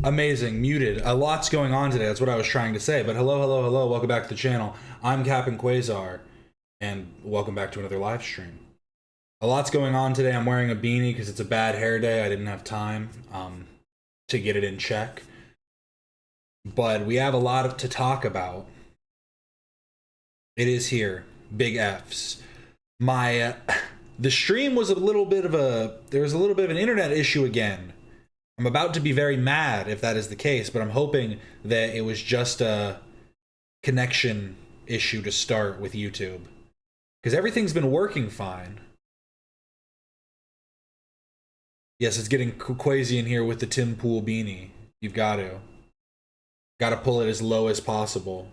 Amazing. Muted. A lot's going on today. That's what I was trying to say. But hello, hello, hello. Welcome back to the channel. I'm Captain Quasar, and welcome back to another live stream. A lot's going on today. I'm wearing a beanie because it's a bad hair day. I didn't have time to get it in check. But we have a lot to talk about. It is here. Big F's. The stream was a little bit of there was a little bit of an internet issue again. I'm about to be very mad if that is the case, but I'm hoping that it was just a connection issue to start with YouTube. Because everything's been working fine. Yes, it's getting crazy in here with the Tim Pool beanie. You've got to. Got to pull it as low as possible.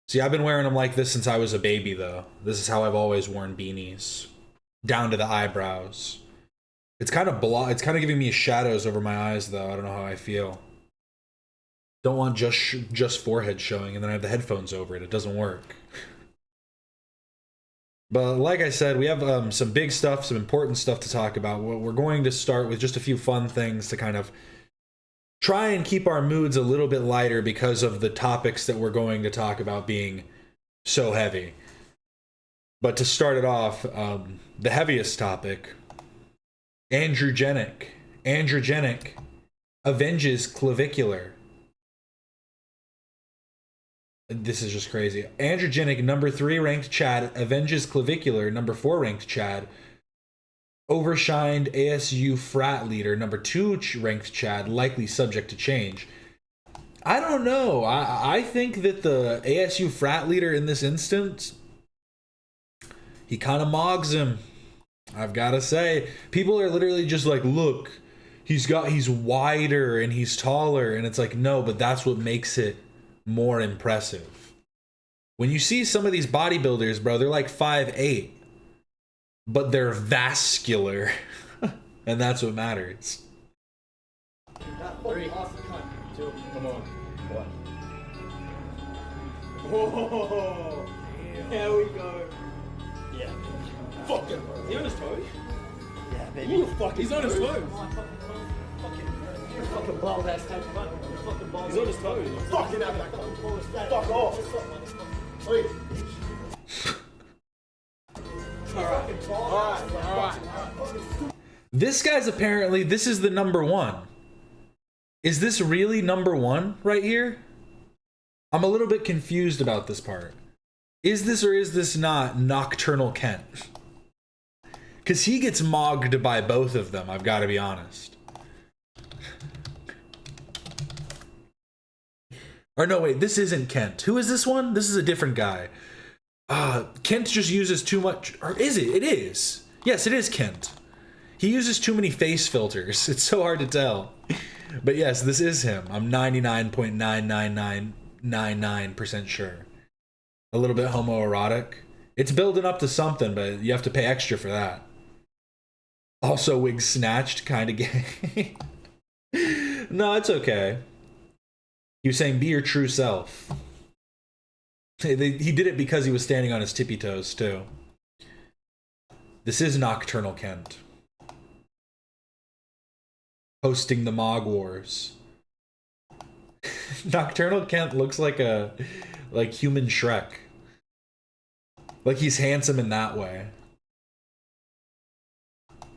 See, I've been wearing them like this since I was a baby, though. This is how I've always worn beanies. Down to the eyebrows. It's kind of giving me shadows over my eyes, though. I don't know how I feel. Don't want just forehead showing, and then I have the headphones over it. It doesn't work. But like I said, we have some big stuff, some important stuff to talk about. We're going to start with just a few fun things to kind of try and keep our moods a little bit lighter because of the topics that we're going to talk about being so heavy. But to start it off, the heaviest topic... Androgenic avenges clavicular. This is just crazy. Androgenic number 3 ranked Chad avenges clavicular number 4 ranked Chad. Overshined ASU frat leader number 2 ranked Chad likely subject to change. I don't know. I think that the ASU frat leader in this instance, he kind of mogs him. I've got to say, people are literally just like, look, he's wider and he's taller. And it's like, no, but that's what makes it more impressive. When you see some of these bodybuilders, bro, they're like 5'8", but they're vascular. And that's what matters. Three, two, come on. One. Whoa. There we go. Yeah. Fuck him. Is he on his toes? Yeah, baby. He's on his toes. Fucking bald ass type. He's on his toes. Fucking fuck off. Wait. Alright. This guy's apparently, this is the number 1. Is this really number 1 right here? I'm a little bit confused about this part. Is this or is this not Nocturnal Kent? Because he gets mogged by both of them, I've got to be honest. Or no, wait, this isn't Kent. Who is this one? This is a different guy. Kent just uses too much... Or is it? It is. Yes, it is Kent. He uses too many face filters. It's so hard to tell. But yes, this is him. I'm 99.99999% sure. A little bit homoerotic. It's building up to something, but you have to pay extra for that. Also, wig snatched, kind of gay. No, it's okay. He was saying, be your true self. He did it because he was standing on his tippy toes, too. This is Nocturnal Kent. Hosting the Mog Wars. Nocturnal Kent looks like human Shrek. Like he's handsome in that way.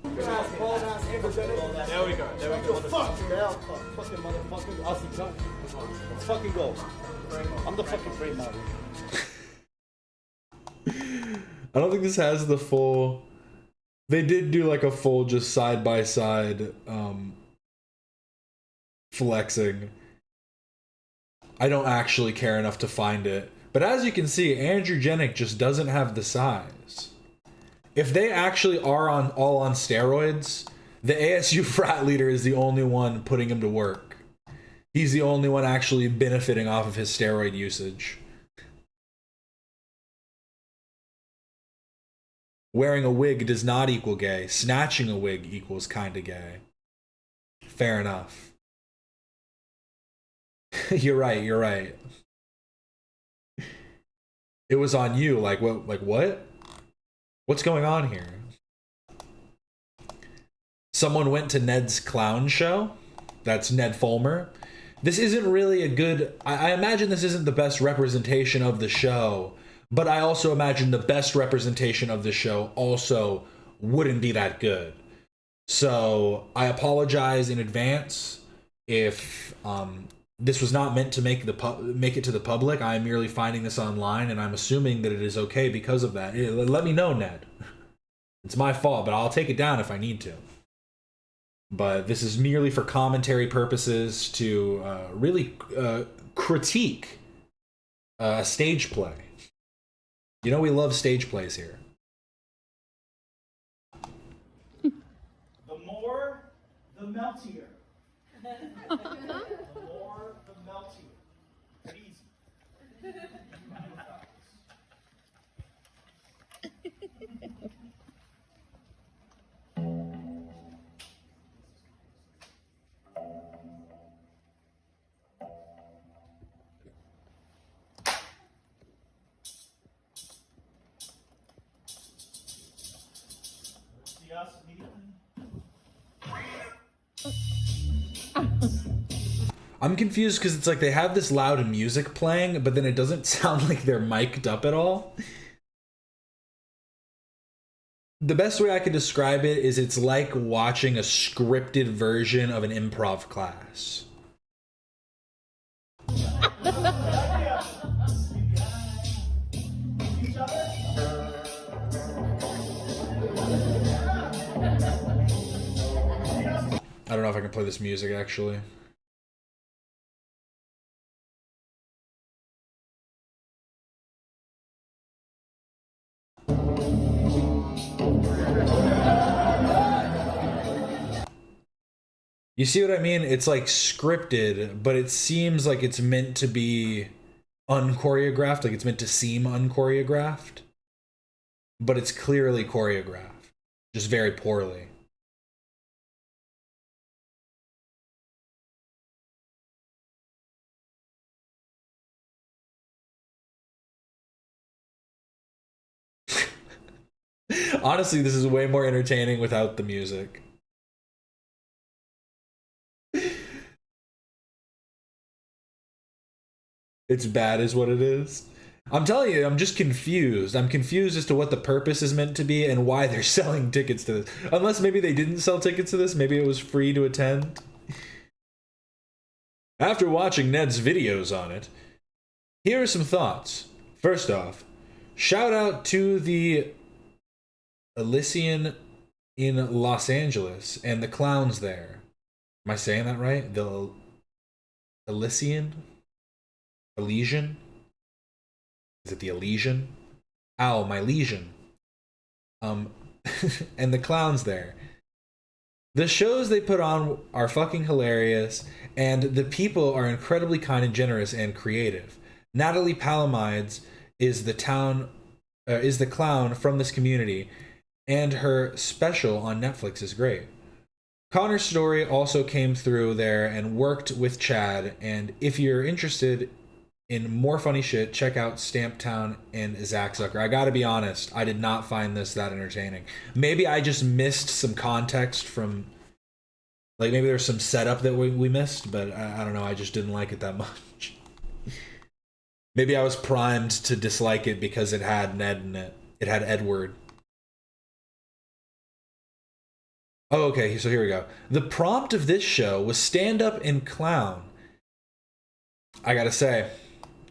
There we go. Fucking motherfucker. Aussie Chuck. Let's fucking go. I'm the fucking frame model. I don't think this has the full... They did do like a full just side by side flexing. I don't actually care enough to find it. But as you can see, Androgenic just doesn't have the size. If they actually are all on steroids, the ASU frat leader is the only one putting him to work. He's the only one actually benefiting off of his steroid usage. Wearing a wig does not equal gay. Snatching a wig equals kinda gay. Fair enough. You're right. It was on you. Like what? What's going on here? Someone went to Ned's clown show. That's Ned Fulmer. this isn't really a good, I imagine this isn't the best representation of the show, but I also imagine the best representation of the show also wouldn't be that good. So I apologize in advance if this was not meant to make it to the public. I am merely finding this online, and I'm assuming that it is okay because of that. Let me know, Ned. It's my fault, but I'll take it down if I need to. But this is merely for commentary purposes to really critique a stage play. You know we love stage plays here. The more, the meltier. The more, the meltier. Easy. I'm confused because it's like they have this loud music playing, but then it doesn't sound like they're mic'd up at all. The best way I could describe it is it's like watching a scripted version of an improv class. I don't know if I can play this music actually. You see what I mean? It's like scripted, but it seems like it's meant to be unchoreographed, like it's meant to seem unchoreographed. But it's clearly choreographed, just very poorly. Honestly, this is way more entertaining without the music. It's bad is what it is. I'm telling you, I'm just confused. I'm confused as to what the purpose is meant to be and why they're selling tickets to this. Unless maybe they didn't sell tickets to this. Maybe it was free to attend. After watching Ned's videos on it, here are some thoughts. First off, shout out to the Elysian in Los Angeles and the clowns there. Am I saying that right? The Elysian? Elysian? Is it the Elysian? Ow, my lesion. And the clowns there. The shows they put on are fucking hilarious, and the people are incredibly kind and generous and creative. Natalie Palamides is the clown from this community, and her special on Netflix is great. Connor's story also came through there and worked with Chad, and if you're interested in more funny shit, check out Stamptown and Zach Zucker. I gotta be honest, I did not find this that entertaining. Maybe I just missed some context from, like, maybe there's some setup that we missed, but I don't know, I just didn't like it that much. Maybe I was primed to dislike it because it had Ned in it. It had Edward. Oh, okay, so here we go. The prompt of this show was stand-up and clown. I gotta say,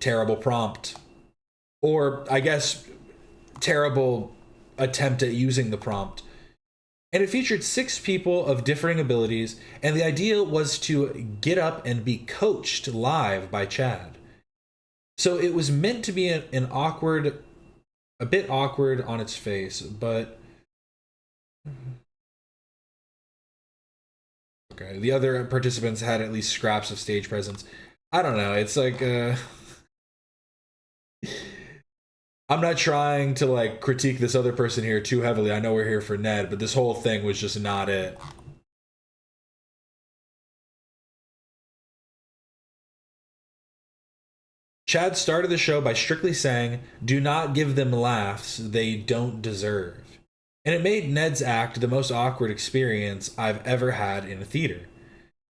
terrible prompt. Or, I guess, terrible attempt at using the prompt. And it featured 6 people of differing abilities, and the idea was to get up and be coached live by Chad. So it was meant to be a bit awkward on its face, but... Okay, the other participants had at least scraps of stage presence. I don't know, it's like, I'm not trying to, like, critique this other person here too heavily. I know we're here for Ned, but this whole thing was just not it. Chad started the show by strictly saying, "Do not give them laughs they don't deserve." And it made Ned's act the most awkward experience I've ever had in a theater.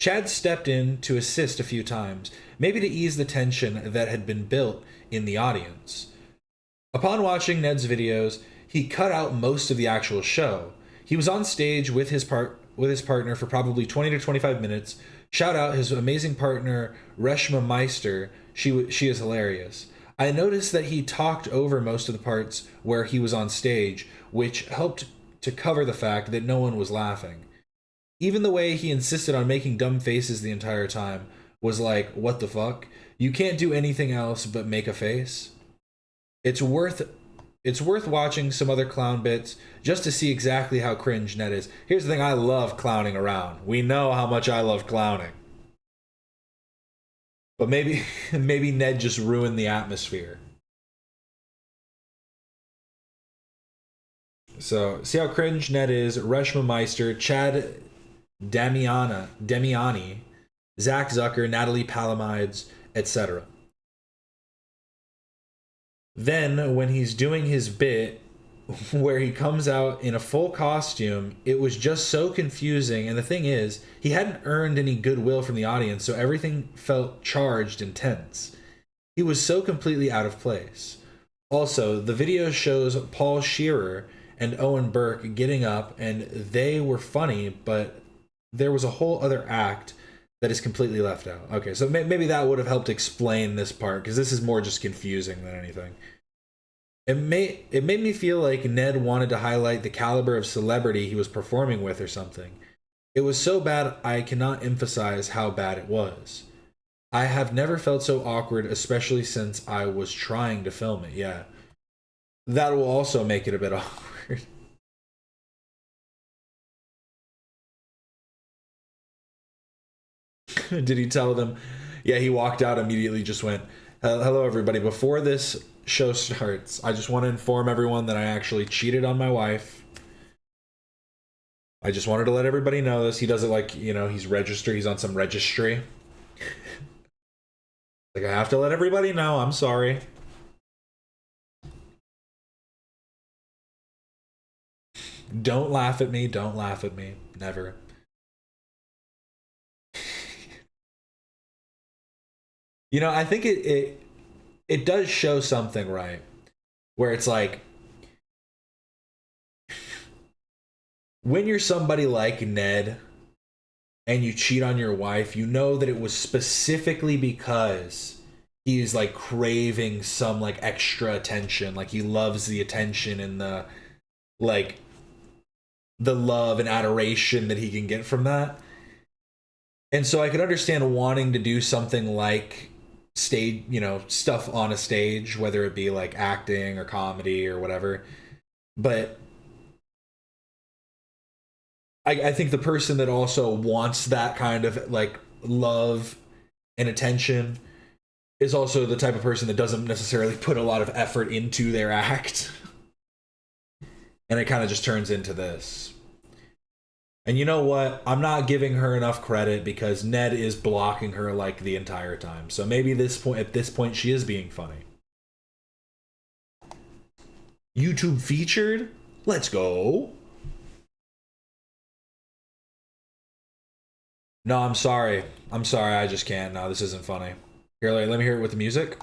Chad stepped in to assist a few times, maybe to ease the tension that had been built in the audience. Upon watching Ned's videos, he cut out most of the actual show. He was on stage with his partner for probably 20 to 25 minutes. Shout out his amazing partner, Reshma Meister. She is hilarious. I noticed that he talked over most of the parts where he was on stage, which helped to cover the fact that no one was laughing. Even the way he insisted on making dumb faces the entire time was like, what the fuck? You can't do anything else but make a face? It's worth watching some other clown bits just to see exactly how cringe Ned is. Here's the thing, I love clowning around. We know how much I love clowning. But maybe Ned just ruined the atmosphere. So, see how cringe Ned is. Reshma Meister, Chad Damiani, Zach Zucker, Natalie Palamides, etc. Then, when he's doing his bit where he comes out in a full costume, it was just so confusing. And the thing is, he hadn't earned any goodwill from the audience, so everything felt charged and tense. He was so completely out of place. Also, the video shows Paul Shearer and Owen Burke getting up, and they were funny, but there was a whole other act that is completely left out. Okay, so maybe that would have helped explain this part, because this is more just confusing than anything. It made me feel like Ned wanted to highlight the caliber of celebrity he was performing with or something. It was so bad I cannot emphasize how bad it was. I have never felt so awkward, especially since I was trying to film it. Yeah, that will also make it a bit awkward. Did he tell them? Yeah, he walked out immediately, just went, hello everybody, before this show starts, I just want to inform everyone that I actually cheated on my wife. I just wanted to let everybody know this. He does it like, you know, he's registered, he's on some registry. Like, I have to let everybody know, I'm sorry. Don't laugh at me, don't laugh at me, never. You know, I think it does show something, right? Where it's like, when you're somebody like Ned and you cheat on your wife, you know that it was specifically because he's like craving some like extra attention. Like, he loves the attention and the like the love and adoration that he can get from that. And so I could understand wanting to do something like stage, you know, stuff on a stage, whether it be like acting or comedy or whatever. But I think the person that also wants that kind of like love and attention is also the type of person that doesn't necessarily put a lot of effort into their act. And it kind of just turns into this. And you know what? I'm not giving her enough credit because Ned is blocking her like the entire time. So maybe at this point she is being funny. YouTube featured? Let's go. No, I'm sorry. I'm sorry, I just can't. No, this isn't funny. Here, let me hear it with the music.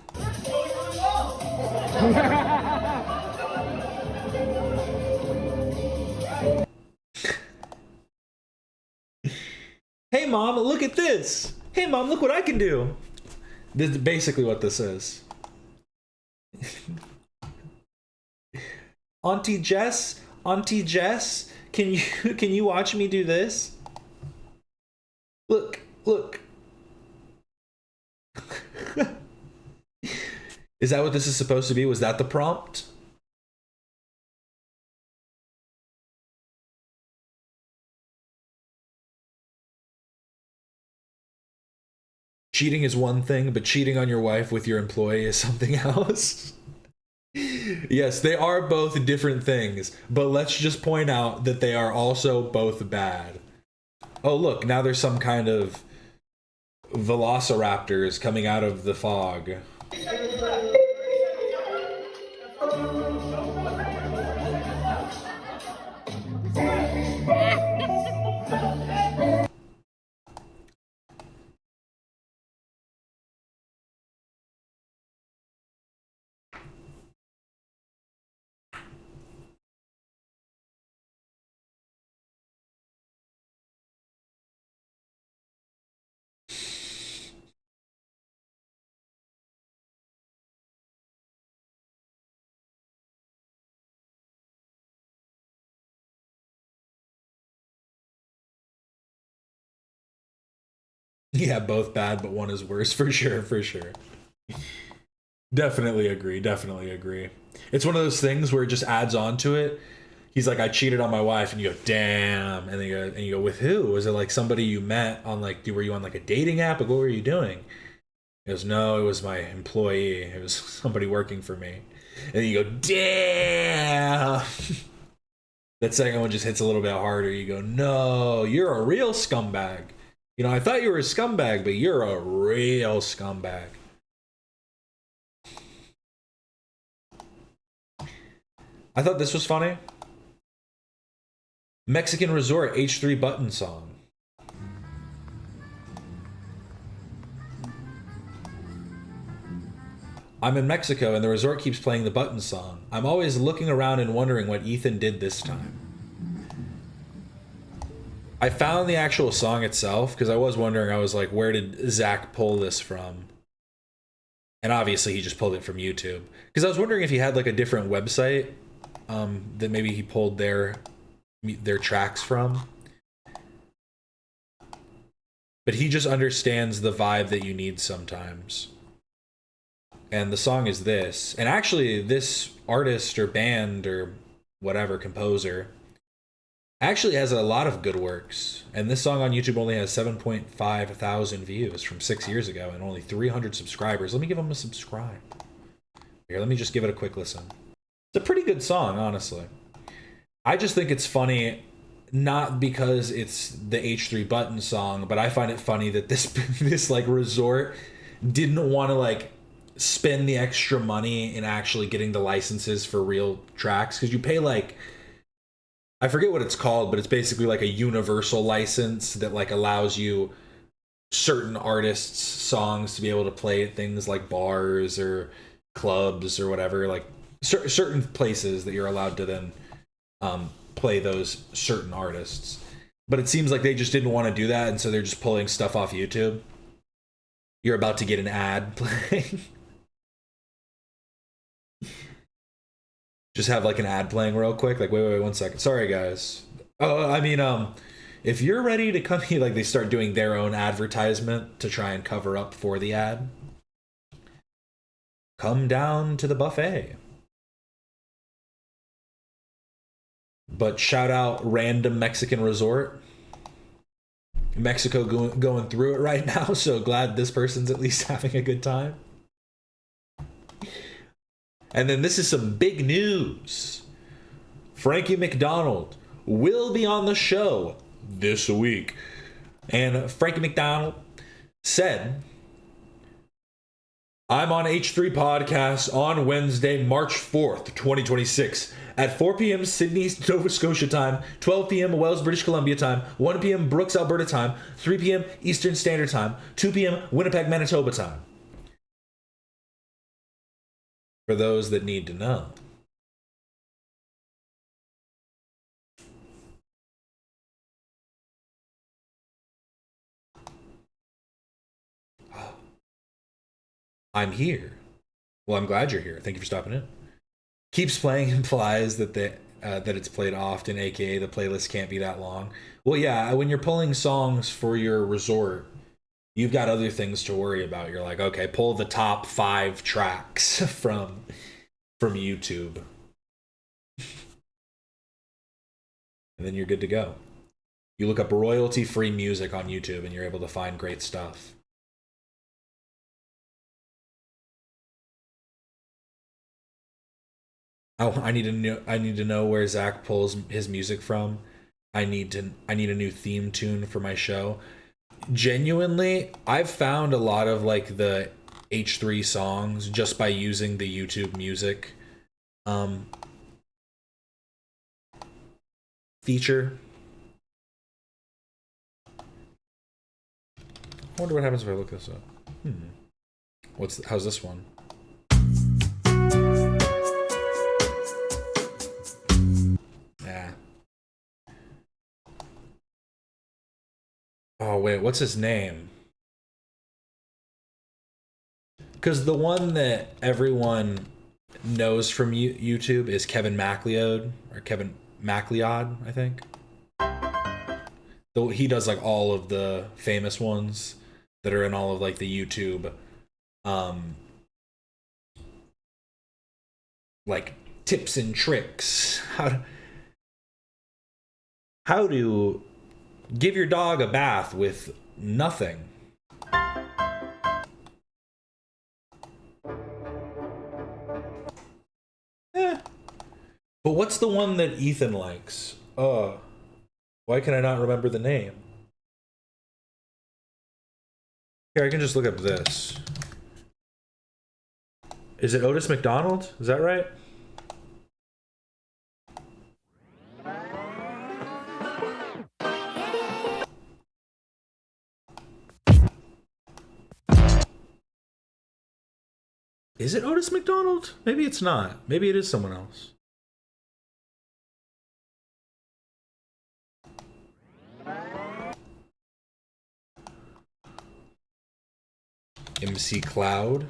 Hey mom, look at this. Hey mom, look what I can do. This is basically what this is. Auntie Jess, can you watch me do this? Look. Is that what this is supposed to be? Was that the prompt? Cheating is one thing, but cheating on your wife with your employee is something else. Yes, they are both different things, but let's just point out that they are also both bad. Oh, look, now there's some kind of velociraptors coming out of the fog. Yeah, both bad, but one is worse for sure, for sure. Definitely agree, definitely agree. It's one of those things where it just adds on to it. He's like, I cheated on my wife, and you go, damn, and then you go, with who? Was it like somebody you met on like, were you on like a dating app? Like, what were you doing? He goes, no, it was my employee. It was somebody working for me. And you go, damn. That second one just hits a little bit harder. You go, no, you're a real scumbag. You know, I thought you were a scumbag, but you're a real scumbag. I thought this was funny. Mexican Resort H3 Button song. I'm in Mexico and the resort keeps playing the Button song. I'm always looking around and wondering what Ethan did this time. I found the actual song itself because I was wondering, I was like, where did Zach pull this from? And obviously he just pulled it from YouTube. Because I was wondering if he had like a different website that maybe he pulled their tracks from. But he just understands the vibe that you need sometimes. And the song is this. And actually this artist or band or whatever, composer, actually has a lot of good works. And this song on YouTube only has 7.5 thousand views from 6 years ago and only 300 subscribers. Let me give him a subscribe. Here, let me just give it a quick listen. It's a pretty good song, honestly. I just think it's funny, not because it's the H3 Button song, but I find it funny that this like resort didn't want to like spend the extra money in actually getting the licenses for real tracks, because you pay like, I forget what it's called, but it's basically like a universal license that like allows you certain artists' songs to be able to play at things like bars or clubs or whatever, like certain places that you're allowed to then play those certain artists. But it seems like they just didn't want to do that, and so they're just pulling stuff off YouTube. You're about to get an ad playing. Just have like an ad playing real quick. Like, wait, 1 second. Sorry, guys. Oh, I mean, if you're ready to come here, like they start doing their own advertisement to try and cover up for the ad. Come down to the buffet. But shout out random Mexican resort. Mexico going through it right now, so glad this person's at least having a good time. And then this is some big news. Frankie MacDonald will be on the show this week. And Frankie MacDonald said, I'm on H3 Podcast on Wednesday, March 4th, 2026 at 4 p.m. Sydney, Nova Scotia time, 12 p.m. Wells, British Columbia time, 1 p.m. Brooks, Alberta time, 3 p.m. Eastern Standard Time, 2 p.m. Winnipeg, Manitoba time. For those that need to know. I'm here. Well, I'm glad you're here. Thank you for stopping in. Keeps playing implies that that it's played often, aka the playlist can't be that long. Well, yeah, when you're pulling songs for your resort, you've got other things to worry about. You're like, okay, pull the top 5 tracks from YouTube. And then you're good to go. You look up royalty-free music on YouTube and you're able to find great stuff. Oh, I need to know where Zach pulls his music from. I need a new theme tune for my show. Genuinely, I've found a lot of like the H3 songs just by using the YouTube music feature. I wonder what happens if I look this up. How's this one? Yeah. Oh wait, what's his name? Because the one that everyone knows from YouTube is Kevin MacLeod, or Kevin MacLeod, I think. Though he does like all of the famous ones. that are in all of like the YouTube like tips and tricks. How to give your dog a bath with nothing. But what's the one that Ethan likes? Why can I not remember the name? Here, I can just look up this. Is it Otis McDonald? Is that right? Is it Otis McDonald? Maybe it's not. Maybe it is someone else. MC Cloud.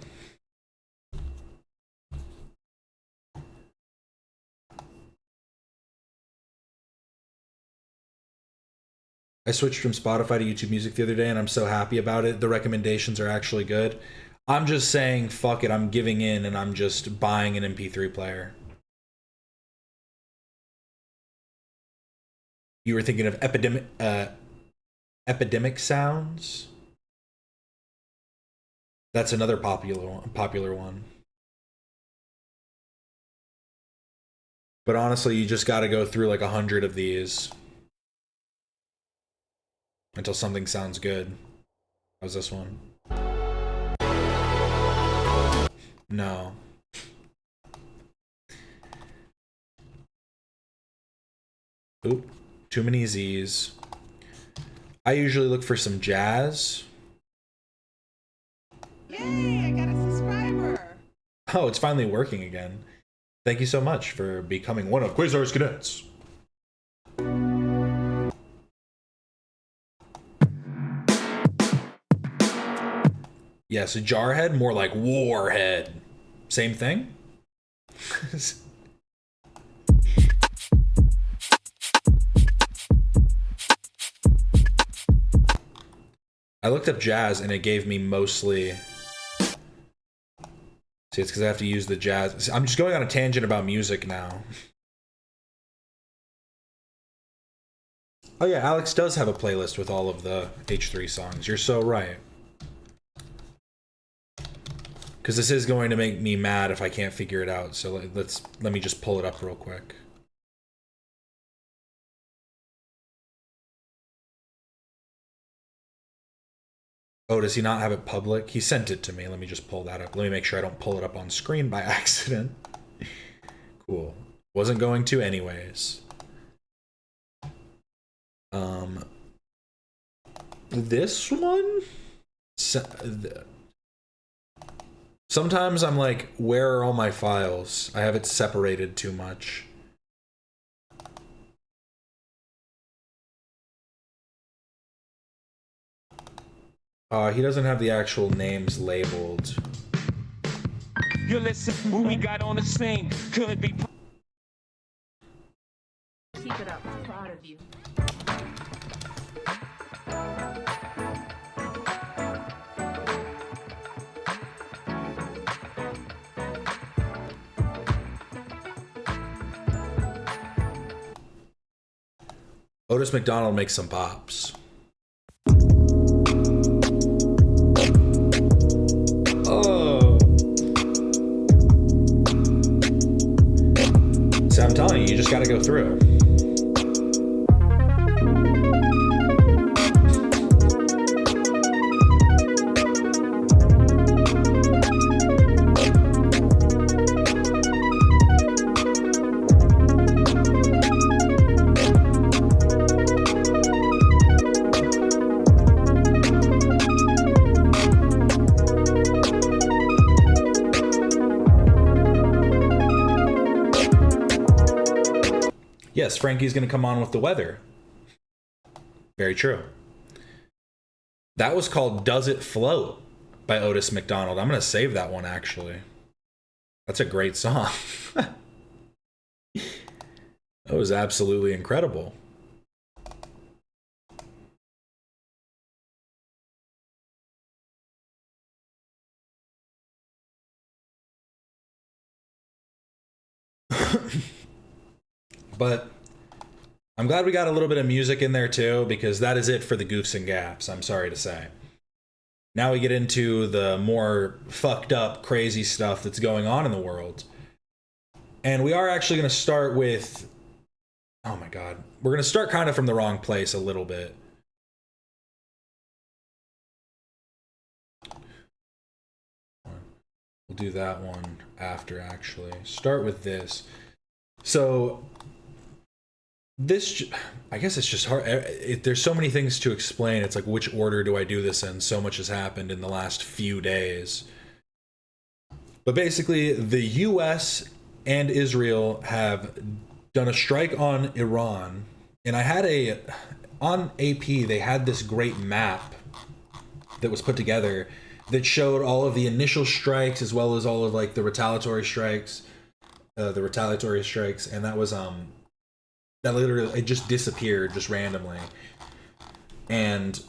I switched from Spotify to YouTube Music the other day and I'm so happy about it. The recommendations are actually good. I'm just saying, fuck it, I'm giving in and I'm just buying an MP3 player. You were thinking of Epidemic Sounds? That's another popular one. But honestly, you just gotta go through like 100 of these until something sounds good. How's this one? No. Oop, too many Z's. I usually look for some jazz. Yay, I got a subscriber. Oh, it's finally working again. Thank you so much for becoming one of Quasar's cadets. Yes, Jarhead, more like Warhead. Same thing? I looked up jazz and it gave me mostly... See, it's because I have to use the jazz. I'm just going on a tangent about music now. Oh yeah, Alex does have a playlist with all of the H3 songs. You're so right. Because this is going to make me mad if I can't figure it out. So let me just pull it up real quick. Oh, does he not have it public? He sent it to me. Let me just pull that up. Let me make sure I don't pull it up on screen by accident. Cool. Wasn't going to anyways. This one? Sometimes I'm like, where are all my files? I have it separated too much. He doesn't have the actual names labeled. You listen, who we got on the scene could be. Keep it up. I'm proud of you. Otis McDonald makes some pops. Oh. So I'm telling you, you just gotta go through. Yes, Frankie's going to come on with the weather. Very true. That was called Does It Float by Otis McDonald. I'm going to save that one, actually. That's a great song. That was absolutely incredible. But I'm glad we got a little bit of music in there too, because that is it for the goofs and gaps, I'm sorry to say. Now we get into the more fucked up, crazy stuff that's going on in the world. And we are actually going to start with... Oh my god. We're going to start kind of from the wrong place a little bit. We'll do that one after, actually. Start with this. So, this... I guess it's just hard. There's so many things to explain. It's like, which order do I do this in? So much has happened in the last few days. But basically, the US and Israel have done a strike on Iran. And I had on AP, they had this great map that was put together that showed all of the initial strikes as well as all of like the retaliatory strikes. And that was, that literally, it just disappeared just randomly. And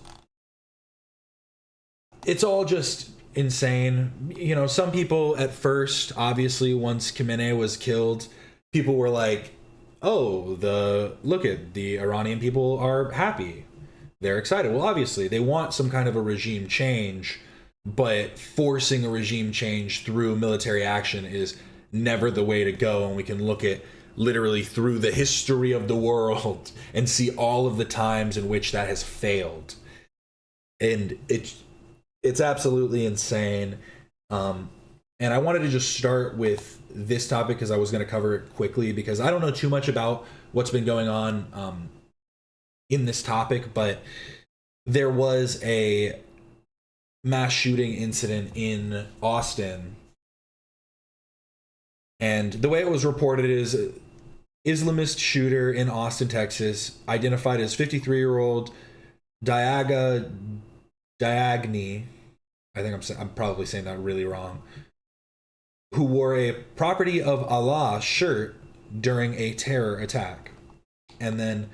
it's all just insane. You know, some people at first, obviously, once Khamenei was killed, people were like, oh, look at the Iranian people are happy. They're excited. Well, obviously, they want some kind of a regime change, but forcing a regime change through military action is never the way to go. And we can look at literally through the history of the world and see all of the times in which that has failed. And it's absolutely insane. And I wanted to just start with this topic because I was going to cover it quickly because I don't know too much about what's been going on in this topic, but there was a mass shooting incident in Austin. And the way it was reported is Islamist shooter in Austin, Texas, identified as 53-year-old Diagni. I think I'm probably saying that really wrong. Who wore a Property of Allah shirt during a terror attack. And then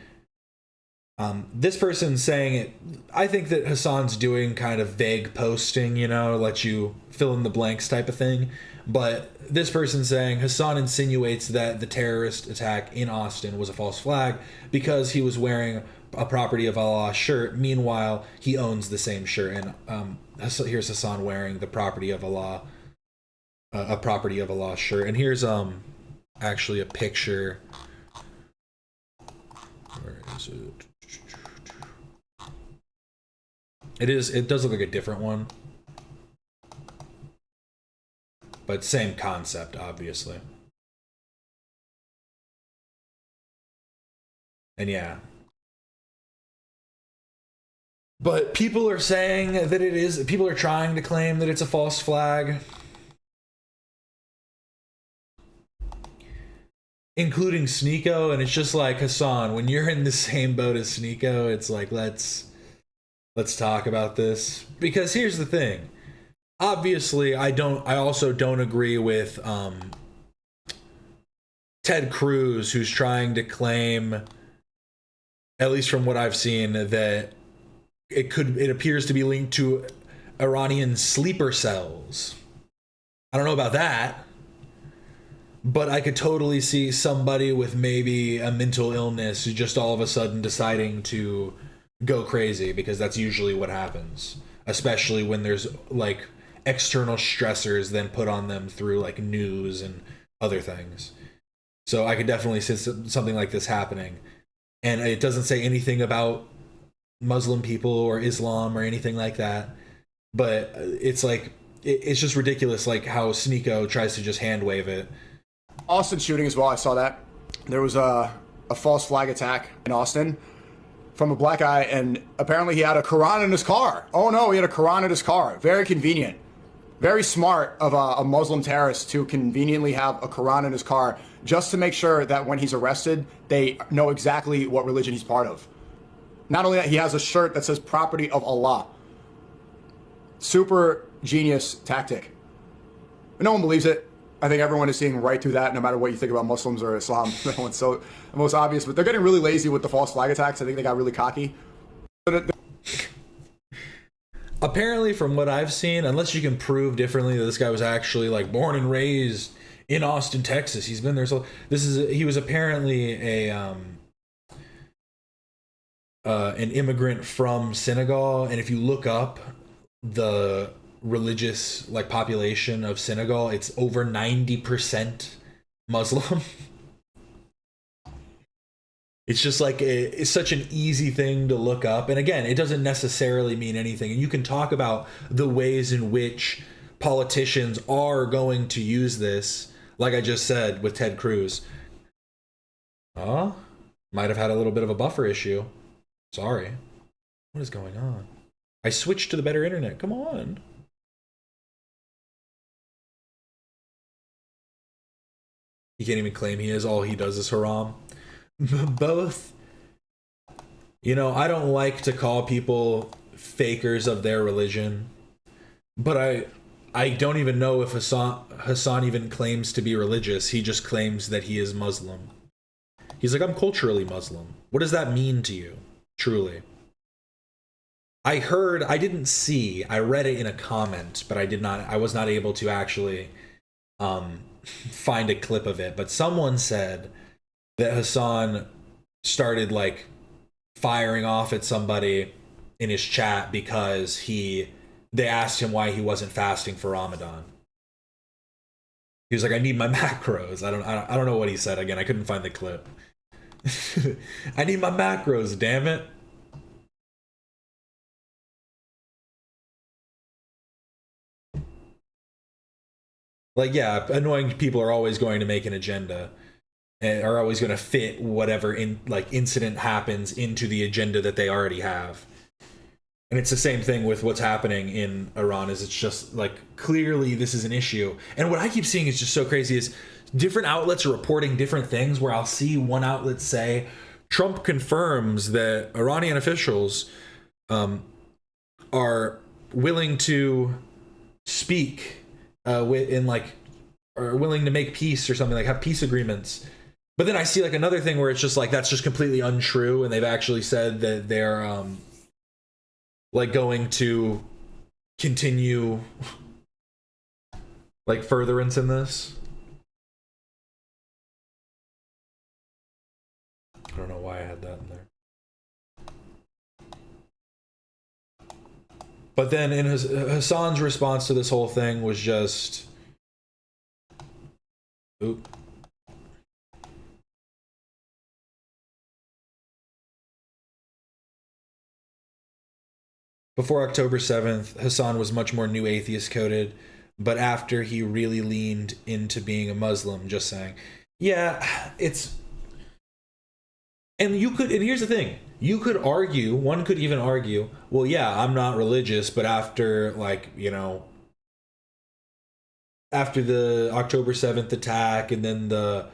this person saying it, I think that Hassan's doing kind of vague posting, you know, let you fill in the blanks type of thing. But this person saying Hassan insinuates that the terrorist attack in Austin was a false flag because he was wearing a Property of Allah shirt. Meanwhile, he owns the same shirt. And here's Hassan wearing the Property of Allah, a Property of Allah shirt. And here's actually a picture. Where is it? It does look like a different one. But same concept, obviously. And yeah. But people are saying that it is, people are trying to claim that it's a false flag. Including Sneeko, and it's just like, Hassan, when you're in the same boat as Sneeko, it's like, let's talk about this. Because here's the thing. Obviously, I also don't agree with Ted Cruz, who's trying to claim, at least from what I've seen, that it appears to be linked to Iranian sleeper cells. I don't know about that, but I could totally see somebody with maybe a mental illness just all of a sudden deciding to go crazy, because that's usually what happens, especially when there's like external stressors then put on them through like news and other things. So I could definitely see something like this happening. And it doesn't say anything about Muslim people or Islam or anything like that. But it's like, it's just ridiculous, like how Sneeko tries to just hand wave it. Austin shooting as well, I saw that. There was a false flag attack in Austin from a black guy, and apparently he had a Quran in his car. Oh no, he had a Quran in his car. Very convenient. Very smart of a Muslim terrorist to conveniently have a Quran in his car just to make sure that when he's arrested, they know exactly what religion he's part of. Not only that, he has a shirt that says Property of Allah. Super genius tactic. But no one believes it. I think everyone is seeing right through that, no matter what you think about Muslims or Islam. That one's so the most obvious. But they're getting really lazy with the false flag attacks. I think they got really cocky. Apparently, from what I've seen, unless you can prove differently that this guy was actually like born and raised in Austin, Texas. He's been there. So he was apparently an immigrant from Senegal, and if you look up the religious like population of Senegal, it's over 90% Muslim. It's just like it's such an easy thing to look up, and again, it doesn't necessarily mean anything. And you can talk about the ways in which politicians are going to use this, like I just said with Ted Cruz. Might have had a little bit of a buffer issue. Sorry. What is going on? I switched to the better internet. Come on. He can't even claim he is. All he does is haram. Both. You know, I don't like to call people fakers of their religion, but I don't even know if Hassan even claims to be religious. He just claims that he is Muslim. He's like, I'm culturally Muslim. What does that mean to you? Truly. I read it in a comment, but I was not able to actually find a clip of it. But someone said that Hassan started like firing off at somebody in his chat because they asked him why he wasn't fasting for Ramadan. He was like, I need my macros. I don't know what he said. Again, I couldn't find the clip. I need my macros, damn it. Like, yeah, annoying people are always going to make an agenda and are always going to fit whatever incident happens into the agenda that they already have. And it's the same thing with what's happening in Iran. Is it's just like, clearly this is an issue. And what I keep seeing is just so crazy is different outlets are reporting different things, where I'll see one outlet say Trump confirms that Iranian officials are willing to speak are willing to make peace or something, like have peace agreements. But then I see like another thing where it's just like, that's just completely untrue, and they've actually said that they're like going to continue like furtherance in this. I don't know why I had that in there. But then in Hassan's response to this whole thing was just, oop. Before October 7th, Hassan was much more new atheist coded, but after he really leaned into being a Muslim, just saying, yeah, it's, and here's the thing, one could even argue, well, yeah, I'm not religious, but after after the October 7th attack and then the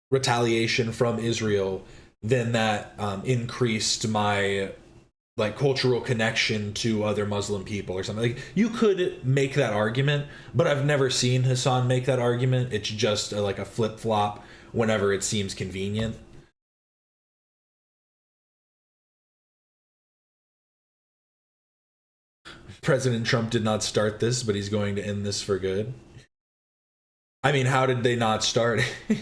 retaliation from Israel, then that increased my cultural connection to other Muslim people or something. Like, you could make that argument, but I've never seen Hassan make that argument. It's just a flip-flop whenever it seems convenient. President Trump did not start this, but he's going to end this for good. I mean, how did they not start it?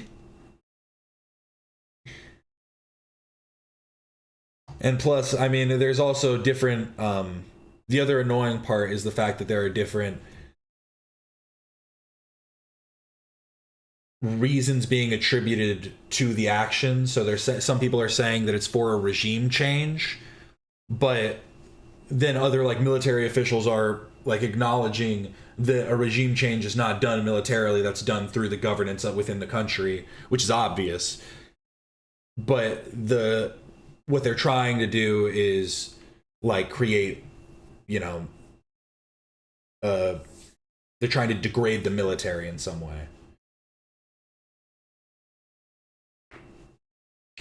And plus, I mean, there's also different, the other annoying part is the fact that there are different reasons being attributed to the action. So there's some people are saying that it's for a regime change, but then other military officials are acknowledging that a regime change is not done militarily, that's done through the governance within the country, which is obvious. But what they're trying to do is create, they're trying to degrade the military in some way.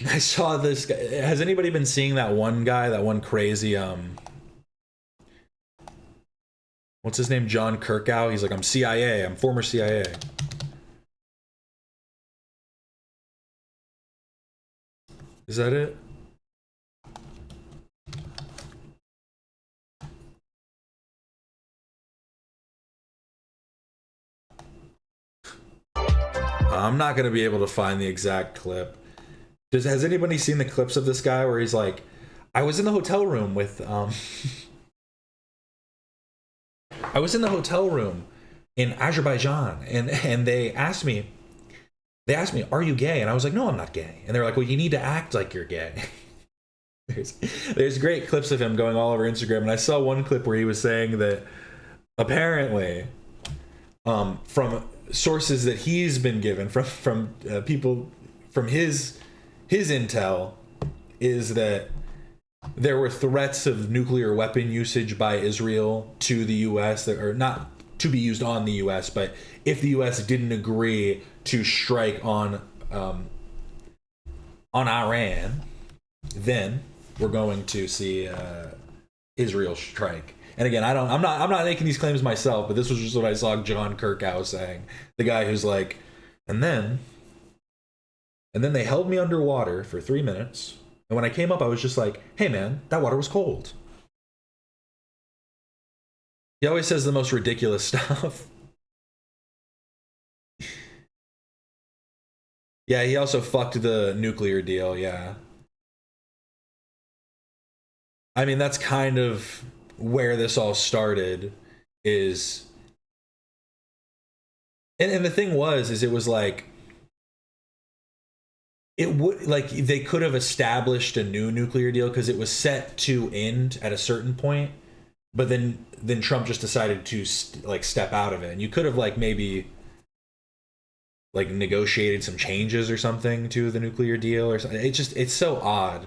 I saw this guy. Has anybody been seeing that one guy, that one crazy, what's his name? John Kirkow. He's like, I'm CIA. I'm former CIA. Is that it? I'm not gonna be able to find the exact clip. Has anybody seen the clips of this guy where he's like, I was in the hotel room with I was in the hotel room in Azerbaijan, and they asked me, are you gay? And I was like, no, I'm not gay. And they're like, well, you need to act like you're gay. There's great clips of him going all over Instagram, and I saw one clip where he was saying that apparently, from sources that he's been given from people from his intel, is that there were threats of nuclear weapon usage by Israel to the U.S. that are not to be used on the U.S., but if the U.S. didn't agree to strike on Iran, then we're going to see Israel strike. And again, I'm not making these claims myself, but this was just what I saw John Kirkow saying. The guy who's like, and then they held me underwater for 3 minutes. And when I came up, I was just like, hey man, that water was cold. He always says the most ridiculous stuff. Yeah, he also fucked the nuclear deal, yeah. I mean, that's kind of where this all started, is... And the thing is it was like... It would, like, they could have established a new nuclear deal because it was set to end at a certain point, but then Trump just decided to step out of it, and you could have maybe negotiated some changes or something to the nuclear deal or something. It's so odd.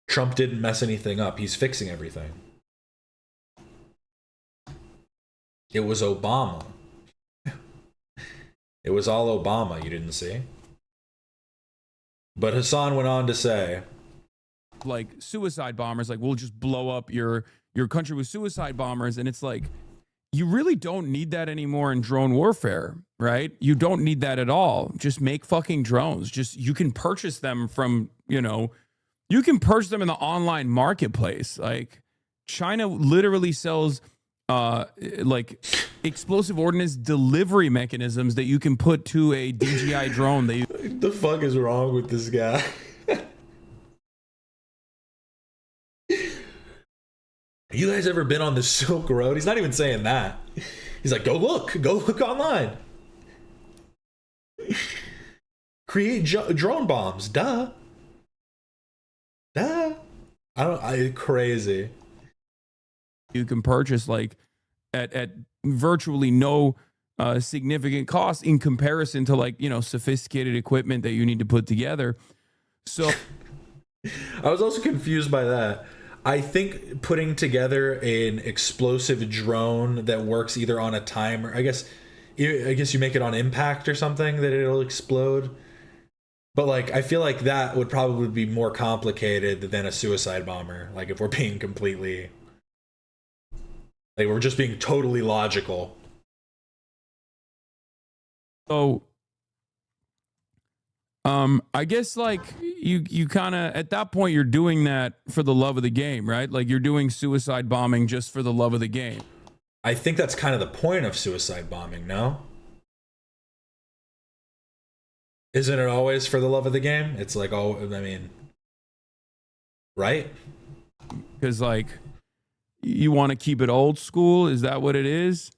Trump didn't mess anything up. He's fixing everything. It was Obama. It was all Obama, you didn't see? But Hassan went on to say, like suicide bombers, like we'll just blow up your country with suicide bombers, and it's like you really don't need that anymore in drone warfare, right? You don't need that at all. Just make fucking drones. Just you can purchase them from, you can purchase them in the online marketplace. Like China literally sells explosive ordnance delivery mechanisms that you can put to a DJI drone. The fuck is wrong with this guy? You guys ever been on the Silk Road? He's not even saying that. He's like, go look online. Create drone bombs, duh. Crazy. You can purchase at virtually no significant cost in comparison to sophisticated equipment that you need to put together. So I was also confused by that. I think putting together an explosive drone that works either on a timer, I guess you make it on impact or something that it'll explode. But I feel like that would probably be more complicated than a suicide bomber. If we're being completely, we're just being totally logical. So, I guess you kind of at that point you're doing that for the love of the game, right? Like you're doing suicide bombing just for the love of the game. I think that's kind of the point of suicide bombing, no? Isn't it always for the love of the game? It's right? Because you want to keep it old school? Is that what it is?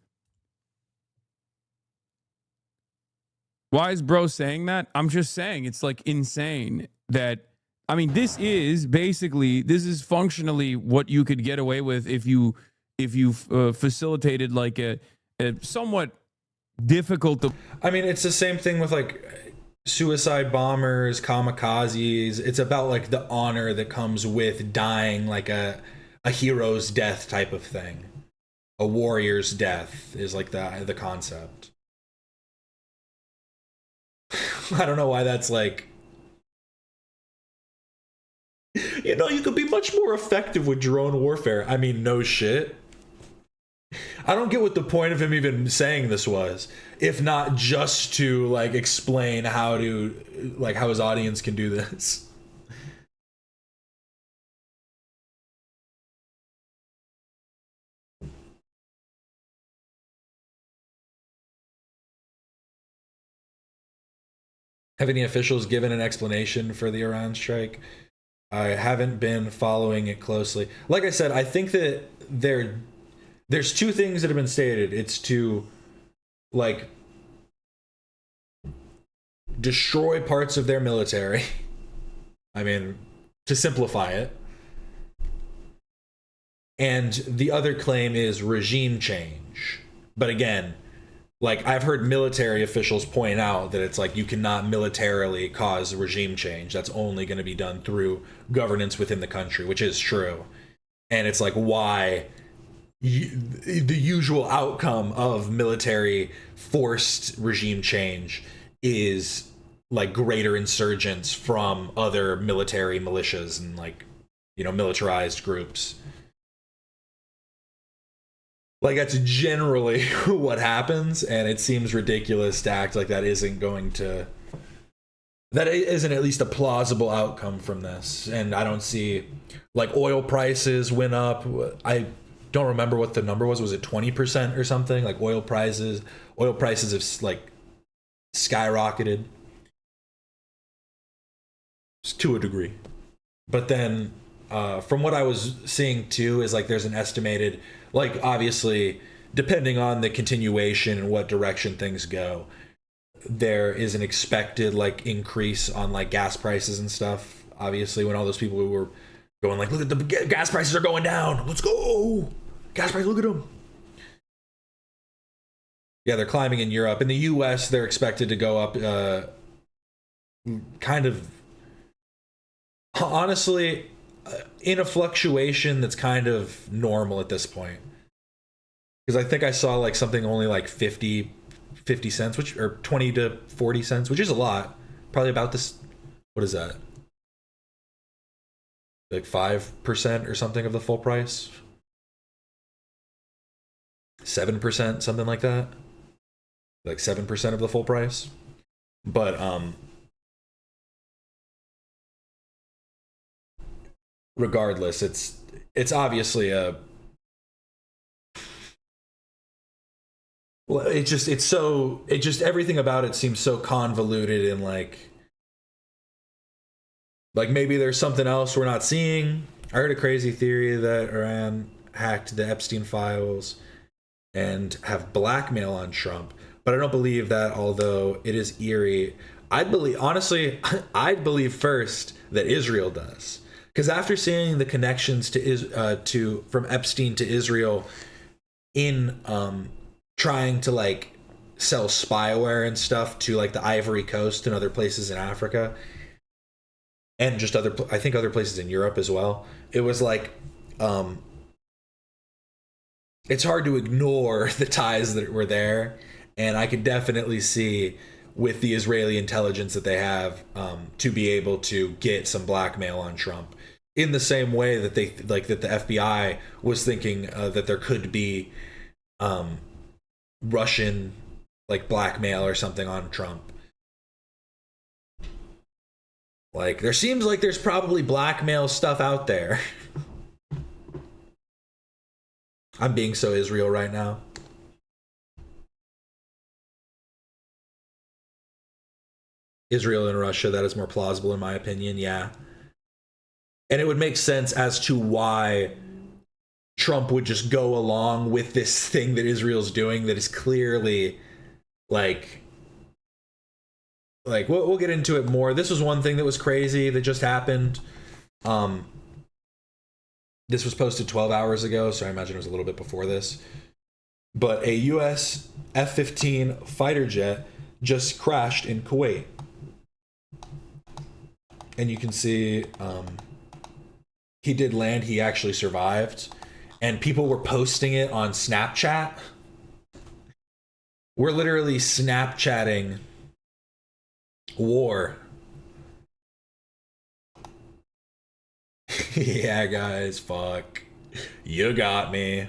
Why is bro saying that? I'm just saying it's insane that, this is functionally what you could get away with if you facilitated a somewhat difficult. It's the same thing with suicide bombers, kamikazes. It's about the honor that comes with dying a hero's death type of thing. A warrior's death is the concept. I don't know why that's you could be much more effective with drone warfare. No shit. I don't get what the point of him even saying this was, if not just to explain how his audience can do this. Have any officials given an explanation for the Iran strike? I haven't been following it closely. Like I said, I think that there's two things that have been stated. It's to like destroy parts of their military. I mean, to simplify it. And the other claim is regime change. But again, like I've heard military officials point out that it's like you cannot militarily cause regime change. That's only going to be done through governance within the country, which is true. And it's like why the usual outcome of military forced regime change is like greater insurgents from other military militias and like, you know, militarized groups. Like that's generally what happens, and it seems ridiculous to act like that isn't at least a plausible outcome from this. And I don't see, like, oil prices went up. I don't remember what the number was. Was it 20% or something? Like oil prices have like skyrocketed to a degree. But then from what I was seeing too is like there's an estimated, like obviously depending on the continuation and what direction things go, there is an expected like increase on like gas prices and stuff. Obviously when all those people who were going like, look at the gas prices are going down, let's go, gas prices, look at them. Yeah, they're climbing in Europe. In the US they're expected to go up kind of honestly in a fluctuation that's kind of normal at this point, because I think I saw like something only like 50 cents, which, or 20 to 40 cents, which is a lot, probably about this, what is that, like 5% or something of the full price, 7%, something like that, like 7% of the full price. But regardless, it's obviously a, well, everything about it seems so convoluted and like maybe there's something else we're not seeing. I heard a crazy theory that Iran hacked the Epstein files and have blackmail on Trump, but I don't believe that, although it is eerie. I'd believe first that Israel does. Because after seeing the connections from Epstein to Israel in trying to like sell spyware and stuff to like the Ivory Coast and other places in Africa, and just other places in Europe as well, it was like it's hard to ignore the ties that were there, and I could definitely see with the Israeli intelligence that they have to be able to get some blackmail on Trump. In the same way that they like that the FBI was thinking that there could be Russian like blackmail or something on Trump. Like there seems like there's probably blackmail stuff out there. I'm being so Israel right now. Israel and Russia, that is more plausible in my opinion, yeah. And it would make sense as to why Trump would just go along with this thing that Israel's doing that is clearly like we'll get into it more. This was one thing that was crazy that just happened. This was posted 12 hours ago, so I imagine it was a little bit before this. But a US F-15 fighter jet just crashed in Kuwait. And you can see he did land, he actually survived. And people were posting it on Snapchat. We're literally Snapchatting war. Yeah, guys, fuck. You got me.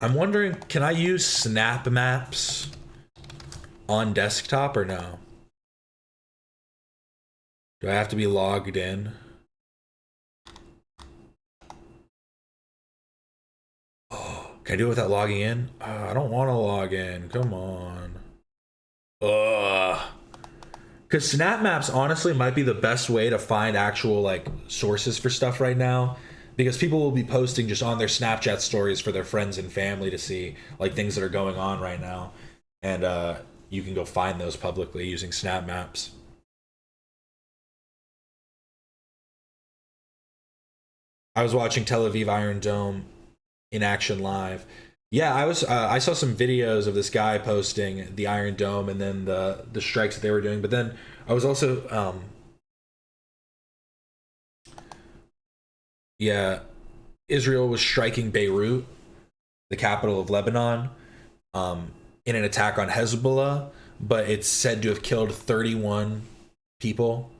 I'm wondering, can I use Snap Maps on desktop or no? Do I have to be logged in? Oh. Can I do it without logging in? I don't want to log in. Come on. Ugh. Because Snap Maps honestly might be the best way to find actual like sources for stuff right now. Because people will be posting just on their Snapchat stories for their friends and family to see like things that are going on right now. And you can go find those publicly using Snap Maps. I was watching Tel Aviv Iron Dome in action live. Yeah, I saw some videos of this guy posting the Iron Dome and then the strikes that they were doing. But then I was also Israel was striking Beirut, the capital of Lebanon, in an attack on Hezbollah, but it's said to have killed 31 people.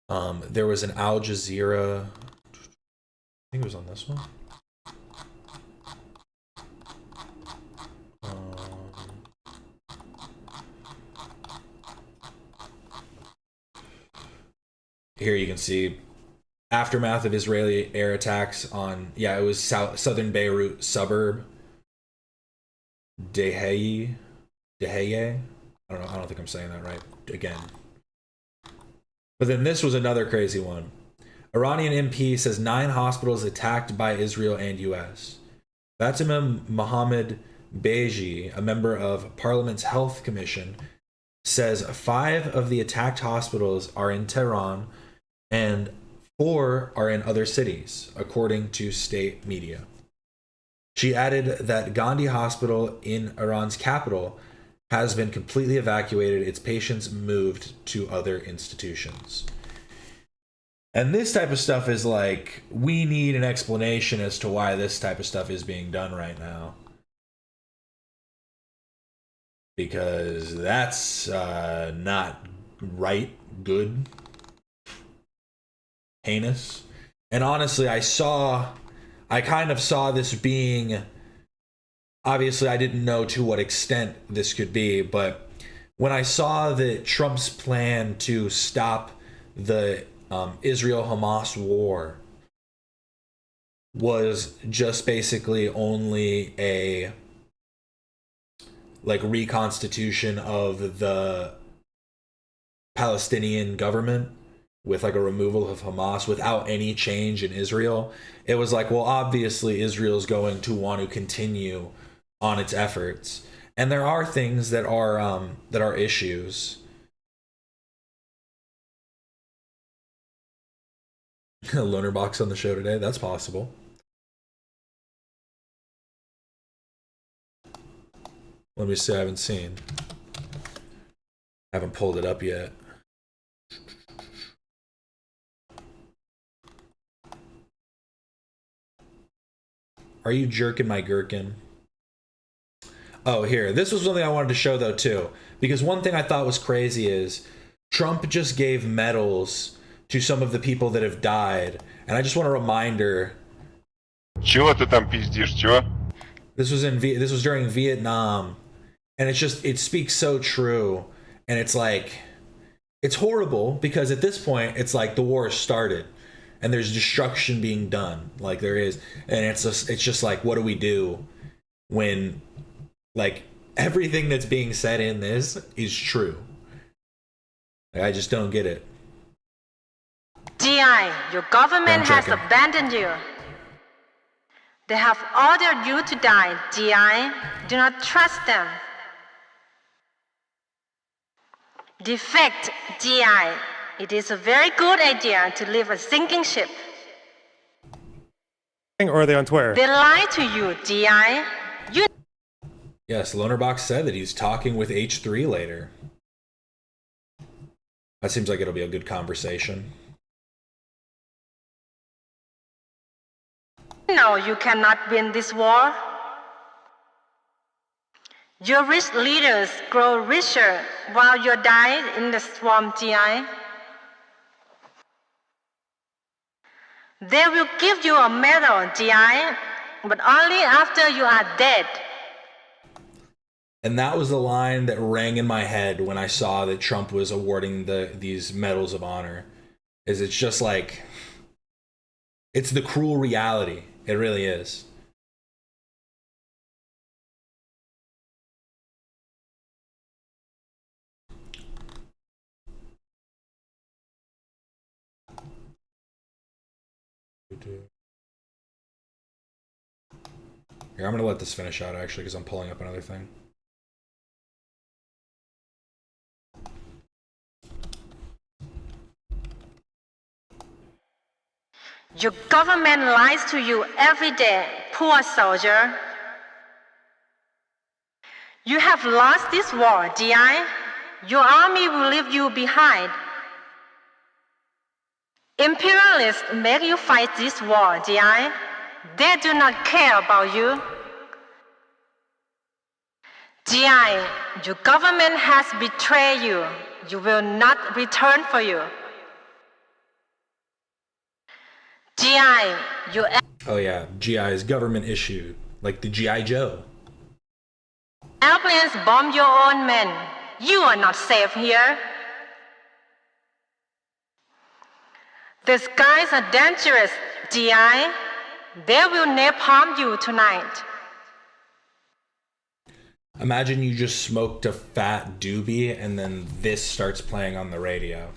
There was an Al Jazeera, I think it was on this one. Here you can see aftermath of Israeli air attacks on, it was southern Beirut suburb. Deheye. I don't think I'm saying that right again. But then this was another crazy one. Iranian MP says 9 hospitals attacked by Israel and US. Fatima Mohammed Beji, a member of Parliament's Health Commission, says 5 of the attacked hospitals are in Tehran and 4 are in other cities, according to state media. She added that Gandhi Hospital in Iran's capital has been completely evacuated, its patients moved to other institutions. And this type of stuff is like, we need an explanation as to why this type of stuff is being done right now. Because that's not right, good, heinous. And honestly, I kind of saw this being, obviously I didn't know to what extent this could be, but when I saw that Trump's plan to stop the Israel-Hamas war was just basically only a like reconstitution of the Palestinian government with like a removal of Hamas without any change in Israel, it was like, well, obviously Israel's going to want to continue on its efforts. And there are things that are issues. Loner box on the show today, that's possible. Let me see, I haven't pulled it up yet. Are you jerking my gherkin? Oh, here. This was something I wanted to show, though, too. Because one thing I thought was crazy is Trump just gave medals to some of the people that have died. And I just want a reminder. Чего ты там пиздишь, чего? This was during Vietnam. And it speaks so true. And it's like, it's horrible because at this point, it's like the war has started. And there's destruction being done, like there is, and it's just like, what do we do when, like, everything that's being said in this is true? Like, I just don't get it. DI, your government has checking. abandoned you. They have ordered you to die. DI, do not trust them. Defect, DI. It is a very good idea to leave a sinking ship. Or are they on Twitter? They lie to you, DI. Yes, Lonerbox said that he's talking with H3 later. That seems like it'll be a good conversation. No, you cannot win this war. Your rich leaders grow richer while you die in the swamp, DI. They will give you a medal, DI, but only after you are dead. And that was the line that rang in my head when I saw that Trump was awarding these medals of honor. It's just like, it's the cruel reality. It really is. Here, I'm gonna let this finish out actually because I'm pulling up another thing. Your government lies to you every day, poor soldier. You have lost this war, DI. Your army will leave you behind. Imperialists make you fight this war, DI. They do not care about you. DI, your government has betrayed you. You will not return for you. GI, you. Oh yeah, GI is government issued, like the GI Joe. Airplanes bomb your own men. You are not safe here. The skies are dangerous, GI. They will napalm you tonight. Imagine you just smoked a fat doobie and then this starts playing on the radio.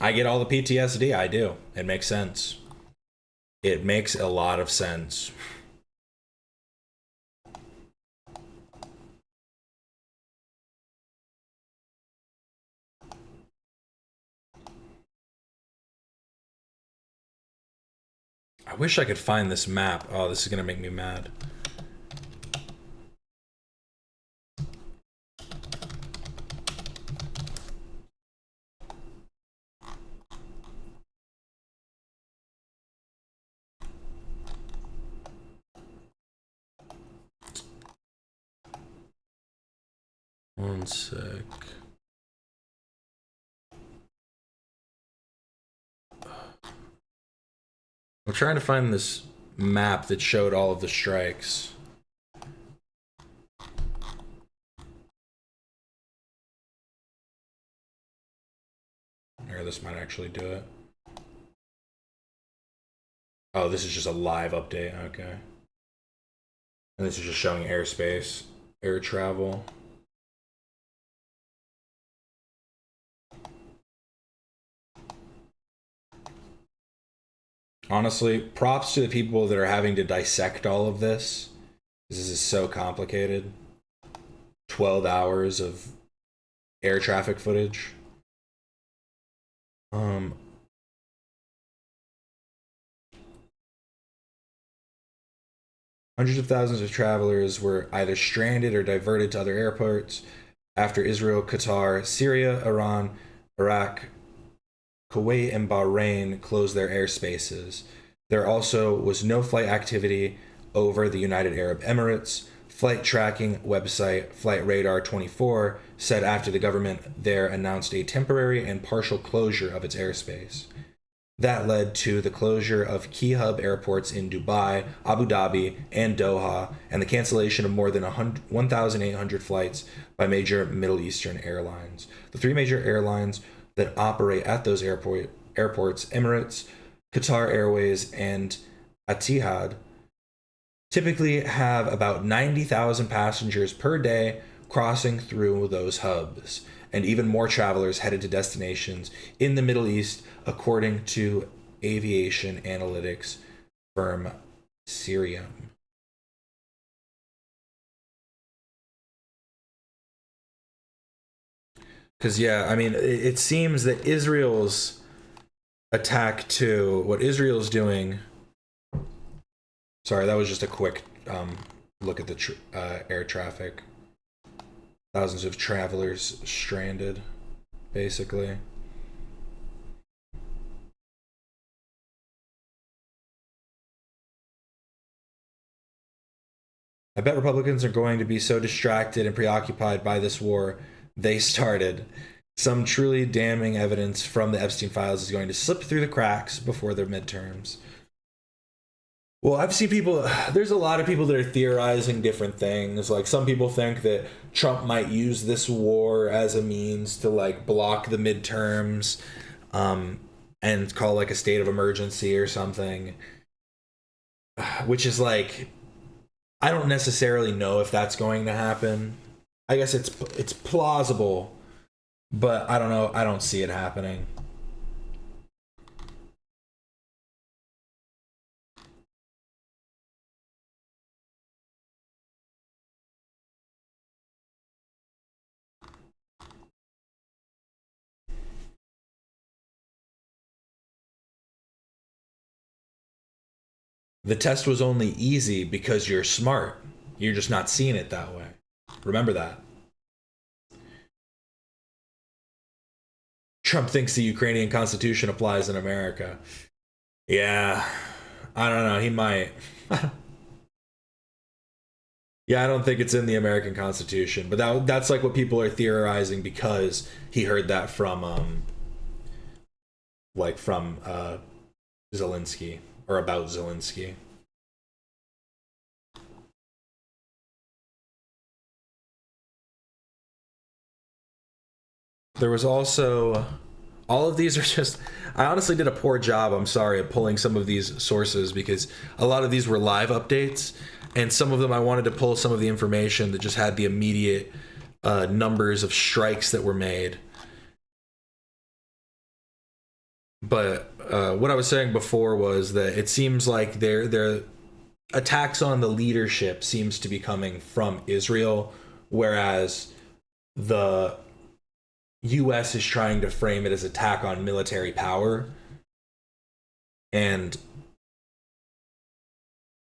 I get all the PTSD, I do. It makes sense. It makes a lot of sense. I wish I could find this map. Oh, this is gonna make me mad. One sec. I'm trying to find this map that showed all of the strikes. Here, this might actually do it. Oh, this is just a live update. Okay. And this is just showing airspace, air travel. Honestly, props to the people that are having to dissect all of this. This is so complicated. 12 hours of air traffic footage. Hundreds of thousands of travelers were either stranded or diverted to other airports after Israel, Qatar, Syria, Iran, Iraq, Kuwait, and Bahrain closed their airspaces. There also was no flight activity over the United Arab Emirates. Flight tracking website Flight Radar 24 said after the government there announced a temporary and partial closure of its airspace. That led to the closure of key hub airports in Dubai, Abu Dhabi, and Doha, and the cancellation of more than 1,800 flights by major Middle Eastern airlines. The three major airlines that operate at those airports, Emirates, Qatar Airways, and Etihad, typically have about 90,000 passengers per day crossing through those hubs, and even more travelers headed to destinations in the Middle East, according to aviation analytics firm Cirium. Because, yeah, I mean, it seems that Israel's attack to what Israel's doing. Sorry, that was just a quick look at the air traffic. Thousands of travelers stranded, basically. I bet Republicans are going to be so distracted and preoccupied by this war they started. Some truly damning evidence from the Epstein files is going to slip through the cracks before the midterms. Well, I've seen people, there's a lot of people that are theorizing different things. Like, some people think that Trump might use this war as a means to, like, block the midterms, and call, like, a state of emergency or something. Which is, like, I don't necessarily know if that's going to happen. I guess it's plausible, but I don't know. I don't see it happening. The test was only easy because you're smart. You're just not seeing it that way. Remember that. Trump thinks the Ukrainian constitution applies in America. Yeah, I don't know. He might. Yeah, I don't think it's in the American Constitution, but that's like what people are theorizing because he heard that from Zelensky, or about Zelensky. There was also, all of these are just, I honestly did a poor job, I'm sorry, of pulling some of these sources because a lot of these were live updates. And some of them I wanted to pull some of the information that just had the immediate numbers of strikes that were made. But what I was saying before was that it seems like their attacks on the leadership seems to be coming from Israel, whereas the US is trying to frame it as attack on military power. And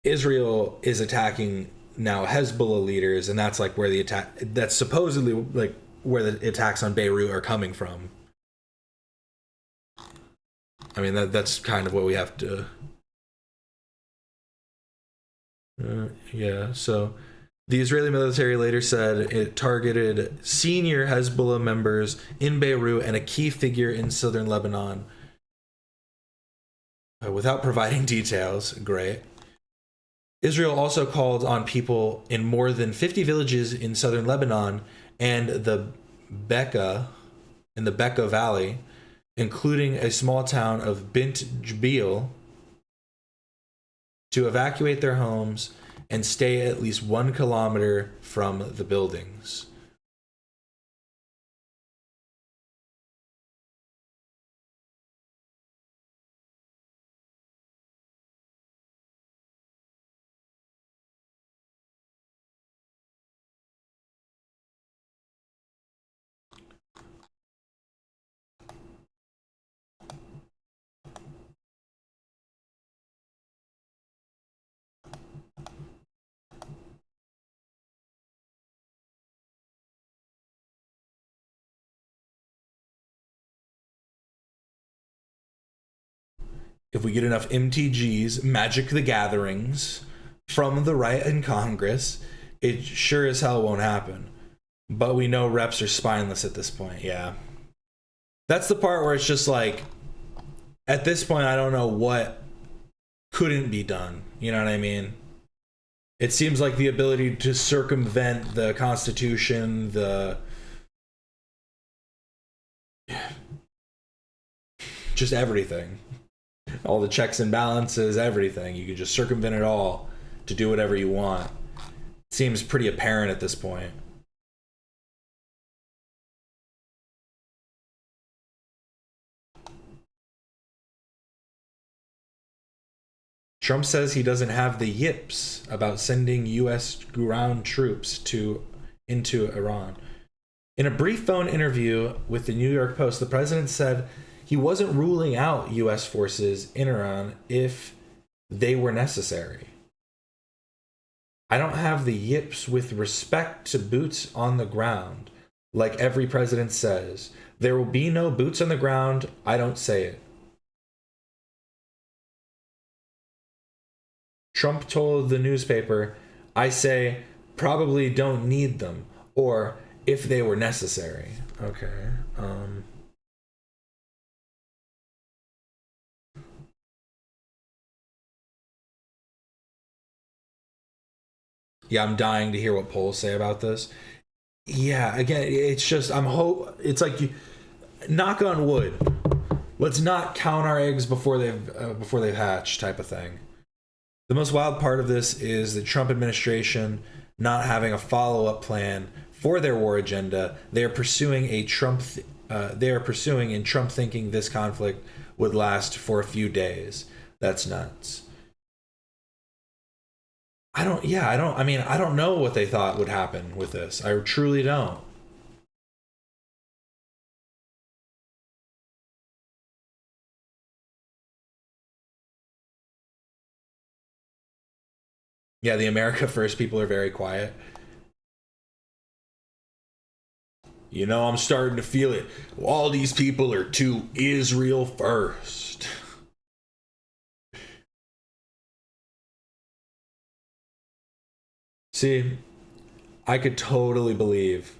Israel is attacking now Hezbollah leaders, and that's like where the attack, that's supposedly like where the attacks on Beirut are coming from. I mean, that's kind of what we have to. Yeah, so the Israeli military later said it targeted senior Hezbollah members in Beirut and a key figure in southern Lebanon. Without providing details, great. Israel also called on people in more than 50 villages in southern Lebanon and the Bekaa Valley, including a small town of Bint Jbeil, to evacuate their homes and stay at least 1 kilometer from the buildings. If we get enough MTGs, Magic the Gatherings, from the right in Congress, it sure as hell won't happen. But we know reps are spineless at this point, yeah. That's the part where it's just like, at this point, I don't know what couldn't be done. You know what I mean? It seems like the ability to circumvent the Constitution, just everything. All the checks and balances, everything. You could just circumvent it all to do whatever you want. It seems pretty apparent at this point. Trump says he doesn't have the yips about sending U.S. ground troops into Iran. In a brief phone interview with the New York Post, the president said he wasn't ruling out U.S. forces in Iran if they were necessary. I don't have the yips with respect to boots on the ground, like every president says. There will be no boots on the ground. I don't say it. Trump told the newspaper, I say, probably don't need them, or if they were necessary. Okay. Yeah, I'm dying to hear what polls say about this. Yeah, again, it's just, it's like, you knock on wood. Let's not count our eggs before they've hatched, type of thing. The most wild part of this is the Trump administration not having a follow-up plan for their war agenda. They are pursuing in Trump thinking this conflict would last for a few days. That's nuts. I don't know what they thought would happen with this. I truly don't. Yeah, the America First people are very quiet. You know, I'm starting to feel it. All these people are too Israel first. See, I could totally believe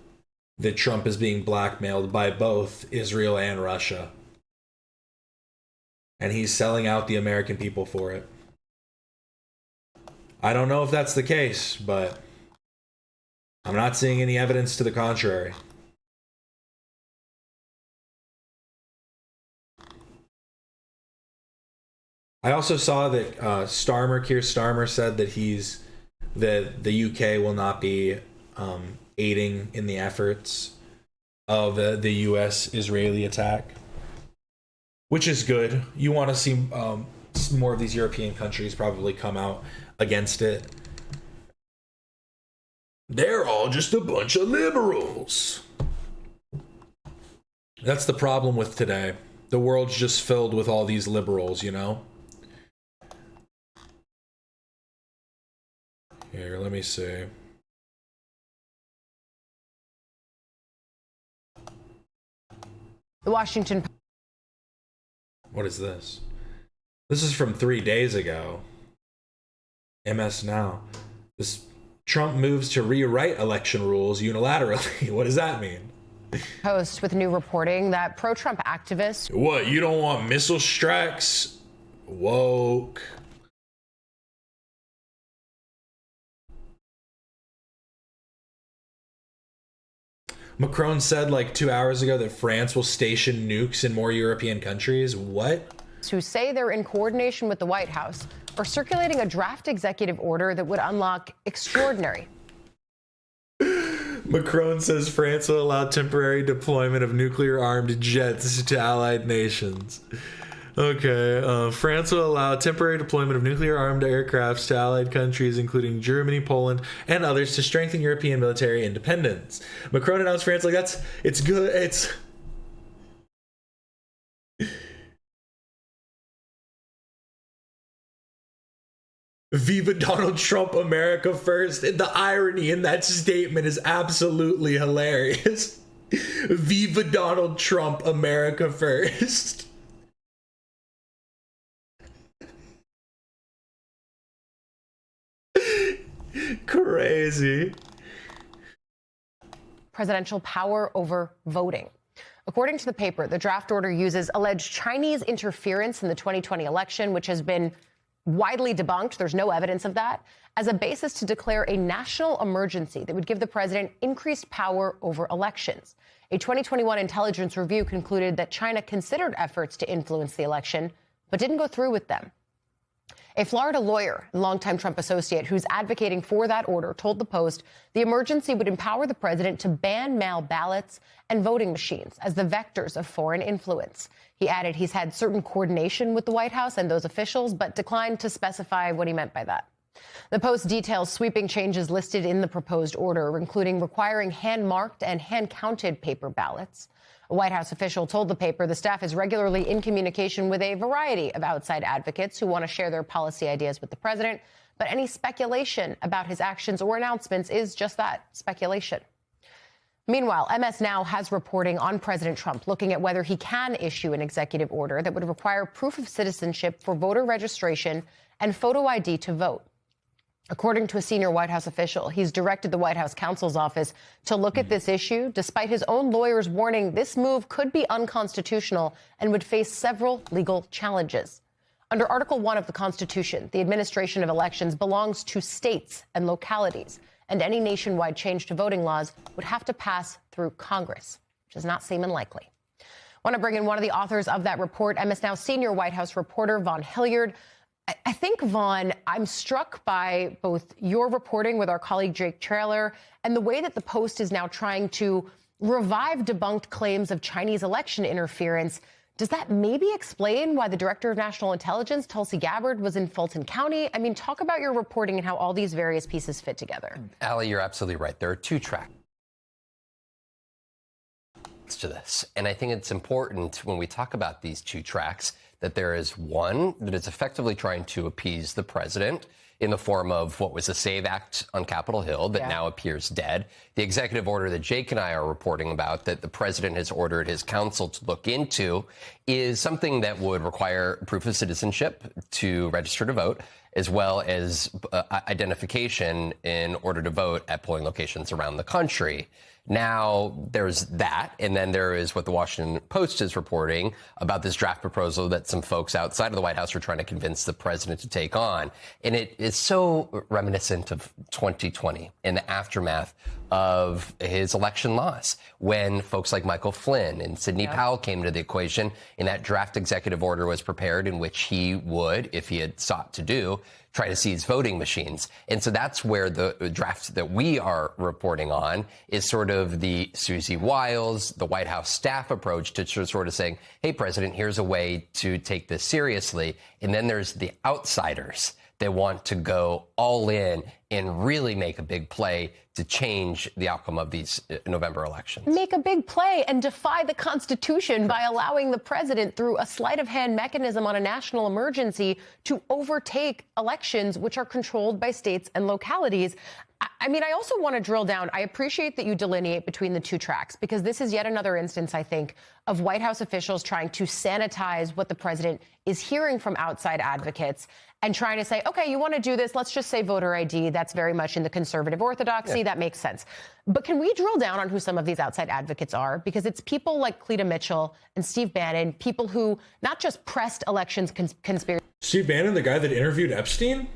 that Trump is being blackmailed by both Israel and Russia. And he's selling out the American people for it. I don't know if that's the case, but I'm not seeing any evidence to the contrary. I also saw that Keir Starmer said that the UK will not be aiding in the efforts of the US-Israeli attack, which is good. You want to see more of these European countries probably come out against it. They're all just a bunch of liberals. That's the problem with today. The world's just filled with all these liberals, you know? Here, let me see. The Washington. What is this? This is from 3 days ago. MS Now. Trump moves to rewrite election rules unilaterally. What does that mean? Post with new reporting that pro-Trump activists. What, you don't want missile strikes? Woke. Macron said like 2 hours ago that France will station nukes in more European countries. What? Who say they're in coordination with the White House are circulating a draft executive order that would unlock extraordinary. Macron says France will allow temporary deployment of nuclear-armed jets to allied nations. Okay, France will allow temporary deployment of nuclear-armed aircrafts to allied countries, including Germany, Poland, and others, to strengthen European military independence. Macron announced France like it's good. It's Viva Donald Trump, America first. And the irony in that statement is absolutely hilarious. Viva Donald Trump, America first. Crazy. Presidential power over voting. According to the paper, the draft order uses alleged Chinese interference in the 2020 election, which has been widely debunked. There's no evidence of that, as a basis to declare a national emergency that would give the president increased power over elections. A 2021 intelligence review concluded that China considered efforts to influence the election, but didn't go through with them. A Florida lawyer and longtime Trump associate who's advocating for that order told the Post the emergency would empower the president to ban mail ballots and voting machines as the vectors of foreign influence. He added he's had certain coordination with the White House and those officials, but declined to specify what he meant by that. The Post details sweeping changes listed in the proposed order, including requiring hand-marked and hand-counted paper ballots. A White House official told the paper the staff is regularly in communication with a variety of outside advocates who want to share their policy ideas with the president, but any speculation about his actions or announcements is just that, speculation. Meanwhile, MS Now has reporting on President Trump looking at whether he can issue an executive order that would require proof of citizenship for voter registration and photo ID to vote. According to a senior White House official, he's directed the White House counsel's office to look at this issue, despite his own lawyers warning this move could be unconstitutional and would face several legal challenges. Under Article 1 of the Constitution, the administration of elections belongs to states and localities, and any nationwide change to voting laws would have to pass through Congress, which does not seem unlikely. I want to bring in one of the authors of that report, MS Now senior White House reporter Vaughn Hilliard. I think, Vaughn, I'm struck by both your reporting with our colleague Jake Trailer and the way that the Post is now trying to revive debunked claims of Chinese election interference. Does that maybe explain why the Director of National Intelligence, Tulsi Gabbard, was in Fulton County? I mean, talk about your reporting and how all these various pieces fit together. Allie, you're absolutely right. There are two tracks to this. And I think it's important when we talk about these two tracks that there is one that is effectively trying to appease the president. in the form of what was a SAVE Act on Capitol Hill that now appears dead. The executive order that Jake and I are reporting about that the president has ordered his counsel to look into is something that would require proof of citizenship to register to vote, as well as identification in order to vote at polling locations around the country. Now, there's that, and then there is what the Washington Post is reporting about this draft proposal that some folks outside of the White House are trying to convince the president to take on. And it is so reminiscent of 2020 in the aftermath of his election loss, when folks like Michael Flynn and Sidney Powell came into the equation, and that draft executive order was prepared in which he would, if he had sought to do, try to seize voting machines. And so that's where the draft that we are reporting on is sort of the Susie Wiles, the White House staff approach to sort of saying, hey, President, here's a way to take this seriously. And then there's the outsiders that want to go all in and really make a big play to change the outcome of these November elections. Make a big play and defy the Constitution by allowing the president, through a sleight of hand mechanism on a national emergency, to overtake elections which are controlled by states and localities. I mean, I also want to drill down. I appreciate that you delineate between the two tracks, because this is yet another instance, I think, of White House officials trying to sanitize what the president is hearing from outside advocates and trying to say, OK, you want to do this? Let's just say voter ID. That's very much in the conservative orthodoxy. That makes sense. But can we drill down on who some of these outside advocates are? Because it's people like Cleta Mitchell and Steve Bannon, people who not just pressed elections conspiracy. Steve Bannon, the guy that interviewed Epstein?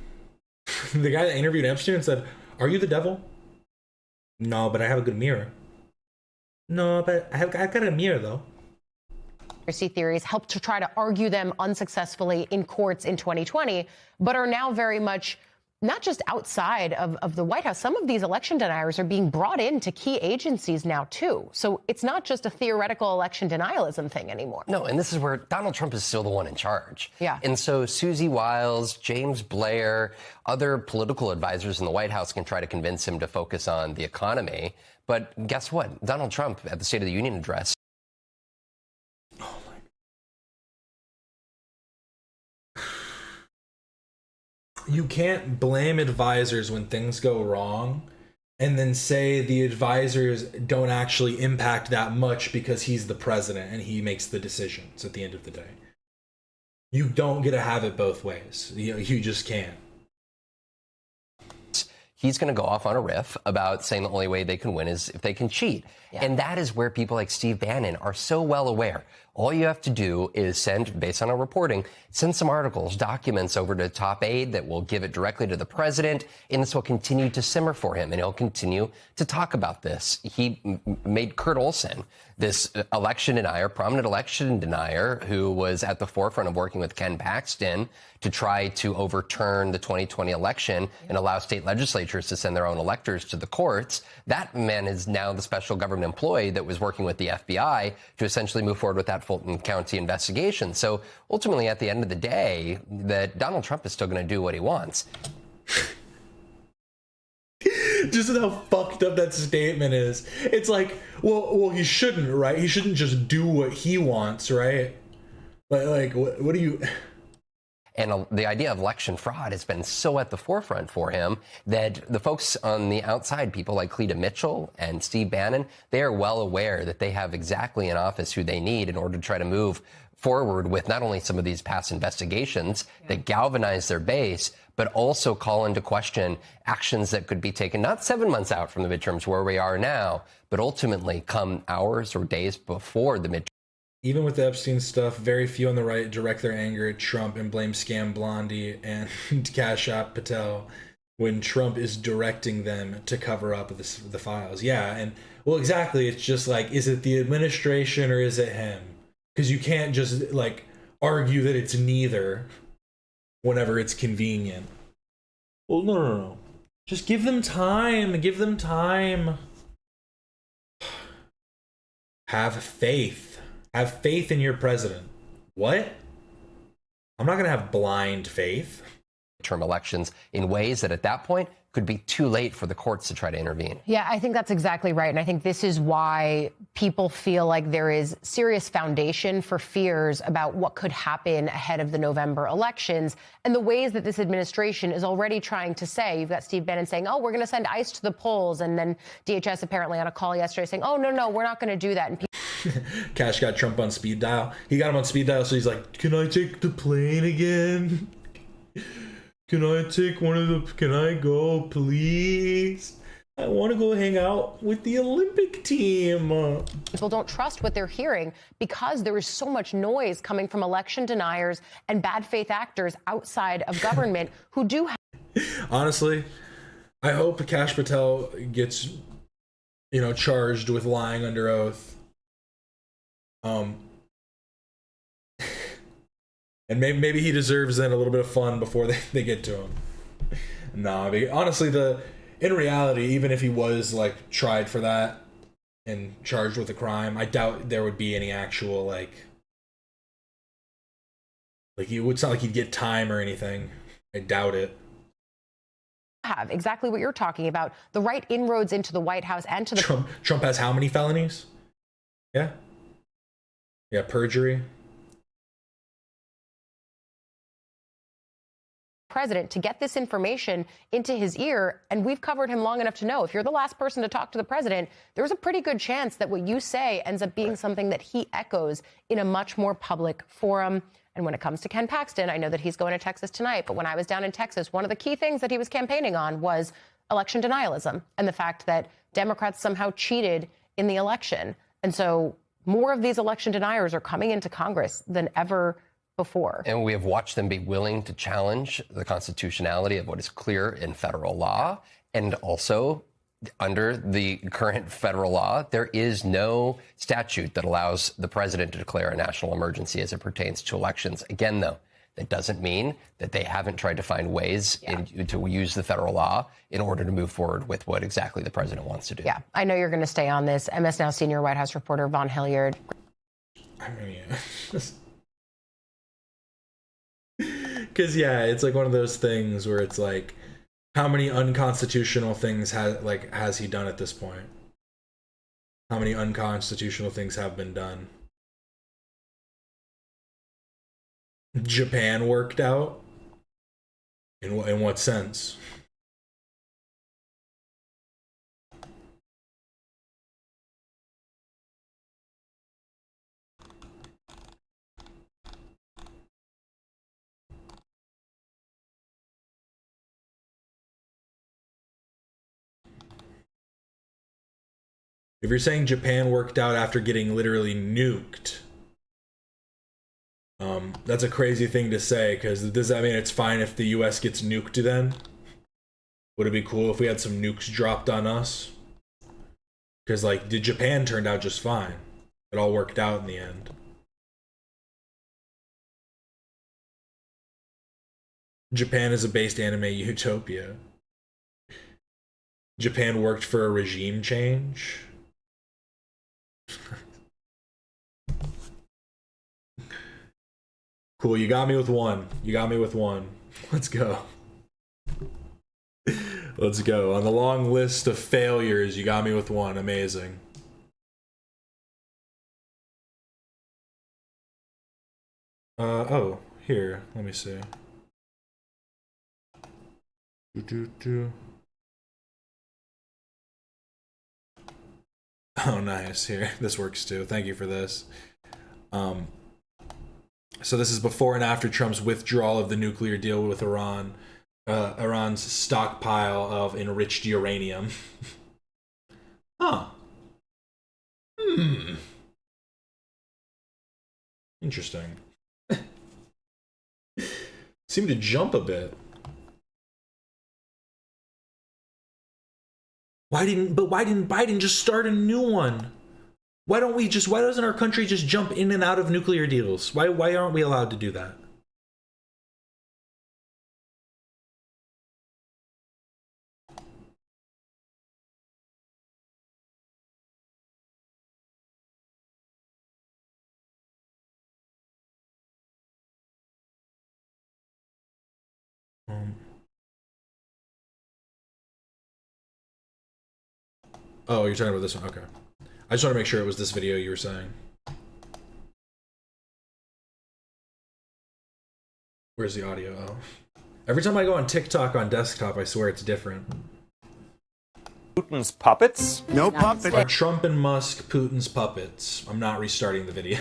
The guy that interviewed Epstein and said, are you the devil? No, but I have a good mirror. No, but I've got a mirror, though. Theories helped to try to argue them unsuccessfully in courts in 2020, but are now very much not just outside of the White House. Some of these election deniers are being brought into key agencies now, too. So it's not just a theoretical election denialism thing anymore. No, and this is where Donald Trump is still the one in charge. Yeah. And so Susie Wiles, James Blair, other political advisors in the White House can try to convince him to focus on the economy. But guess what? Donald Trump, at the State of the Union address, you can't blame advisors when things go wrong and then say the advisors don't actually impact that much because he's the president and he makes the decisions at the end of the day. You don't get to have it both ways. You just can't. he's going to go off on a riff about saying the only way they can win is if they can cheat. Yeah. And that is where people like Steve Bannon are so well aware. All you have to do is send, based on our reporting, send some articles, documents over to top aide that will give it directly to the president, and this will continue to simmer for him, and he'll continue to talk about this. He made Kurt Olson, this election denier, prominent election denier, who was at the forefront of working with Ken Paxton to try to overturn the 2020 election and allow state legislatures to send their own electors to the courts. That man is now the special government employee that was working with the FBI to essentially move forward with that Fulton County investigation. So ultimately, at the end of the day, that Donald Trump is still going to do what he wants. Just how fucked up that statement is. It's like, well, he shouldn't, right? He shouldn't just do what he wants, right? Like what do you... And the idea of election fraud has been so at the forefront for him that the folks on the outside, people like Cleta Mitchell and Steve Bannon, they are well aware that they have exactly in office who they need in order to try to move forward with not only some of these past investigations that galvanize their base, but also call into question actions that could be taken not 7 months out from the midterms where we are now, but ultimately come hours or days before the midterms. Even with the Epstein stuff, very few on the right direct their anger at Trump and blame Scam Blondie and Cash App Patel when Trump is directing them to cover up the files. Yeah, and well, exactly. It's just like, is it the administration or is it him? Because you can't just like argue that it's neither whenever it's convenient. Well, no. Just give them time. Give them time. Have faith. Have faith in your president. What? I'm not going to have blind faith. term elections in ways that at that point could be too late for the courts to try to intervene. Yeah, I think that's exactly right. And I think this is why people feel like there is serious foundation for fears about what could happen ahead of the November elections and the ways that this administration is already trying to say. You've got Steve Bannon saying, oh, we're going to send ICE to the polls. And then DHS apparently on a call yesterday saying, oh, no, we're not going to do that. And Cash got Trump on speed dial. He got him on speed dial, so he's like, can I take the plane again? Can I go, please? I want to go hang out with the Olympic team. People don't trust what they're hearing because there is so much noise coming from election deniers and bad faith actors outside of government who do have. Honestly, I hope Kash Patel gets, charged with lying under oath. And maybe he deserves then a little bit of fun before they get to him. No, honestly, in reality, even if he was like tried for that and charged with a crime, I doubt there would be any actual like it's not like he'd get time or anything. I doubt it. Have exactly what you're talking about, the right inroads into the White House and to the Trump has how many felonies? Yeah, perjury. President to get this information into his ear, and we've covered him long enough to know if you're the last person to talk to the president, there's a pretty good chance that what you say ends up being something that he echoes in a much more public forum. And when it comes to Ken Paxton, I know that he's going to Texas tonight, but when I was down in Texas, one of the key things that he was campaigning on was election denialism and the fact that Democrats somehow cheated in the election. And so more of these election deniers are coming into Congress than ever before. And we have watched them be willing to challenge the constitutionality of what is clear in federal law. And also, under the current federal law, there is no statute that allows the president to declare a national emergency as it pertains to elections. Again, though, that doesn't mean that they haven't tried to find ways to use the federal law in order to move forward with what exactly the president wants to do. Yeah, I know you're going to stay on this. MS Now senior White House reporter Vaughn Hilliard. I mean, because it's like one of those things where it's like, how many unconstitutional things has he done at this point? How many unconstitutional things have been done? Japan worked out? In what sense? If you're saying Japan worked out after getting literally nuked, that's a crazy thing to say, because does that mean it's fine if the US gets nuked then? Would it be cool if we had some nukes dropped on us? Because Japan turned out just fine. It all worked out in the end. Japan is a based anime utopia. Japan worked for a regime change. Cool, you got me with one. Let's go. Let's go. On the long list of failures, you got me with one. Amazing. Oh, here. Let me see. Oh, nice. Here, this works too. Thank you for this. So this is before and after Trump's withdrawal of the nuclear deal with Iran. Iran's stockpile of enriched uranium. Huh. Interesting. Seemed to jump a bit. Why didn't Biden just start a new one? Why doesn't our country just jump in and out of nuclear deals? Why aren't we allowed to do that? Oh, you're talking about this one. Okay. I just want to make sure it was this video you were saying. Where's the audio? Oh. Every time I go on TikTok on desktop, I swear it's different. Putin's puppets? No puppet. Are Trump and Musk Putin's puppets? I'm not restarting the video.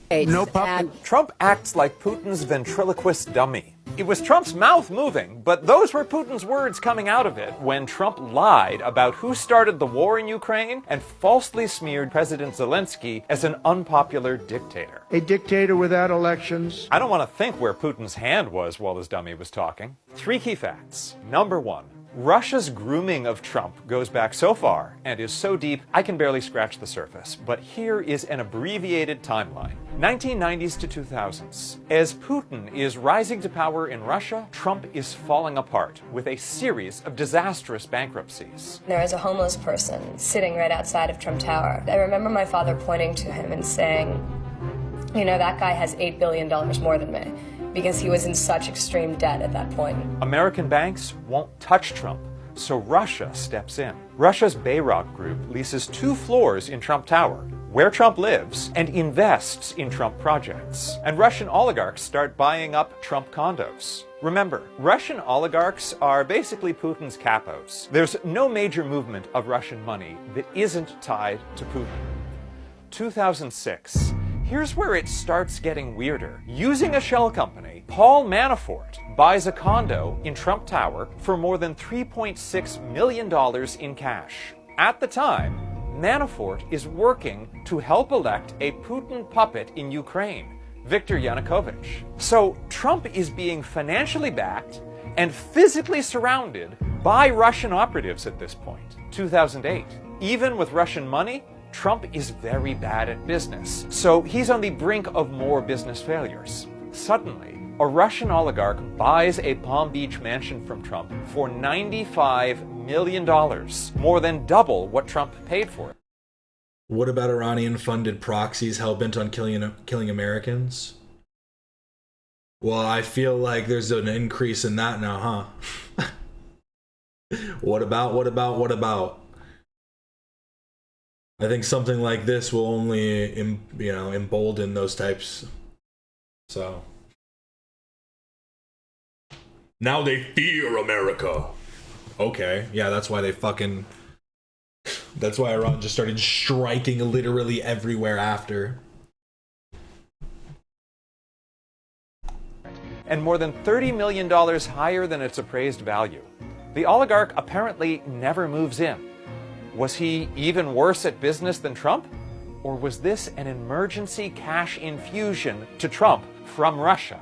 No puppet. Trump acts like Putin's ventriloquist dummy. It was Trump's mouth moving, but those were Putin's words coming out of it when Trump lied about who started the war in Ukraine and falsely smeared President Zelensky as an unpopular dictator. A dictator without elections. I don't want to think where Putin's hand was while his dummy was talking. 3 key facts. Number 1. Russia's grooming of Trump goes back so far and is so deep I can barely scratch the surface. But here is an abbreviated timeline. 1990s to 2000s. As Putin is rising to power in Russia, Trump is falling apart with a series of disastrous bankruptcies. There was a homeless person sitting right outside of Trump Tower. I remember my father pointing to him and saying, you know, that guy has $8 billion more than me, because he was in such extreme debt at that point. American banks won't touch Trump, so Russia steps in. Russia's Bayrock Group leases 2 floors in Trump Tower, where Trump lives, and invests in Trump projects. And Russian oligarchs start buying up Trump condos. Remember, Russian oligarchs are basically Putin's capos. There's no major movement of Russian money that isn't tied to Putin. 2006. Here's where it starts getting weirder. Using a shell company, Paul Manafort buys a condo in Trump Tower for more than $3.6 million in cash. At the time, Manafort is working to help elect a Putin puppet in Ukraine, Viktor Yanukovych. So Trump is being financially backed and physically surrounded by Russian operatives at this point. 2008. Even with Russian money, Trump is very bad at business, so he's on the brink of more business failures. Suddenly, a Russian oligarch buys a Palm Beach mansion from Trump for $95 million, more than double what Trump paid for it. What about Iranian-funded proxies hell-bent on killing Americans? Well, I feel like there's an increase in that now, huh? What about? I think something like this will only, embolden those types. So now they fear America. Okay, yeah, that's why that's why Iran just started striking literally everywhere after. And more than $30 million higher than its appraised value. The oligarch apparently never moves in. Was he even worse at business than Trump? Or was this an emergency cash infusion to Trump from Russia?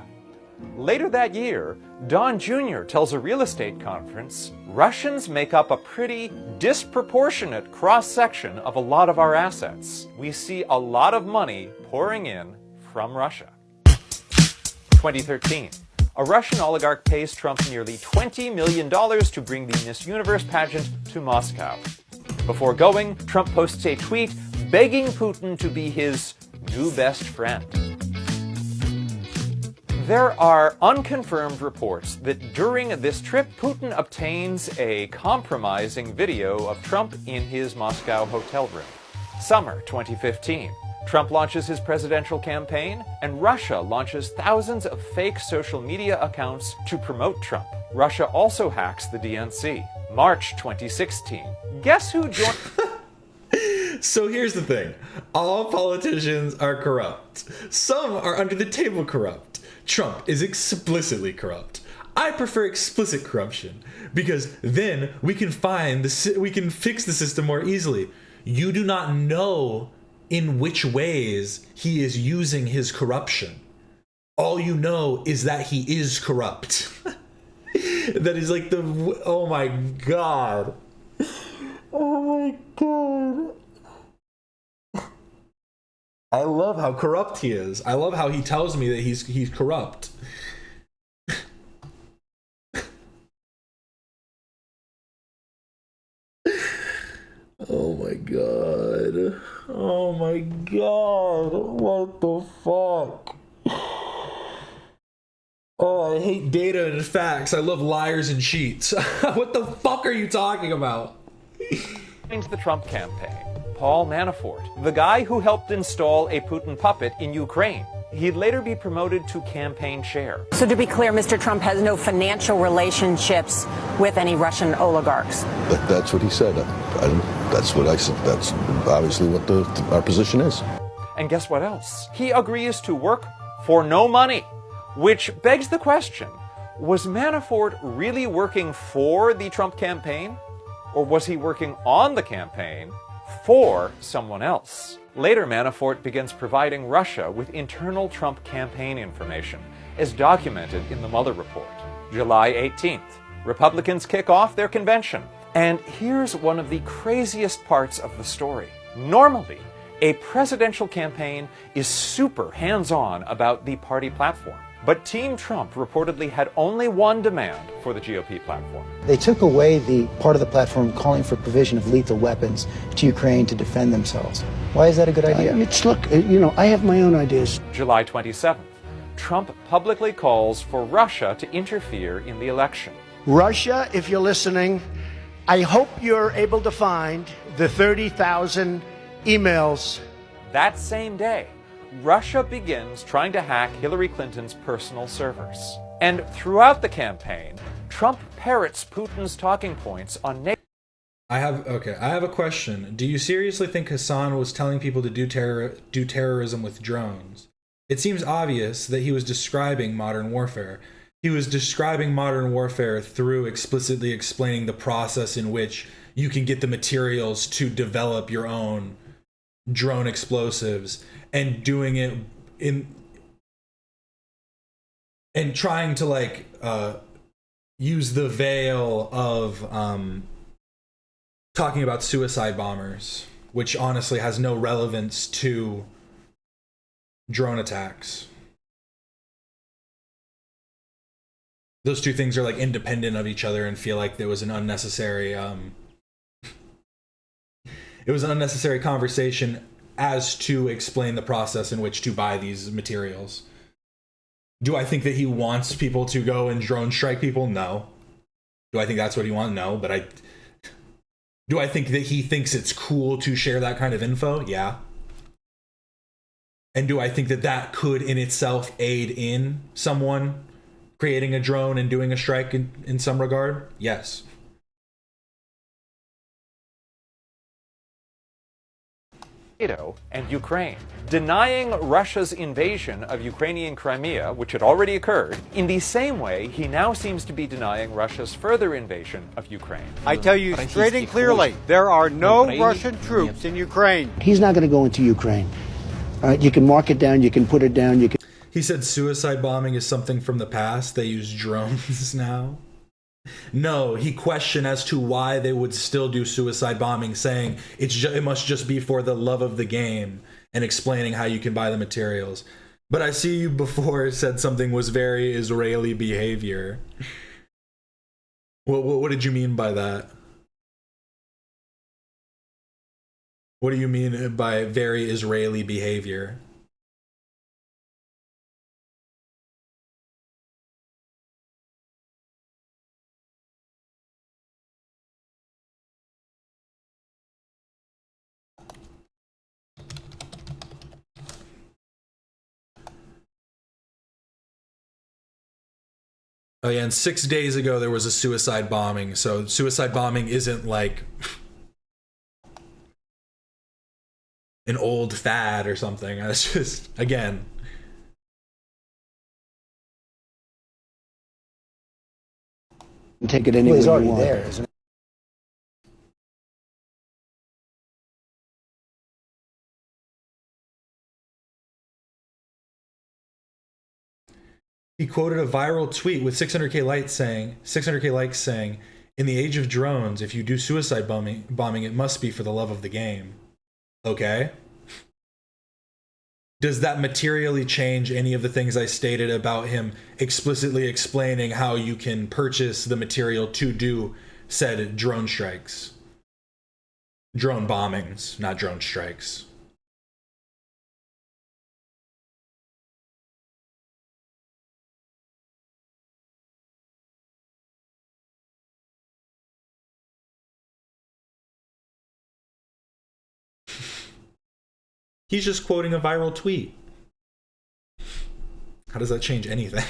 Later that year, Don Jr. tells a real estate conference, Russians make up a pretty disproportionate cross-section of a lot of our assets. We see a lot of money pouring in from Russia. 2013. A Russian oligarch pays Trump nearly $20 million to bring the Miss Universe pageant to Moscow. Before going, Trump posts a tweet begging Putin to be his new best friend. There are unconfirmed reports that during this trip, Putin obtains a compromising video of Trump in his Moscow hotel room. Summer 2015. Trump launches his presidential campaign, and Russia launches thousands of fake social media accounts to promote Trump. Russia also hacks the DNC. March 2016. Guess who joined... So here's the thing. All politicians are corrupt. Some are under the table corrupt. Trump is explicitly corrupt. I prefer explicit corruption because then we can fix the system more easily. You do not know in which ways he is using his corruption. All you know is that he is corrupt. That is like oh my god. Oh my god. I love how corrupt he is. I love how he tells me that he's corrupt. Oh my god. Oh my god. What the fuck? Oh, I hate data and facts. I love liars and cheats. What the fuck are you talking about? Into the Trump campaign, Paul Manafort, the guy who helped install a Putin puppet in Ukraine. He'd later be promoted to campaign chair. So to be clear, Mr. Trump has no financial relationships with any Russian oligarchs. That's what he said. That's what I said. That's obviously what our position is. And guess what else? He agrees to work for no money, which begs the question, was Manafort really working for the Trump campaign? Or was he working on the campaign for someone else? Later, Manafort begins providing Russia with internal Trump campaign information, as documented in the Mueller report. July 18th, Republicans kick off their convention. And here's one of the craziest parts of the story. Normally, a presidential campaign is super hands-on about the party platform. But Team Trump reportedly had only one demand for the GOP platform. They took away the part of the platform calling for provision of lethal weapons to Ukraine to defend themselves. Why is that a good idea? I have my own ideas. July 27th, Trump publicly calls for Russia to interfere in the election. Russia, if you're listening, I hope you're able to find the 30,000 emails. That same day, Russia begins trying to hack Hillary Clinton's personal servers. And throughout the campaign, Trump parrots Putin's talking points on I have a question. Do you seriously think Hassan was telling people to do terrorism with drones? It seems obvious that he was describing modern warfare. He was describing modern warfare through explicitly explaining the process in which you can get the materials to develop your own drone explosives, and doing it and trying to use the veil of talking about suicide bombers, which honestly has no relevance to drone attacks. Those two things are independent of each other and feel like there was an unnecessary it was an unnecessary conversation as to explain the process in which to buy these materials. Do I think that he wants people to go and drone strike people? No. Do I think that's what he wants? No. But do I think that he thinks it's cool to share that kind of info? Yeah. And do I think that that could in itself aid in someone creating a drone and doing a strike in some regard? Yes. and Ukraine, denying Russia's invasion of Ukrainian Crimea, which had already occurred. In the same way, he now seems to be denying Russia's further invasion of Ukraine. I tell you straight and clearly, there are no Russian troops in Ukraine. He's not going to go into Ukraine. All right, you can mark it down, you can put it down, you can... He said suicide bombing is something from the past. They use drones now. No, he questioned as to why they would still do suicide bombing, saying it must just be for the love of the game, and explaining how you can buy the materials. But I see you before said something was very Israeli behavior. What did you mean by that? What do you mean by very Israeli behavior? Oh yeah, and 6 days ago there was a suicide bombing, so suicide bombing isn't like an old fad or something. It's just, again. Take it anywhere he's already you want. there, isn't it? He quoted a viral tweet with 600K likes saying, "In the age of drones, if you do suicide bombing, it must be for the love of the game." Okay. Does that materially change any of the things I stated about him explicitly explaining how you can purchase the material to do said drone strikes? Drone bombings, not drone strikes. He's just quoting a viral tweet. How does that change anything?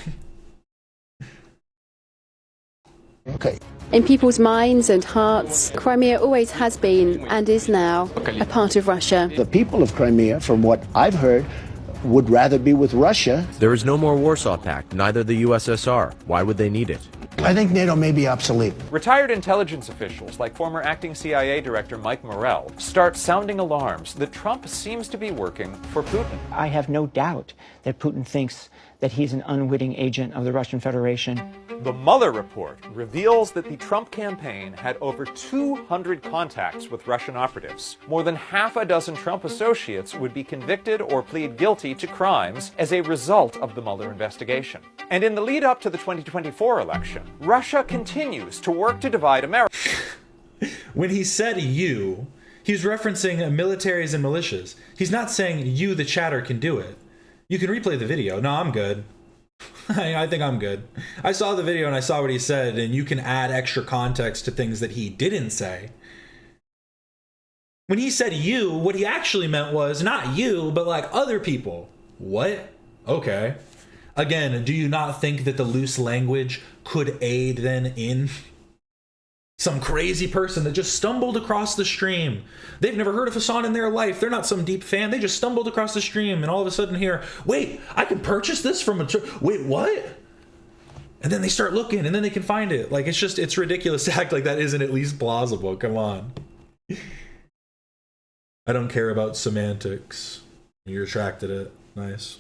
Okay. In people's minds and hearts, Crimea always has been and is now a part of Russia. The people of Crimea, from what I've heard, would rather be with Russia. There is no more Warsaw Pact, neither the USSR. Why would they need it? I think NATO may be obsolete. Retired intelligence officials like former acting CIA Director Mike Morell start sounding alarms that Trump seems to be working for Putin. I have no doubt that Putin thinks that he's an unwitting agent of the Russian Federation. The Mueller report reveals that the Trump campaign had over 200 contacts with Russian operatives. More than half a dozen Trump associates would be convicted or plead guilty to crimes as a result of the Mueller investigation. And in the lead up to the 2024 election, Russia continues to work to divide America. When he said you, he's referencing militaries and militias. He's not saying you, the chatter, can do it. You can replay the video. No, I'm good. I think I'm good. I saw the video and I saw what he said, and you can add extra context to things that he didn't say. When he said you, what he actually meant was not you, but like other people. What? Okay. Again, do you not think that the loose language could aid then in some crazy person that just stumbled across the stream? They've never heard of Hassan in their life. They're not some deep fan. They just stumbled across the stream and all of a sudden hear, wait, I can purchase this from a... Wait, what? And then they start looking and then they can find it. Like, it's ridiculous to act like that isn't at least plausible. Come on. I don't care about semantics. You retracted it. Nice.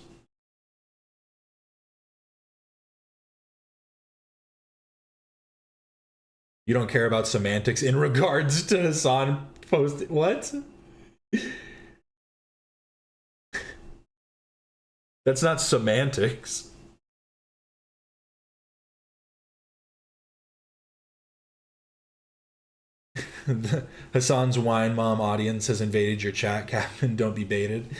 You don't care about semantics in regards to Hassan post. What? That's not semantics. Hassan's wine mom audience has invaded your chat, Captain. Don't be baited.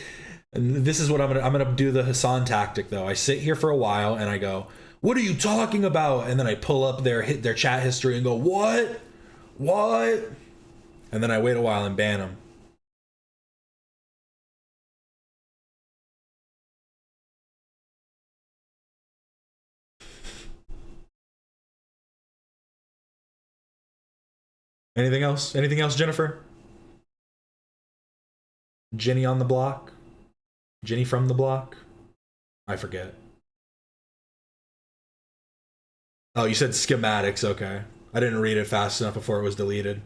And this is what I'm gonna do the Hassan tactic though. I sit here for a while and I go, what are you talking about? And then I pull up their chat history and go, what? And then I wait a while and ban them. Anything else? Anything else, Jennifer? Jenny on the block? Jenny from the block? I forget. Oh, you said schematics. Okay. I didn't read it fast enough before it was deleted.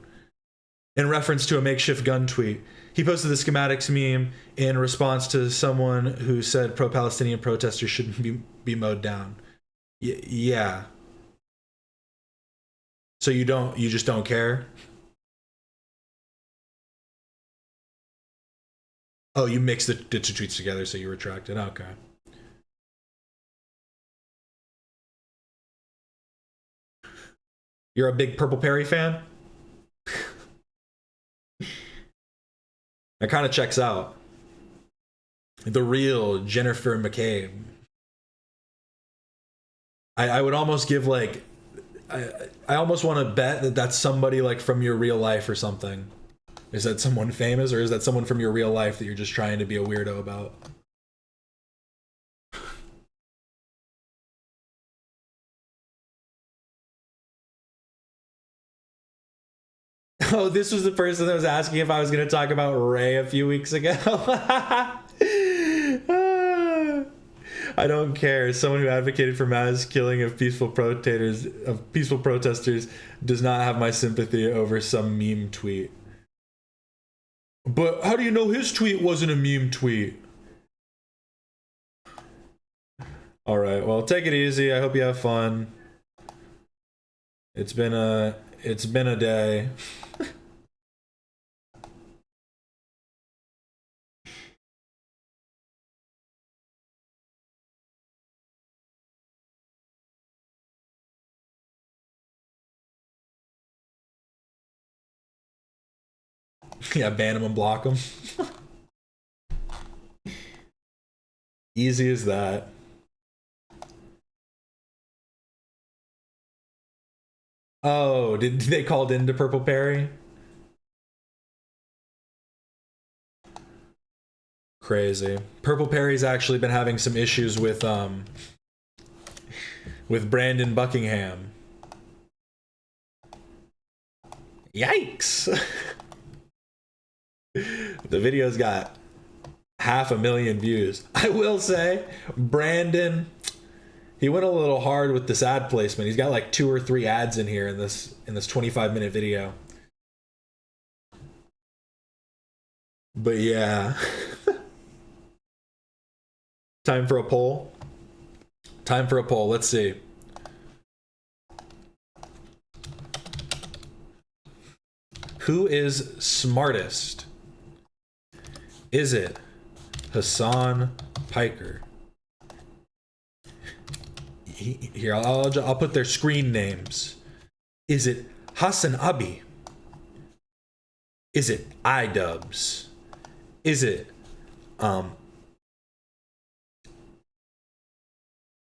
In reference to a makeshift gun tweet, he posted the schematics meme in response to someone who said pro-Palestinian protesters shouldn't be mowed down. Yeah. So you just don't care? Oh, you mixed the two tweets together, so you retracted. Okay. You're a big Purple Perry fan? That kind of checks out. The real Jennifer McCabe. I would almost give like... I almost want to bet that that's somebody like from your real life or something. Is that someone famous or is that someone from your real life that you're just trying to be a weirdo about? Oh, this was the person that was asking if I was going to talk about Ray a few weeks ago. I don't care. Someone who advocated for mass killing of peaceful protesters does not have my sympathy over some meme tweet. But how do you know his tweet wasn't a meme tweet? All right. Well, take it easy. I hope you have fun. It's been a day. Yeah, ban him and block him. Easy as that. Oh, did they called into Purple Perry? crazy. Purple Perry's actually been having some issues with Brandon Buckingham. Yikes. The video's got 500,000 views. I will say, Brandon, he went a little hard with this ad placement. He's got like 2 or 3 ads in here in this 25-minute video. But yeah. Time for a poll. Time for a poll. Let's see. Who is smartest? Is it Hassan Piker? Here, I'll put their screen names. Is it Hassan Abi? Is it iDubbbz? Is it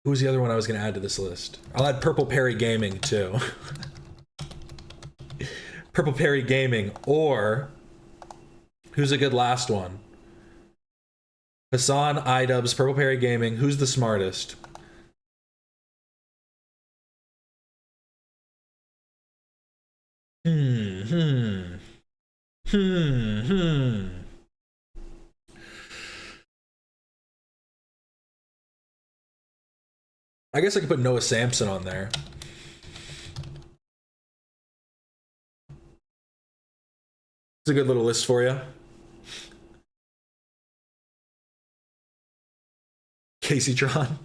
who's the other one I was going to add to this list? I'll add Purple Perry Gaming too. Purple Perry Gaming, or who's a good last one? Hassan, iDubbbz, Purple Perry Gaming. Who's the smartest? I guess I could put Noah Sampson on there. It's a good little list for you. Casey Tron.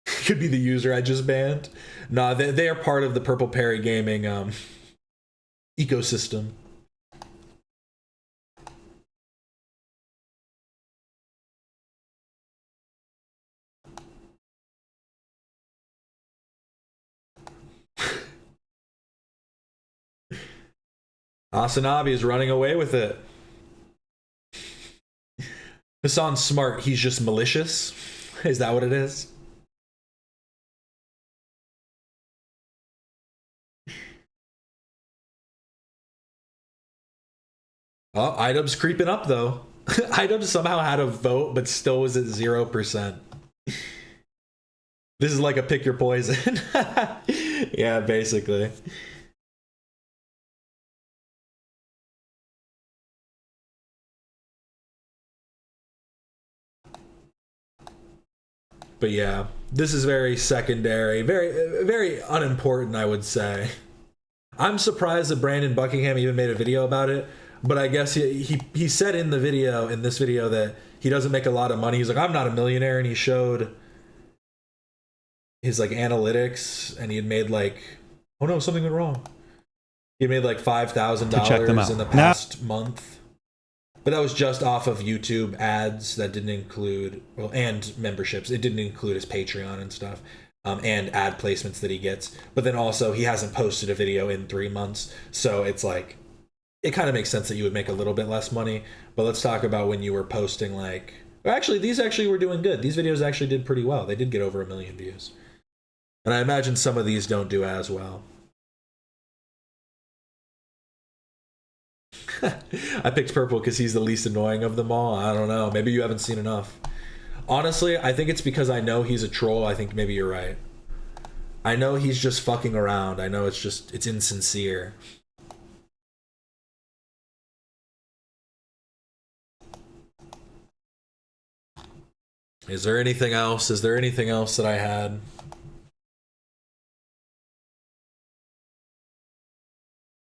Could be the user I just banned. Nah, they are part of the Purple Perry Gaming ecosystem. Asanabi is running away with it. Hassan's smart, he's just malicious. Is that what it is? Oh, iDubbbz creeping up though. iDubbbz somehow had a vote, but still was at 0%. This is like a pick your poison. Yeah, basically. But yeah, this is very secondary, very unimportant, I would say. I'm surprised that Brandon Buckingham even made a video about it, but I guess he said in the video, in this video, that he doesn't make a lot of money. He's like, I'm not a millionaire, and he showed his like analytics, and he had made like, oh no, something went wrong. He made like $5,000 in the past month. But that was just off of YouTube ads. That didn't include, well, and memberships. It didn't include his Patreon and stuff, and ad placements that he gets. But then also, he hasn't posted a video in 3 months. So it's like, it kind of makes sense that you would make a little bit less money. But let's talk about when you were posting like, actually, these actually were doing good. These videos actually did pretty well. They did get over 1 million views. And I imagine some of these don't do as well. I picked Purple because he's the least annoying of them all. I don't know. Maybe you haven't seen enough. Honestly, I think it's because I know he's a troll. I think maybe you're right. I know he's just fucking around. I know it's insincere. Is there anything else? Is there anything else that I had?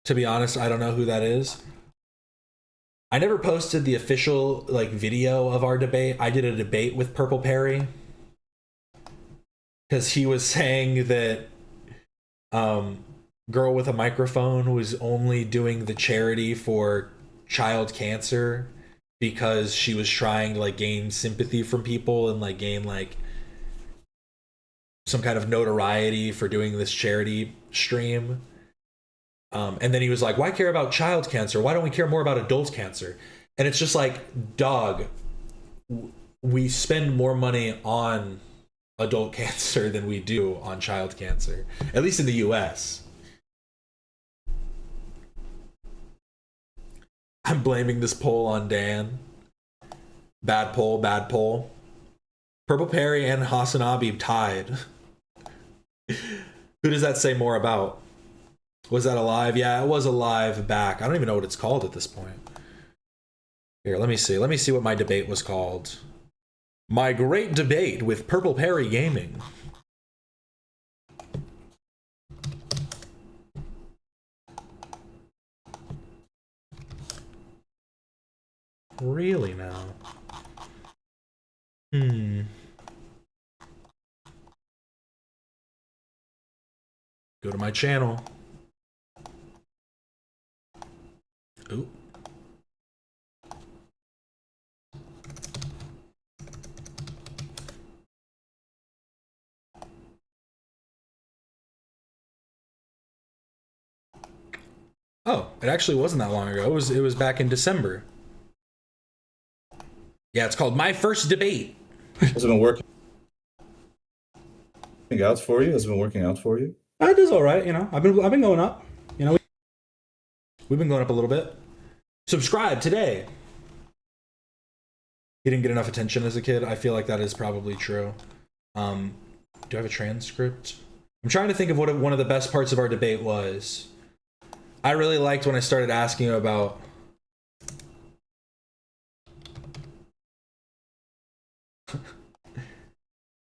To be honest, I don't know who that is. I never posted the official like video of our debate. I did a debate with Purple Perry because he was saying that Girl with a Microphone was only doing the charity for child cancer because she was trying to like gain sympathy from people and like gain like some kind of notoriety for doing this charity stream. And then he was like, why care about child cancer? Why don't we care more about adult cancer? And it's just like, dog, we spend more money on adult cancer than we do on child cancer, at least in the US. I'm blaming this poll on Dan. Bad poll, bad poll. Purple Perry and Hassan Abib tied. Who does that say more about? Was that a live? Yeah, it was a live back. I don't even know what it's called at this point. Here, let me see. Let me see what my debate was called. My great debate with Purple Perry Gaming. Really now? Go to my channel. Ooh. Oh, it actually wasn't that long ago. It was back in December. Yeah, it's called My First Debate. Has it been working out for you? Has it been working out for you? It is all right, you know. I've been going up. You know, we've been going up a little bit. Subscribe today. He didn't get enough attention as a kid. I feel like that is probably true. Do I have a transcript? I'm trying to think of what one of the best parts of our debate was. I really liked when I started asking him about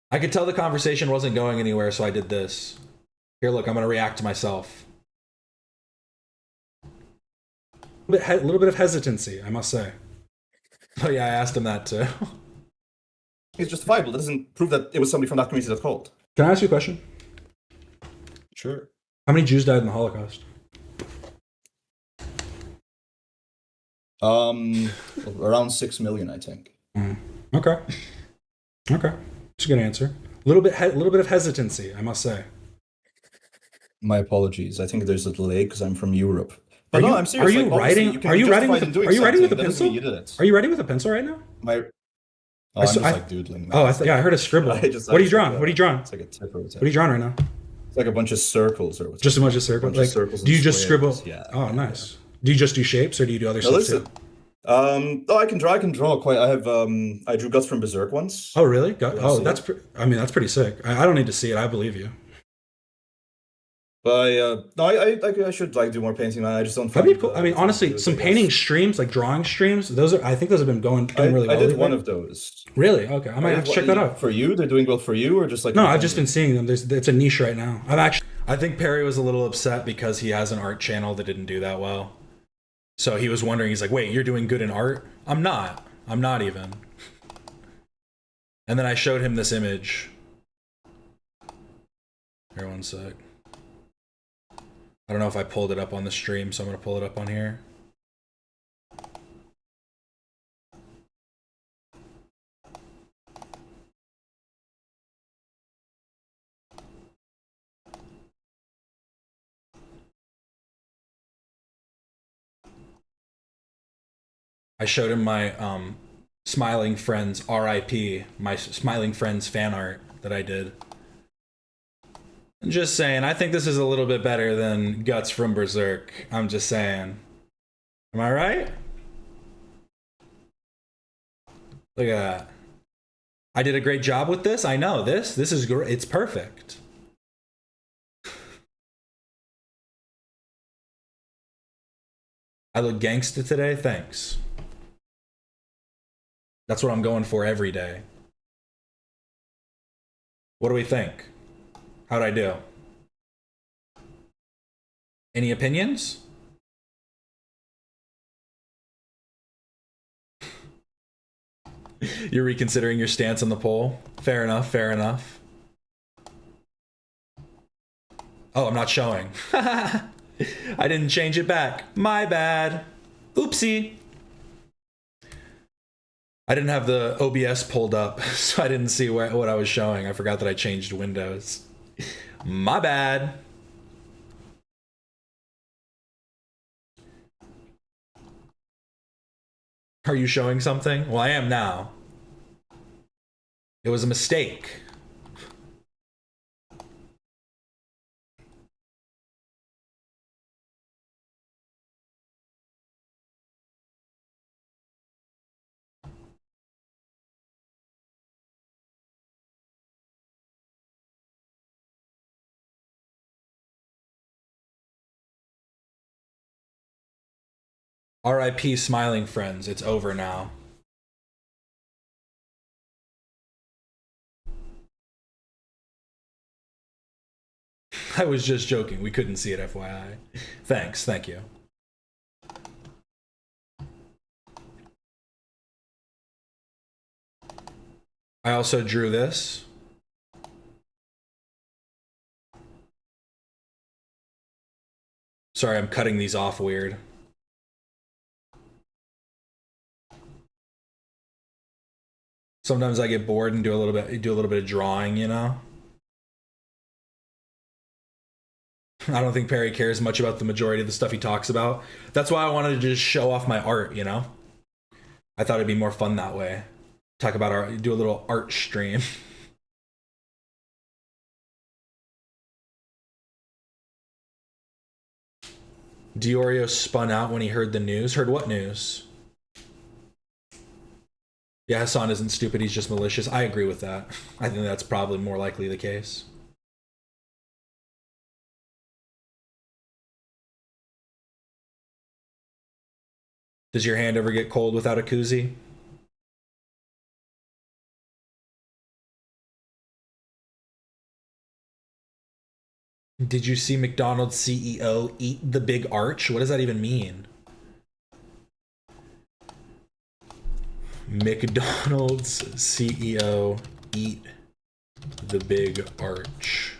I could tell the conversation wasn't going anywhere, so I did this. Here, look, I'm going to react to myself. A little bit of hesitancy, I must say. Oh yeah, I asked him that too. It's justifiable. That doesn't prove that it was somebody from that community that called. Can I ask you a question? Sure. How many Jews died in the Holocaust? Around 6 million, I think. Okay. Okay. That's a good answer. A little bit of hesitancy, I must say. My apologies. I think there's a delay because I'm from Europe. But no, I'm serious. Are you writing? Are you writing with a pencil? Are you writing with a pencil right now? I'm just like doodling. Oh, I heard a scribble. What are you drawing? What are you drawing? It's like a tipper. What are you drawing right now? It's like a bunch of circles or just a bunch of circles. Like, circles do you just squares. scribble? Yeah. Oh, nice. Do you just do shapes or do you do other stuff too? I can draw quite. I drew Guts from Berserk once. Oh, really? That's pretty sick. I don't need to see it. I believe you. But I should do more painting. I just don't. That'd be cool. I mean, honestly, some painting streams, like drawing streams, I think those have been doing really well. I did one of those. Really? Okay, I might have to check that out. For you, they're doing well for you, or just like no? I've just been seeing them. It's a niche right now. I think Perry was a little upset because he has an art channel that didn't do that well. So he was wondering. He's like, "Wait, you're doing good in art? I'm not. I'm not even." And then I showed him this image. Here, one sec. I don't know if I pulled it up on the stream, so I'm going to pull it up on here. I showed him my Smiling Friends RIP, my Smiling Friends fan art that I did. I'm just saying, I think this is a little bit better than Guts from Berserk. I'm just saying. Am I right? Look at that. I did a great job with this. I know this is great. It's perfect. I look gangsta today. Thanks. That's what I'm going for every day. What do we think? How'd I do? Any opinions? You're reconsidering your stance on the poll? Fair enough, fair enough. Oh, I'm not showing. I didn't change it back. My bad. Oopsie. I didn't have the OBS pulled up, so I didn't see what I was showing. I forgot that I changed windows. My bad. Are you showing something? Well, I am now. It was a mistake. R.I.P. Smiling Friends. It's over now. I was just joking. We couldn't see it, FYI. Thanks. Thank you. I also drew this. Sorry, I'm cutting these off weird. Sometimes I get bored and do a little bit of drawing, you know? I don't think Perry cares much about the majority of the stuff he talks about. That's why I wanted to just show off my art, you know? I thought it'd be more fun that way. Talk about art, do a little art stream. Diorio spun out when he heard the news. Heard what news? Yeah, Hassan isn't stupid, he's just malicious. I agree with that. I think that's probably more likely the case. Does your hand ever get cold without a koozie? Did you see McDonald's CEO eat the big arch? What does that even mean? McDonald's CEO eat the big arch.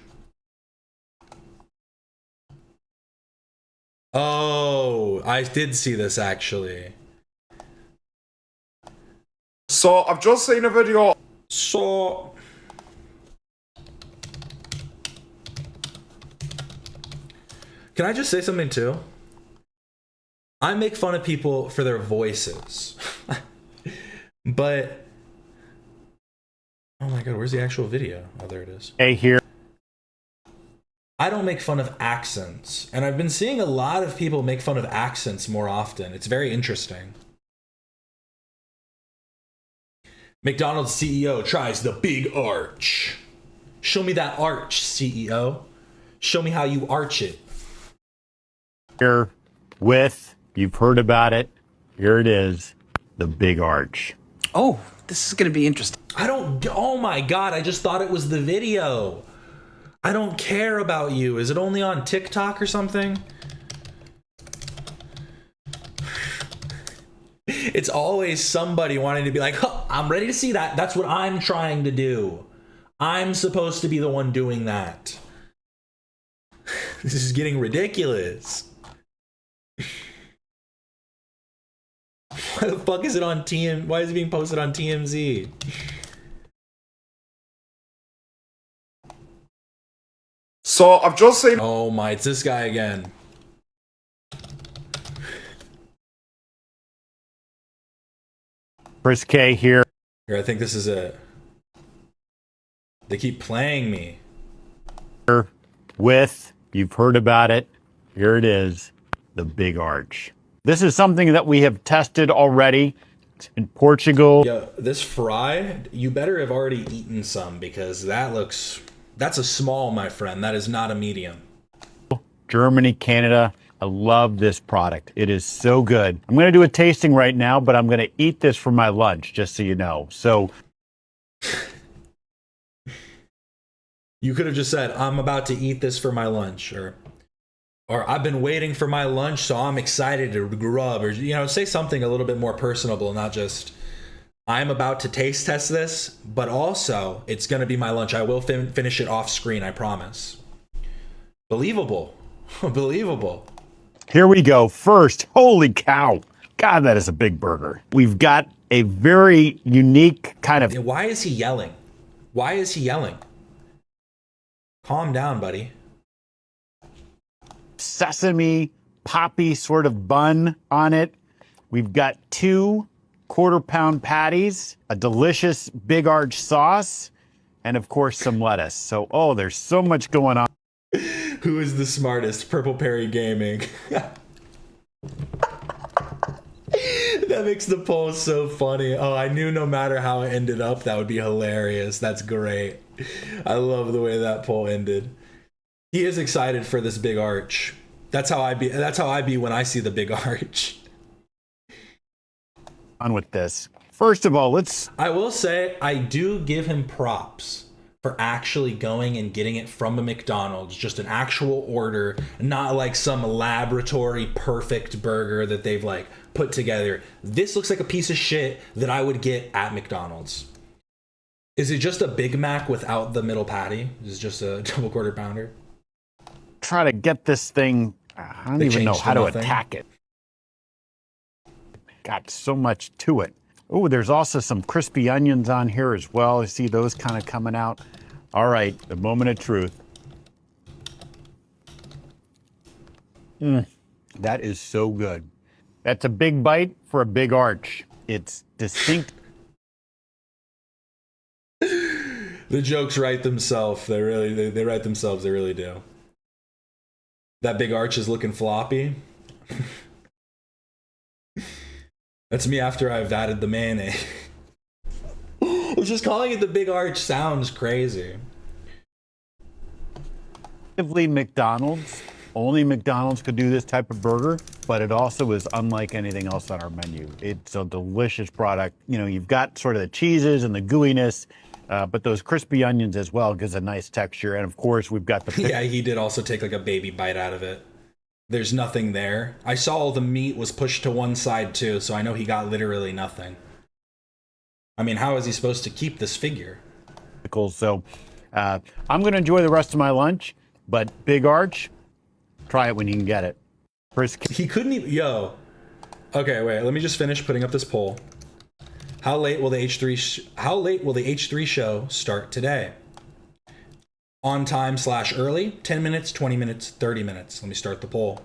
Oh, I did see this actually. So I've just seen a video. So can I just say something too? I make fun of people for their voices. But oh my god, where's the actual video? Oh, there it is. Hey, here. I don't make fun of accents, and I've been seeing a lot of people make fun of accents more often. It's very interesting. McDonald's CEO tries the big arch. Show me that arch, CEO. Show me how you arch it. Here with, you've heard about it. Here it is, the big arch. Oh, this is going to be interesting. Oh my god, I just thought it was the video. I don't care about you. Is it only on TikTok or something? It's always somebody wanting to be like, huh, I'm ready to see that. That's what I'm trying to do. I'm supposed to be the one doing that. This is getting ridiculous. Why the fuck is it on why is it being posted on TMZ? So I've just seen. Oh my, it's this guy again. Chris K here. Here, I think this is it. They keep playing me. Here with, you've heard about it. Here it is, the big arch. This is something that we have tested already in Portugal. Yeah, this fry, you better have already eaten some because that's a small, my friend. That is not a medium. Germany, Canada. I love this product. It is so good. I'm going to do a tasting right now, but I'm going to eat this for my lunch, just so you know. So you could have just said, I'm about to eat this for my lunch, or I've been waiting for my lunch, so I'm excited to grub, or, you know, say something a little bit more personable, not just, I'm about to taste test this, but also it's going to be my lunch. I will finish it off screen, I promise. Believable. Believable. Here we go. First, holy cow. God, that is a big burger. We've got a very unique kind of... Why is he yelling? Why is he yelling? Calm down, buddy. Sesame poppy sort of bun on it. We've got 2 quarter-pound patties, a delicious big arch sauce, and of course some lettuce. So, oh, there's so much going on. Who is the smartest? Purple Perry Gaming. That makes the poll so funny. Oh, I knew no matter how it ended up, that would be hilarious. That's great. I love the way that poll ended. He is excited for this big arch. That's how I be when I see the big arch. On with this. First of all, I will say I do give him props for actually going and getting it from a McDonald's, just an actual order, not like some laboratory perfect burger that they've like put together. This looks like a piece of shit that I would get at McDonald's. Is it just a Big Mac without the middle patty? Is it just a double quarter pounder? try to get this thing. I don't even know how to attack it. Got so much to it. Oh, there's also some crispy onions on here as well. I see those kind of coming out. All right, the moment of truth. That is so good. That's a big bite for a big arch. It's distinct. The jokes write themselves. They write themselves. They really do. That big arch is looking floppy. That's me after I've added the mayonnaise. Just calling it the big arch sounds crazy. McDonald's. Only McDonald's could do this type of burger, but it also is unlike anything else on our menu. It's a delicious product. You know, you've got sort of the cheeses and the gooiness, but those crispy onions as well gives a nice texture. And of course, we've got the... Yeah, he did also take like a baby bite out of it. There's nothing there. I saw all the meat was pushed to one side too, so I know he got literally nothing. I mean, how is he supposed to keep this figure? So I'm going to enjoy the rest of my lunch, but Big Arch, try it when you can get it. He couldn't even... Yo. Okay, wait. Let me just finish putting up this poll. How late will the H3 show start today? On time / early? 10 minutes, 20 minutes, 30 minutes. Let me start the poll.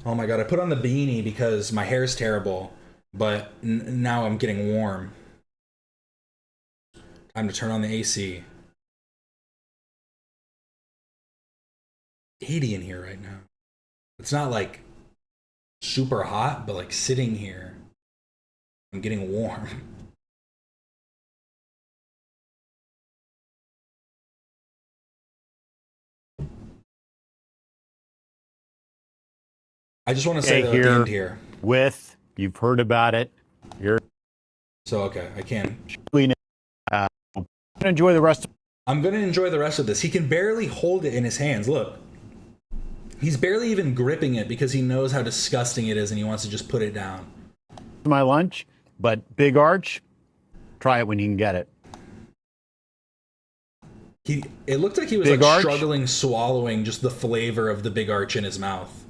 Oh my god, I put on the beanie because my hair's terrible, but now I'm getting warm. Time to turn on the AC. 80 in here right now. It's not like super hot, but like sitting here, I'm getting warm. I just want to say that at the end here. You've heard about it. So, okay, I can. Enjoy the rest. I'm going to enjoy the rest of this. He can barely hold it in his hands. Look. He's barely even gripping it because he knows how disgusting it is and he wants to just put it down. My lunch, but Big Arch, try it when you can get it. It looked like he was like struggling swallowing just the flavor of the Big Arch in his mouth.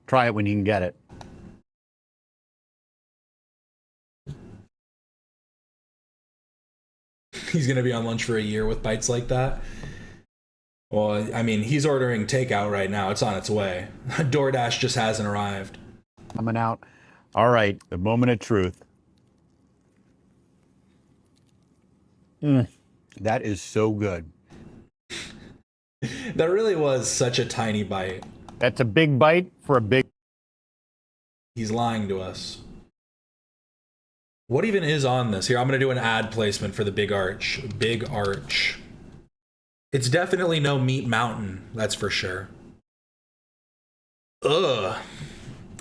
Try it when you can get it. He's going to be on lunch for a year with bites like that. Well, I mean, he's ordering takeout right now. It's on its way. DoorDash just hasn't arrived. Coming out. All right, the moment of truth. That is so good. That really was such a tiny bite. That's a big bite for a big... He's lying to us. What even is on this? Here, I'm going to do an ad placement for the Big Arch. Big Arch. It's definitely no Meat Mountain, that's for sure. Ugh.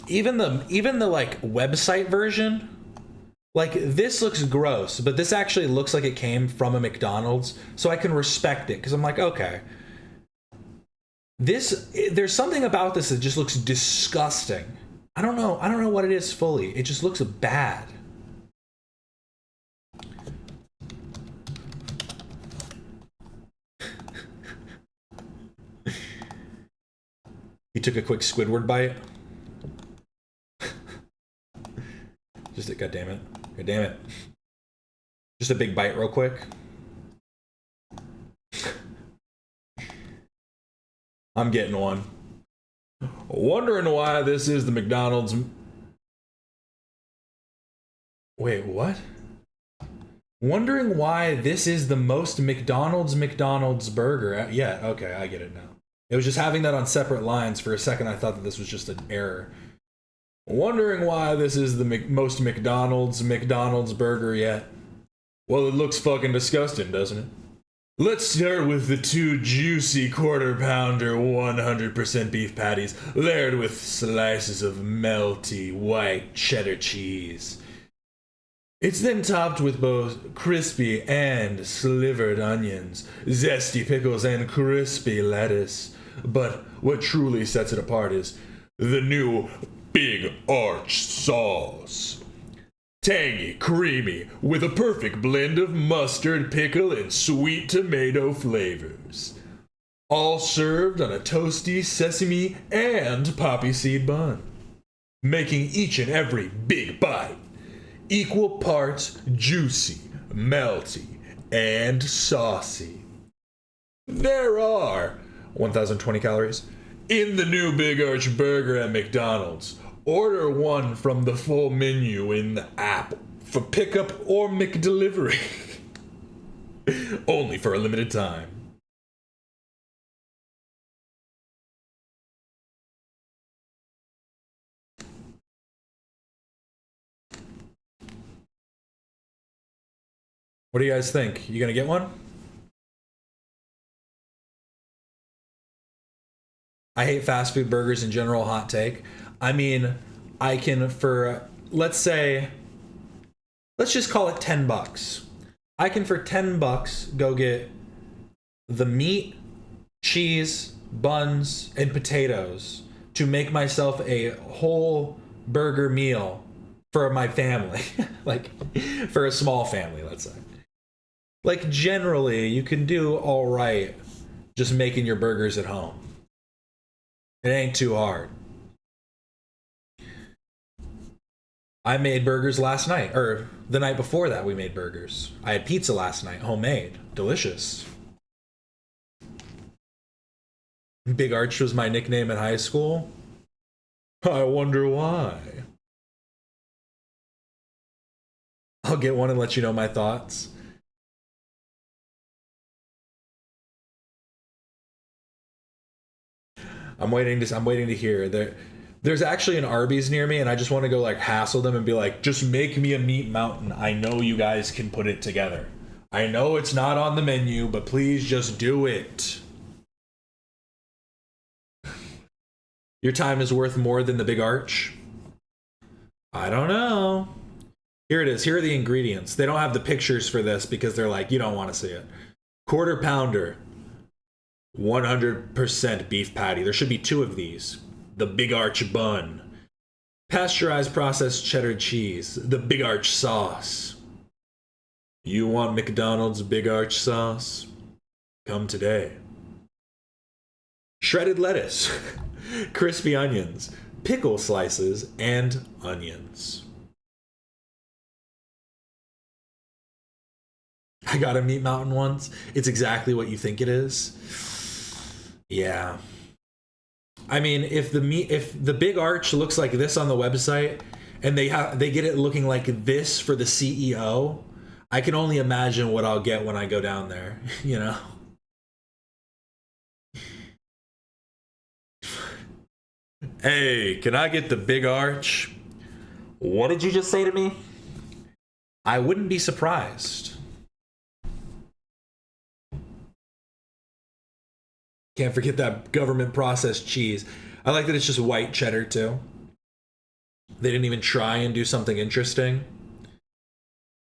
Even the like website version, like this looks gross, but this actually looks like it came from a McDonald's, so I can respect it because I'm like, okay. There's something about this that just looks disgusting. I don't know what it is fully. It just looks bad. He took a quick Squidward bite. God damn it. Just a big bite real quick. I'm getting one. Wondering why this is the McDonald's. Wait, what? Wondering why this is the most McDonald's burger. Yeah, okay, I get it now. It was just having that on separate lines. For a second, I thought that this was just an error. Wondering why this is the most McDonald's burger yet. Well, it looks fucking disgusting, doesn't it? Let's start with the 2 juicy quarter-pounder 100% beef patties, layered with slices of melty white cheddar cheese. It's then topped with both crispy and slivered onions, zesty pickles, and crispy lettuce. But what truly sets it apart is the new Big Arch sauce. Tangy, creamy, with a perfect blend of mustard, pickle, and sweet tomato flavors. All served on a toasty sesame and poppy seed bun, making each and every big bite equal parts juicy, melty, and saucy. There are 1,020 calories in the new Big Arch Burger at McDonald's. Order one from the full menu in the app for pickup or McDelivery. Only for a limited time. What do you guys think? You gonna get one? I hate fast food burgers in general, hot take. I mean, I can, for, let's just call it $10. I can, for $10, go get the meat, cheese, buns, and potatoes to make myself a whole burger meal for my family. Like, for a small family, let's say. Like, generally, you can do all right just making your burgers at home. It ain't too hard. I made burgers last night, or the night before that we made burgers. I had pizza last night, homemade, delicious. Big Arch was my nickname in high school. I wonder why. I'll get one and let you know my thoughts. I'm waiting to hear. There's actually an Arby's near me, and I just want to go like hassle them and be like, just make me a meat mountain. I know you guys can put it together. I know it's not on the menu, but please just do it. Your time is worth more than the Big Arch? I don't know. Here it is. Here are the ingredients. They don't have the pictures for this because they're like, you don't want to see it. Quarter pounder, 100% beef patty. There should be 2 of these. The Big Arch bun. Pasteurized processed cheddar cheese. The Big Arch sauce. You want McDonald's Big Arch sauce? Come today. Shredded lettuce. Crispy onions. Pickle slices. And onions. I got a meat mountain once. It's exactly what you think it is. Yeah. I mean, if the Big Arch looks like this on the website, and they get it looking like this for the CEO, I can only imagine what I'll get when I go down there. You know. Hey, can I get the Big Arch? What did you just say to me? I wouldn't be surprised. Can't forget that government processed cheese. I like that it's just white cheddar too. They didn't even try and do something interesting.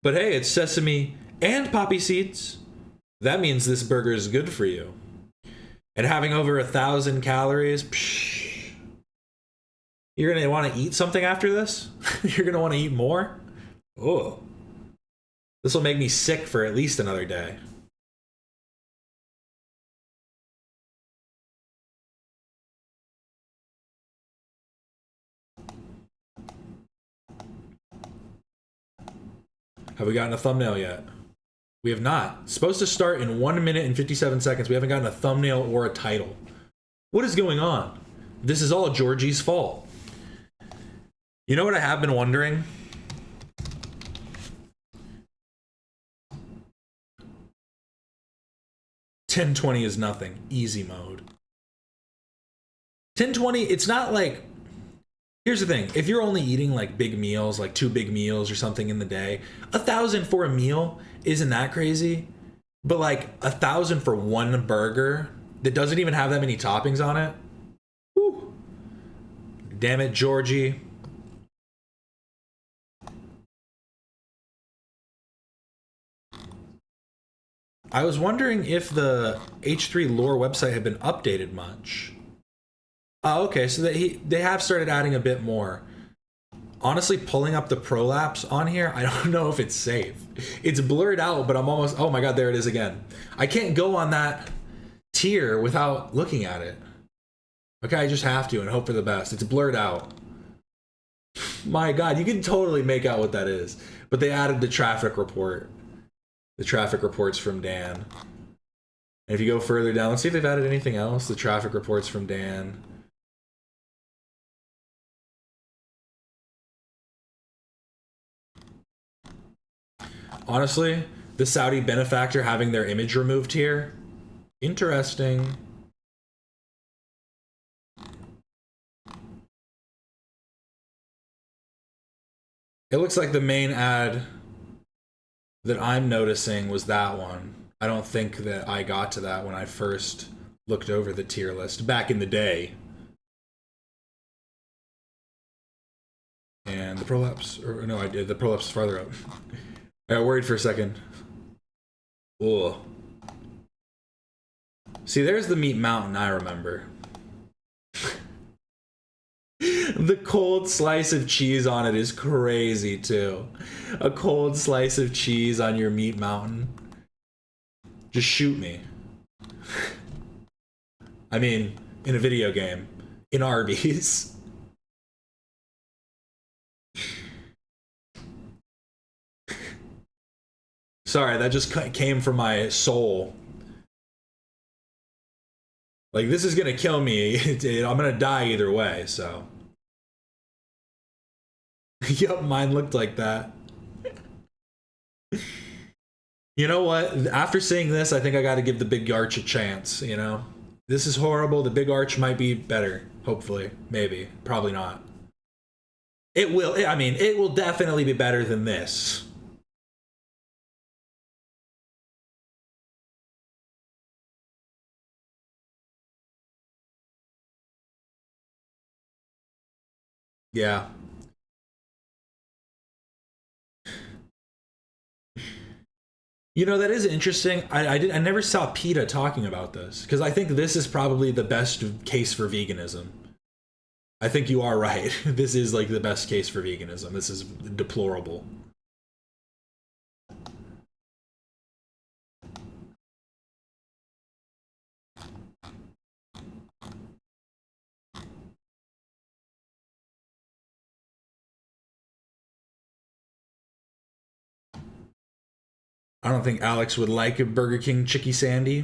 But hey, it's sesame and poppy seeds. That means this burger is good for you. And having over 1,000 calories, psh, you're gonna want to eat something after this? You're gonna want to eat more? Oh. This will make me sick for at least another day. Have we gotten a thumbnail yet? We have not. It's supposed to start in 1 minute and 57 seconds. We haven't gotten a thumbnail or a title. What is going on? This is all Georgie's fault. You know what I have been wondering? $10.20 is nothing. Easy mode. $10.20, it's not like... Here's the thing. If you're only eating like big meals, like 2 big meals or something in the day, 1,000 for a meal isn't that crazy. But like 1,000 for one burger that doesn't even have that many toppings on it. Whew. Damn it, Georgie. I was wondering if the H3 lore website had been updated much. Oh, okay, so they have started adding a bit more. Honestly, pulling up the prolapse on here, I don't know if it's safe. It's blurred out, but I'm almost, oh my god, there it is again. I can't go on that tier without looking at it. Okay, I just have to and hope for the best. It's blurred out. My god, you can totally make out what that is. But they added the traffic report. The traffic reports from Dan. And if you go further down, let's see if they've added anything else. The traffic reports from Dan. Honestly, the Saudi benefactor having their image removed here. Interesting. It looks like the main ad that I'm noticing was that one. I don't think that I got to that when I first looked over the tier list back in the day. And the prolapse, or no, I did. The prolapse is farther up. I got worried for a second. Ugh. See, there's the meat mountain I remember. The cold slice of cheese on it is crazy too. A cold slice of cheese on your meat mountain. Just shoot me. I mean, in a video game. In Arby's. Sorry, that just came from my soul. Like, this is gonna kill me. I'm gonna die either way, so. Yup, mine looked like that. You know what? After seeing this, I think I gotta give the big arch a chance, you know? This is horrible. The big arch might be better. Hopefully. Maybe. Probably not. It will. I mean, it will definitely be better than this. Yeah. You know, that is interesting. I never saw PETA talking about this, because I think this is probably the best case for veganism. I think you are right. This is like the best case for veganism. This is deplorable. I don't think Alex would like a Burger King Chicky Sandy.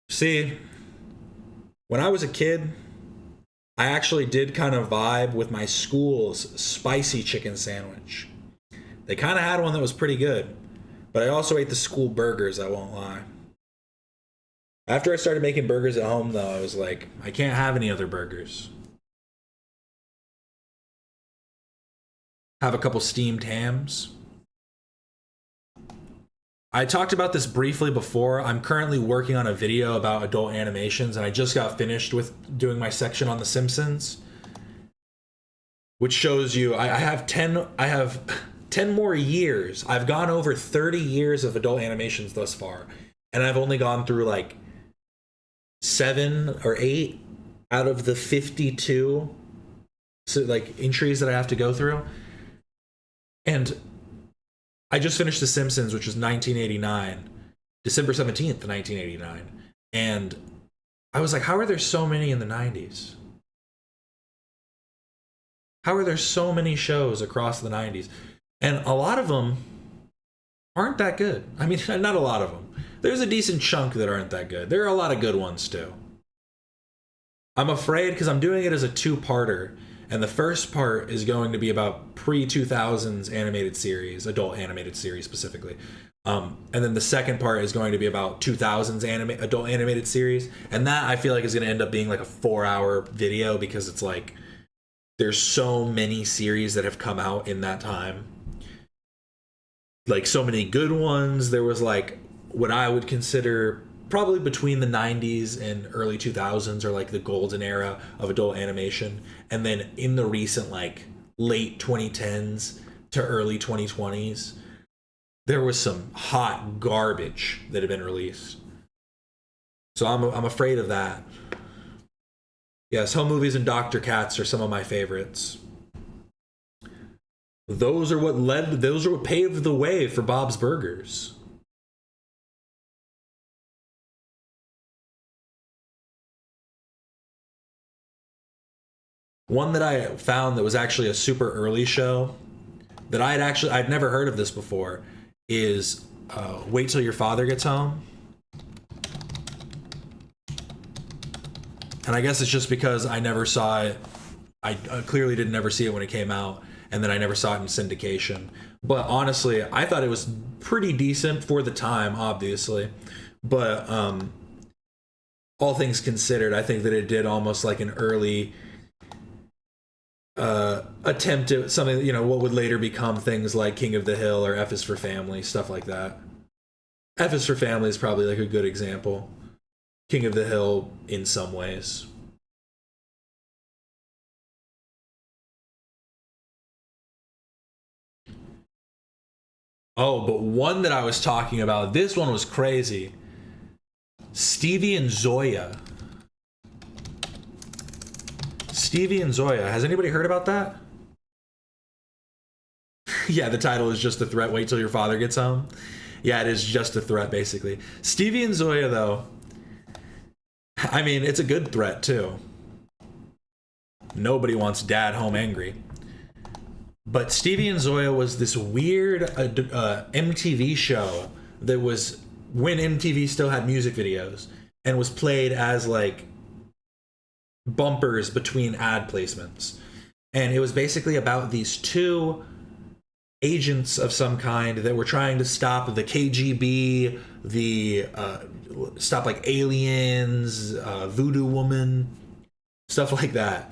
See, when I was a kid, I actually did kind of vibe with my school's spicy chicken sandwich. They kind of had one that was pretty good, but I also ate the school burgers, I won't lie. After I started making burgers at home, though, I was like, I can't have any other burgers. Have a couple steamed hams. I talked about this briefly before. I'm currently working on a video about adult animations, and I just got finished with doing my section on The Simpsons, which shows you I have 10 more years. I've gone over 30 years of adult animations thus far, and I've only gone through like 7 or 8 out of the 52 entries that I have to go through. And I just finished The Simpsons, which was 1989, December 17th, 1989. And I was like, how are there so many in the 90s? How are there so many shows across the 90s? And a lot of them aren't that good. I mean, not a lot of them. There's a decent chunk that aren't that good. There are a lot of good ones, too. I'm afraid, because I'm doing it as a 2-parter, and the first part is going to be about pre-2000s animated series, adult animated series specifically. And then the second part is going to be about 2000s adult animated series. And that I feel like is going to end up being like a 4-hour video, because it's like, there's so many series that have come out in that time. Like so many good ones. There was like what I would consider probably between the 90s and early 2000s are like the golden era of adult animation. And then in the recent like late 2010s to early 2020s, there was some hot garbage that had been released. So I'm afraid of that. Yes, home movies and Dr. Katz are some of my favorites. Those are what paved the way for Bob's Burgers. One that I found that was actually a super early show that I'd never heard of this before is Wait Till Your Father Gets Home. And I guess it's just because I never saw it. I clearly didn't ever see it when it came out, and then I never saw it in syndication. But honestly, I thought it was pretty decent for the time, obviously. But all things considered, I think that it did almost like an early attempt at something, you know, what would later become things like King of the Hill or F is for Family, stuff like that. F is for Family is probably like a good example. King of the Hill in some ways. Oh, but one that I was talking about, this one was crazy. Stevie and Zoya. Stevie and Zoya. Has anybody heard about that? Yeah, the title is just a threat. Wait till your father gets home. Yeah, it is just a threat, basically. Stevie and Zoya, though, I mean, it's a good threat, too. Nobody wants dad home angry. But Stevie and Zoya was this weird MTV show that was when MTV still had music videos and was played as like bumpers between ad placements. And it was basically about these two agents of some kind that were trying to stop the KGB, stop like aliens, voodoo woman, stuff like that.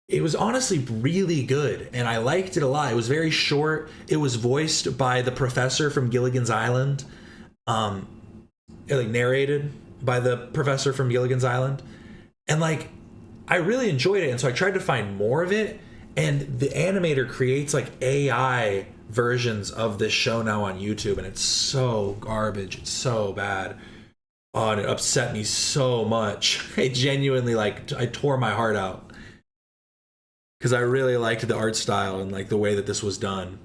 It was honestly really good, and I liked it a lot. It was very short. It was voiced by the professor from Gilligan's Island, like narrated by the professor from Gilligan's Island, and like I really enjoyed it. And so I tried to find more of it. And the animator creates like AI versions of this show now on YouTube, and it's so garbage. It's so bad. Oh, and it upset me so much. It genuinely I tore my heart out. Because I really liked the art style and like the way that this was done.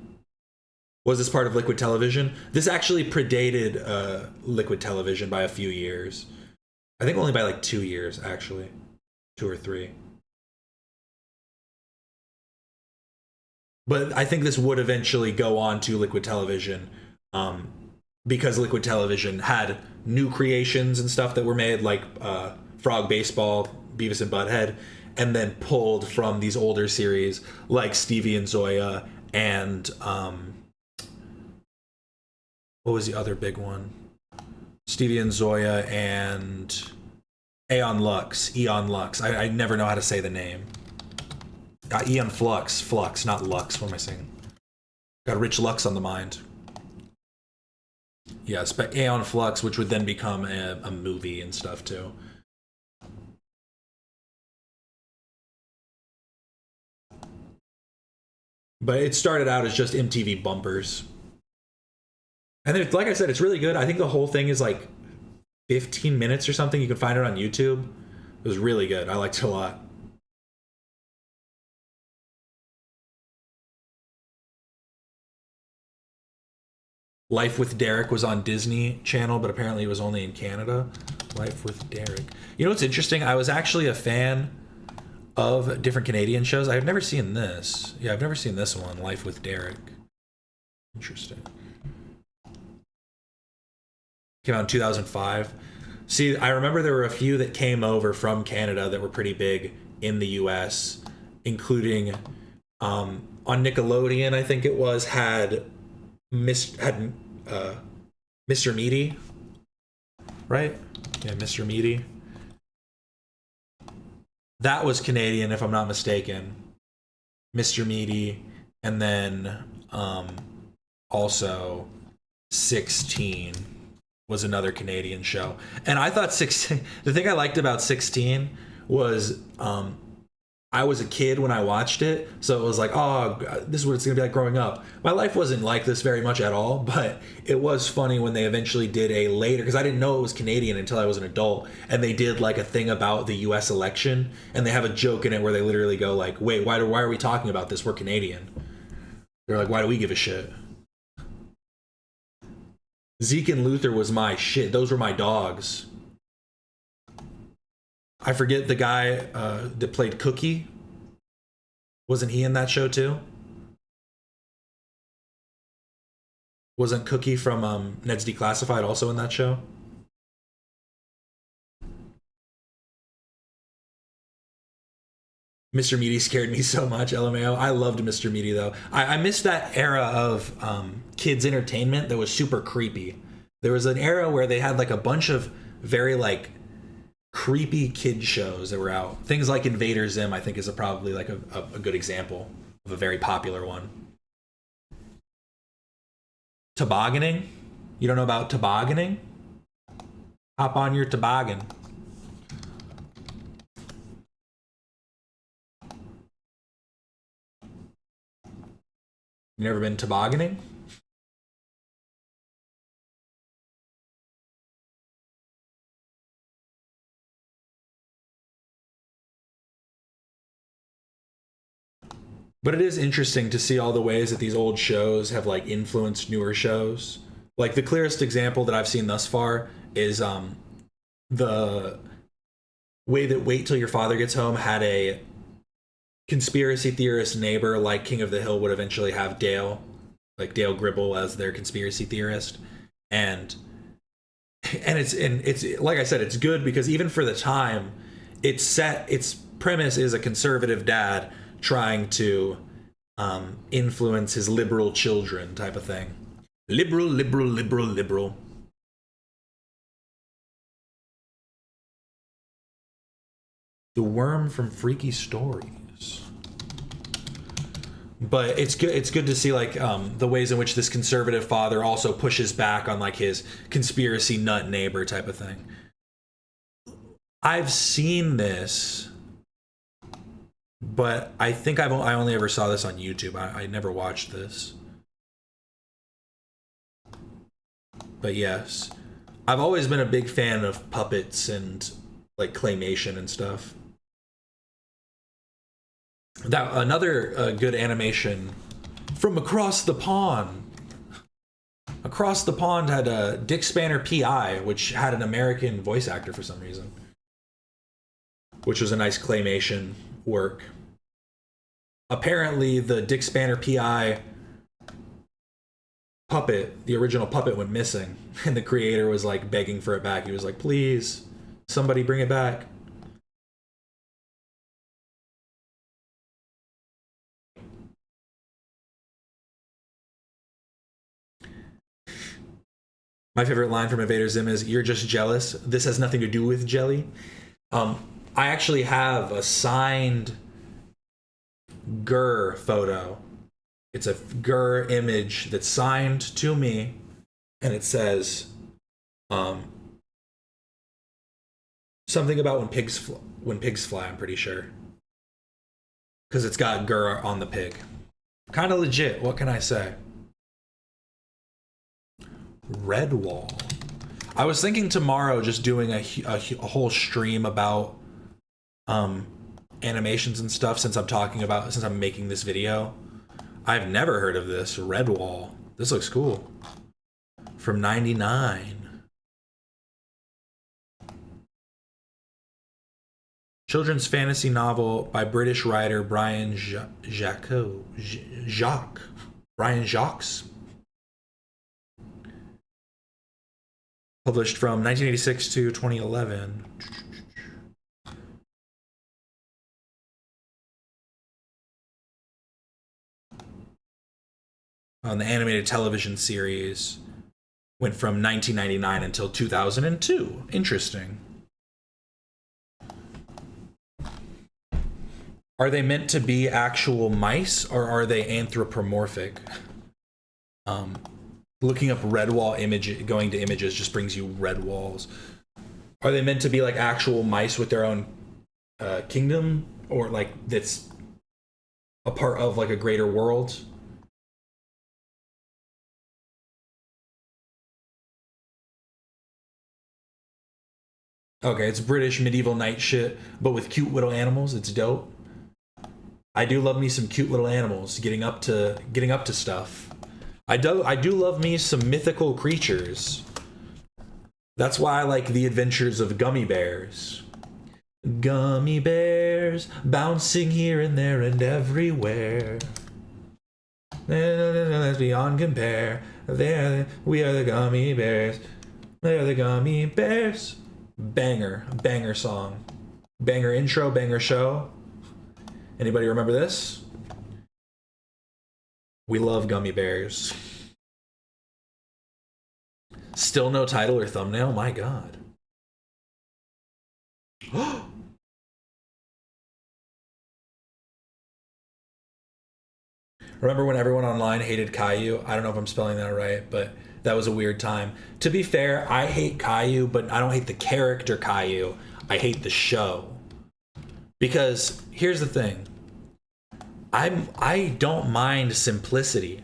Was this part of Liquid Television? This actually predated Liquid Television by a few years. I think only by like 2 years, actually. 2 or 3. But I think this would eventually go on to Liquid Television because Liquid Television had new creations and stuff that were made, like Frog Baseball, Beavis and Butthead, and then pulled from these older series like Stevie and Zoya and what was the other big one? Stevie and Zoya and Aeon Lux. I never know how to say the name. Aeon Flux, not Lux. What am I saying? Got Rich Lux on the mind. Yes, but Aeon Flux, which would then become a movie and stuff too. But it started out as just MTV bumpers. And then, like I said, it's really good. I think the whole thing is like 15 minutes or something. You can find it on YouTube. It was really good. I liked it a lot. Life with Derek was on Disney Channel, but apparently it was only in Canada. Life with Derek. You know what's interesting? I was actually a fan of different Canadian shows. I've never seen this. Yeah, I've never seen this one, Life with Derek. Interesting. Came out in 2005. See, I remember there were a few that came over from Canada that were pretty big in the US, including on Nickelodeon, I think it was, had Mr. Meaty, right? Yeah, Mr. Meaty. That was Canadian, if I'm not mistaken. Mr. Meaty, and then also 16 was another Canadian show. And I thought 16, the thing I liked about 16 was I was a kid when I watched it, so it was like, oh, this is what it's gonna be like growing up. My life wasn't like this very much at all, but it was funny when they eventually did a later, because I didn't know it was Canadian until I was an adult, and they did like a thing about the US election, and they have a joke in it where they literally go like, wait, why are we talking about this? We're Canadian. They're like, why do we give a shit? Zeke and Luther was my shit. Those were my dogs. I forget the guy that played Cookie. Wasn't he in that show too? Wasn't Cookie from Ned's Declassified also in that show? Mr. Meaty scared me so much, LMAO. I loved Mr. Meaty though. I missed that era of kids entertainment that was super creepy. There was an era where they had like a bunch of very like creepy kid shows that were out. Things like Invader Zim, I think, is probably like a good example of a very popular one. Tobogganing? You don't know about tobogganing? Hop on your toboggan. You never been tobogganing? But it is interesting to see all the ways that these old shows have like influenced newer shows. Like the clearest example that I've seen thus far is the way that Wait Till Your Father Gets Home had a conspiracy theorist neighbor like King of the Hill would eventually have Dale, like Dale Gribble as their conspiracy theorist. And it's like I said, it's good because even for the time, its premise is a conservative dad trying to influence his liberal children type of thing. Liberal, liberal, liberal, liberal. The Worm from Freaky Stories. But it's good to see like the ways in which this conservative father also pushes back on like his conspiracy nut neighbor type of thing. I've seen this, but I think I only ever saw this on YouTube. I never watched this. But yes, I've always been a big fan of puppets and like claymation and stuff. That another good animation from across the pond. Across the Pond had Dick Spanner PI, which had an American voice actor for some reason, which was a nice claymation work. Apparently, the Dick Spanner PI puppet, the original puppet, went missing, and the creator was like begging for it back. He was like, "Please, somebody bring it back." My favorite line from Invader Zim is, "You're just jealous. This has nothing to do with jelly." I actually have a signed Gurr photo. It's a Gurr image that's signed to me, and it says something about when pigs fly, I'm pretty sure. Because it's got Gurr on the pig. Kind of legit, what can I say? Redwall. I was thinking tomorrow just doing a whole stream about animations and stuff since I'm making this video. I've never heard of this. Redwall. This looks cool. From '99. Children's fantasy novel by British writer Brian Jacques. Brian Jacques. Published from 1986 to 2011. On the animated television series went from 1999 until 2002. Interesting. Are they meant to be actual mice or are they anthropomorphic? Looking up red wall image, going to images just brings you red walls. Are they meant to be like actual mice with their own kingdom, or like that's a part of like a greater world? Okay, it's British medieval knight shit, but with cute little animals. It's dope. I do love me some cute little animals getting up to stuff. I do love me some mythical creatures. That's why I like the adventures of gummy bears. Gummy bears bouncing here and there and everywhere. Let's beyond compare. We are the gummy bears. They are the gummy bears. Banger song. Banger intro, banger show. Anybody remember this? We love gummy bears. Still no title or thumbnail? My God. Remember when everyone online hated Caillou? I don't know if I'm spelling that right, but that was a weird time. To be fair, I hate Caillou, but I don't hate the character Caillou. I hate the show. Because here's the thing. I don't mind simplicity.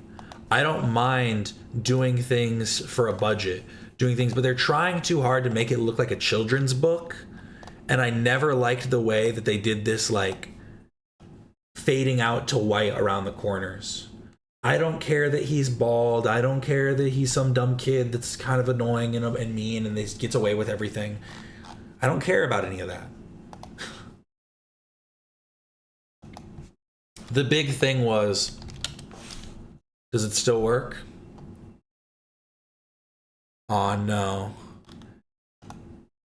I don't mind doing things for a budget, but they're trying too hard to make it look like a children's book. And I never liked the way that they did this, like, fading out to white around the corners. I don't care that he's bald. I don't care that he's some dumb kid that's kind of annoying and mean and gets away with everything. I don't care about any of that. The big thing was, does it still work? Oh no.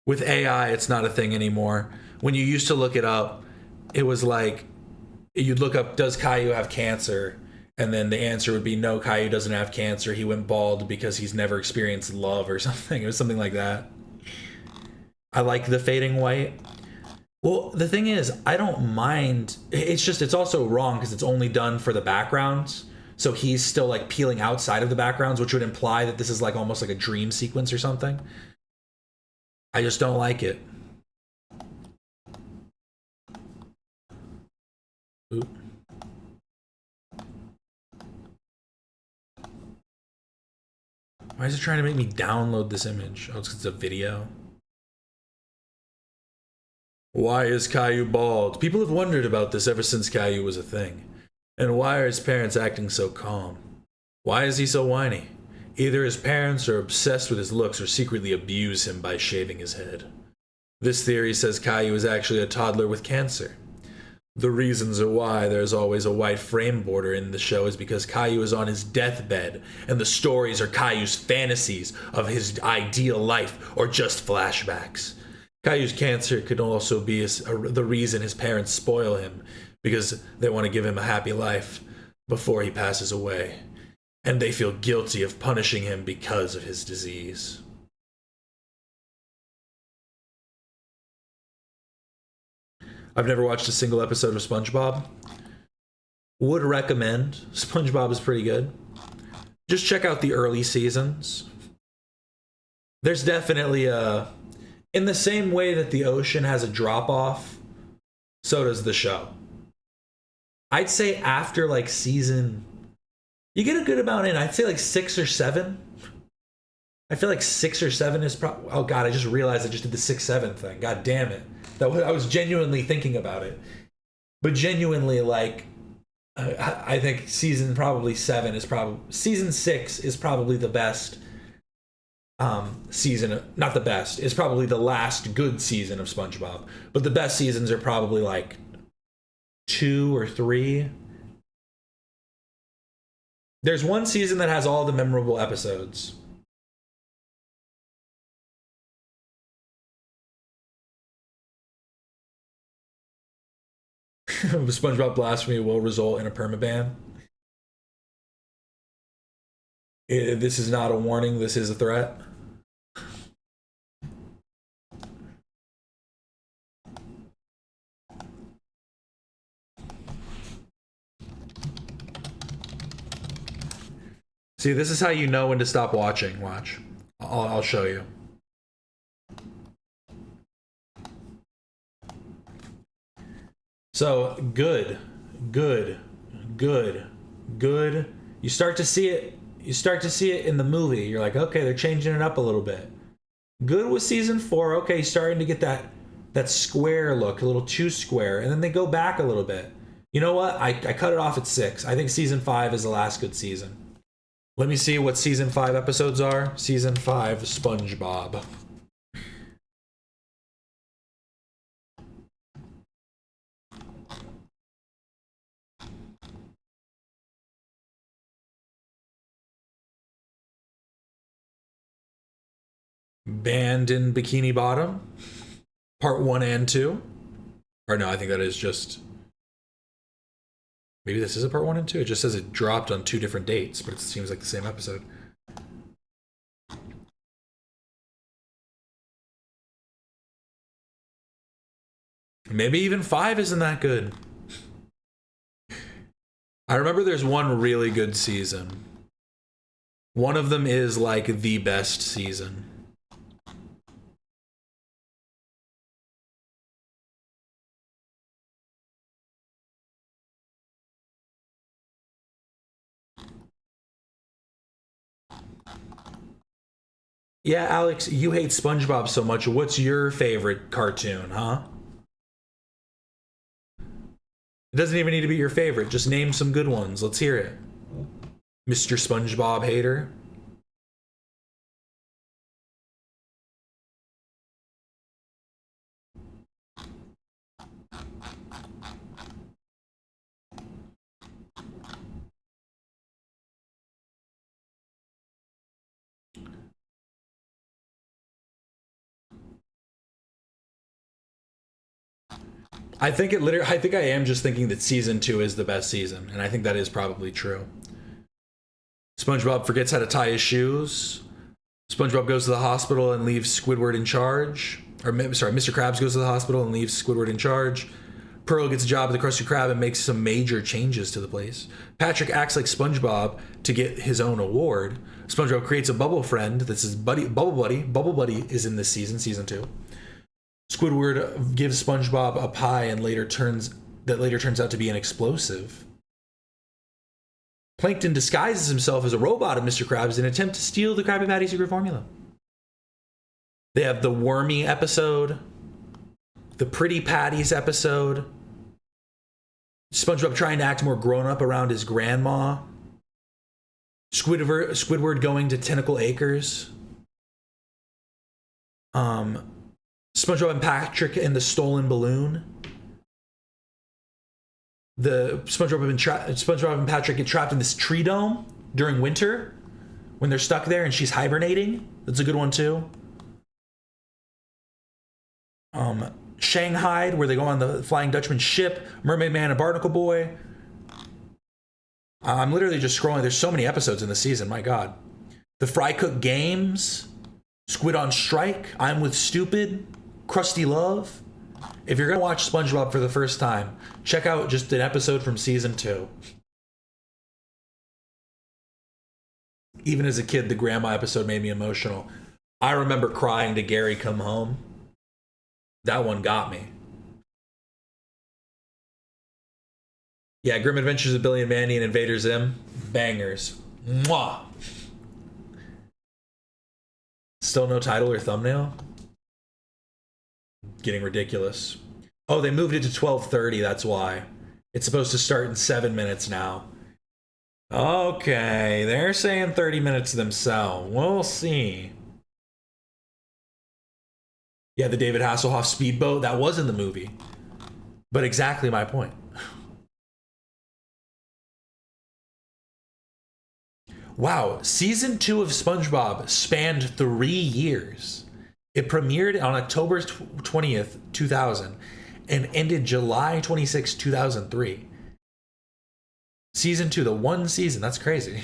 With AI, it's not a thing anymore. When you used to look it up, it was like, you'd look up, does Caillou have cancer? And then the answer would be, no, Caillou doesn't have cancer. He went bald because he's never experienced love or something. It was something like that. I like the fading white. Well, the thing is, I don't mind. It's also wrong because it's only done for the backgrounds. So he's still like peeling outside of the backgrounds, which would imply that this is like almost like a dream sequence or something. I just don't like it. Oop. Why is it trying to make me download this image? Oh, it's 'cause it's a video. Why is Caillou bald? People have wondered about this ever since Caillou was a thing. And why are his parents acting so calm? Why is he so whiny? Either his parents are obsessed with his looks or secretly abuse him by shaving his head. This theory says Caillou is actually a toddler with cancer. The reasons are why there's always a white frame border in the show is because Caillou is on his deathbed, and the stories are Caillou's fantasies of his ideal life or just flashbacks. Caillou's cancer could also be the reason his parents spoil him, because they want to give him a happy life before he passes away, and they feel guilty of punishing him because of his disease. I've never watched a single episode of SpongeBob. Would recommend. SpongeBob is pretty good. Just check out the early seasons. There's definitely in the same way that the ocean has a drop-off, so does the show. I'd say after like season, you get a good amount in. I'd say like 6 or 7. I feel like 6 or 7 is probably, oh God, I just realized I just did the 6-7 thing. God damn it. I was genuinely thinking about it. But genuinely, like, I think season 6 is probably the best season. Not the best. It's probably the last good season of SpongeBob. But the best seasons are probably like 2 or 3. There's one season that has all the memorable episodes. SpongeBob blasphemy will result in a permaban. This is not a warning, this is a threat. See, this is how you know when to stop watching. Watch. I'll show you. So, good. You start to see it. You start to see it in the movie. You're like, okay, they're changing it up a little bit. Good with season 4. Okay, starting to get that square look, a little too square. And then they go back a little bit. You know what? I cut it off at 6. I think season 5 is the last good season. Let me see what season 5 episodes are. Season 5, SpongeBob. Band in Bikini Bottom, part 1 and 2. Or no, I think that is just... Maybe this is a part 1 and 2. It just says it dropped on 2 different dates, but it seems like the same episode. Maybe even 5 isn't that good. I remember there's one really good season. One of them is like the best season. Yeah, Alex, you hate SpongeBob so much. What's your favorite cartoon, huh? It doesn't even need to be your favorite. Just name some good ones. Let's hear it. Mr. SpongeBob hater. I think I am just thinking that season 2 is the best season, and I think that is probably true. SpongeBob forgets how to tie his shoes. SpongeBob goes to the hospital and leaves Squidward in charge. Or, sorry, Mr. Krabs goes to the hospital and leaves Squidward in charge. Pearl gets a job at the Krusty Krab and makes some major changes to the place. Patrick acts like SpongeBob to get his own award. SpongeBob creates a bubble friend that's his buddy, Bubble Buddy. Bubble Buddy is in this season, season 2. Squidward gives SpongeBob a pie and later turns out to be an explosive. Plankton disguises himself as a robot of Mr. Krabs in an attempt to steal the Krabby Patty secret formula. They have the Wormy episode, the Pretty Patties episode, SpongeBob trying to act more grown up around his grandma, Squidward going to Tentacle Acres, SpongeBob and Patrick and the Stolen Balloon. The SpongeBob and Patrick get trapped in this tree dome during winter when they're stuck there and she's hibernating. That's a good one too. Shanghai, where they go on the Flying Dutchman ship, Mermaid Man and Barnacle Boy. I'm literally just scrolling. There's so many episodes in the season. My God. The Fry Cook Games, Squid on Strike, I'm with Stupid, Krusty Love. If you're going to watch SpongeBob for the first time, check out just an episode from season 2. Even as a kid, the grandma episode made me emotional. I remember crying to Gary Come Home. That one got me. Yeah, Grim Adventures of Billy and Mandy and Invader Zim. Bangers. Mwah! Still no title or thumbnail? Getting ridiculous. Oh, they moved it to 12:30, that's why. It's supposed to start in 7 minutes now. Okay, they're saying 30 minutes themselves. We'll see. Yeah, the David Hasselhoff speedboat, that was in the movie. But exactly my point. Wow, season 2 of SpongeBob spanned 3 years. It premiered on October 20th, 2000, and ended July 26, 2003. Season 2, the one season, that's crazy.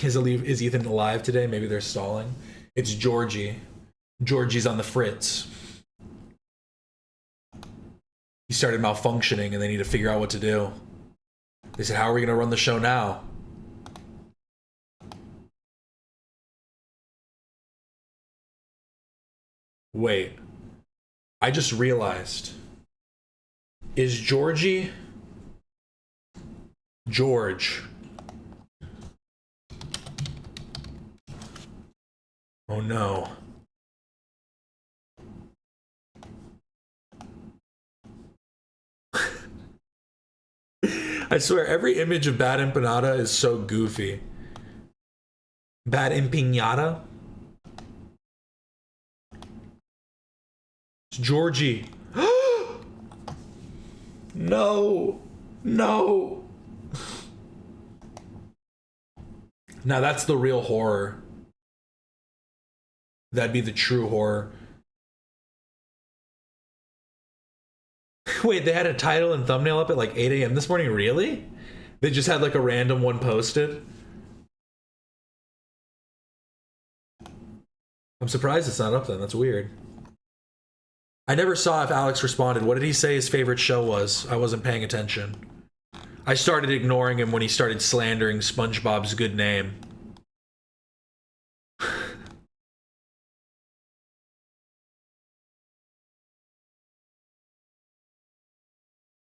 Is Ethan alive today? Maybe they're stalling. It's Georgie. Georgie's on the fritz. He started malfunctioning and they need to figure out what to do. They said, how are we going to run the show now? Wait. I just realized. Is George? Oh no. I swear, every image of Bad Empanada is so goofy. Bad Empanada? It's Georgie. No. No. Now that's the real horror. That'd be the true horror. Wait, they had a title and thumbnail up at like 8 a.m. this morning? Really? They just had like a random one posted? I'm surprised it's not up then. That's weird. I never saw if Alex responded. What did he say his favorite show was? I wasn't paying attention. I started ignoring him when he started slandering SpongeBob's good name.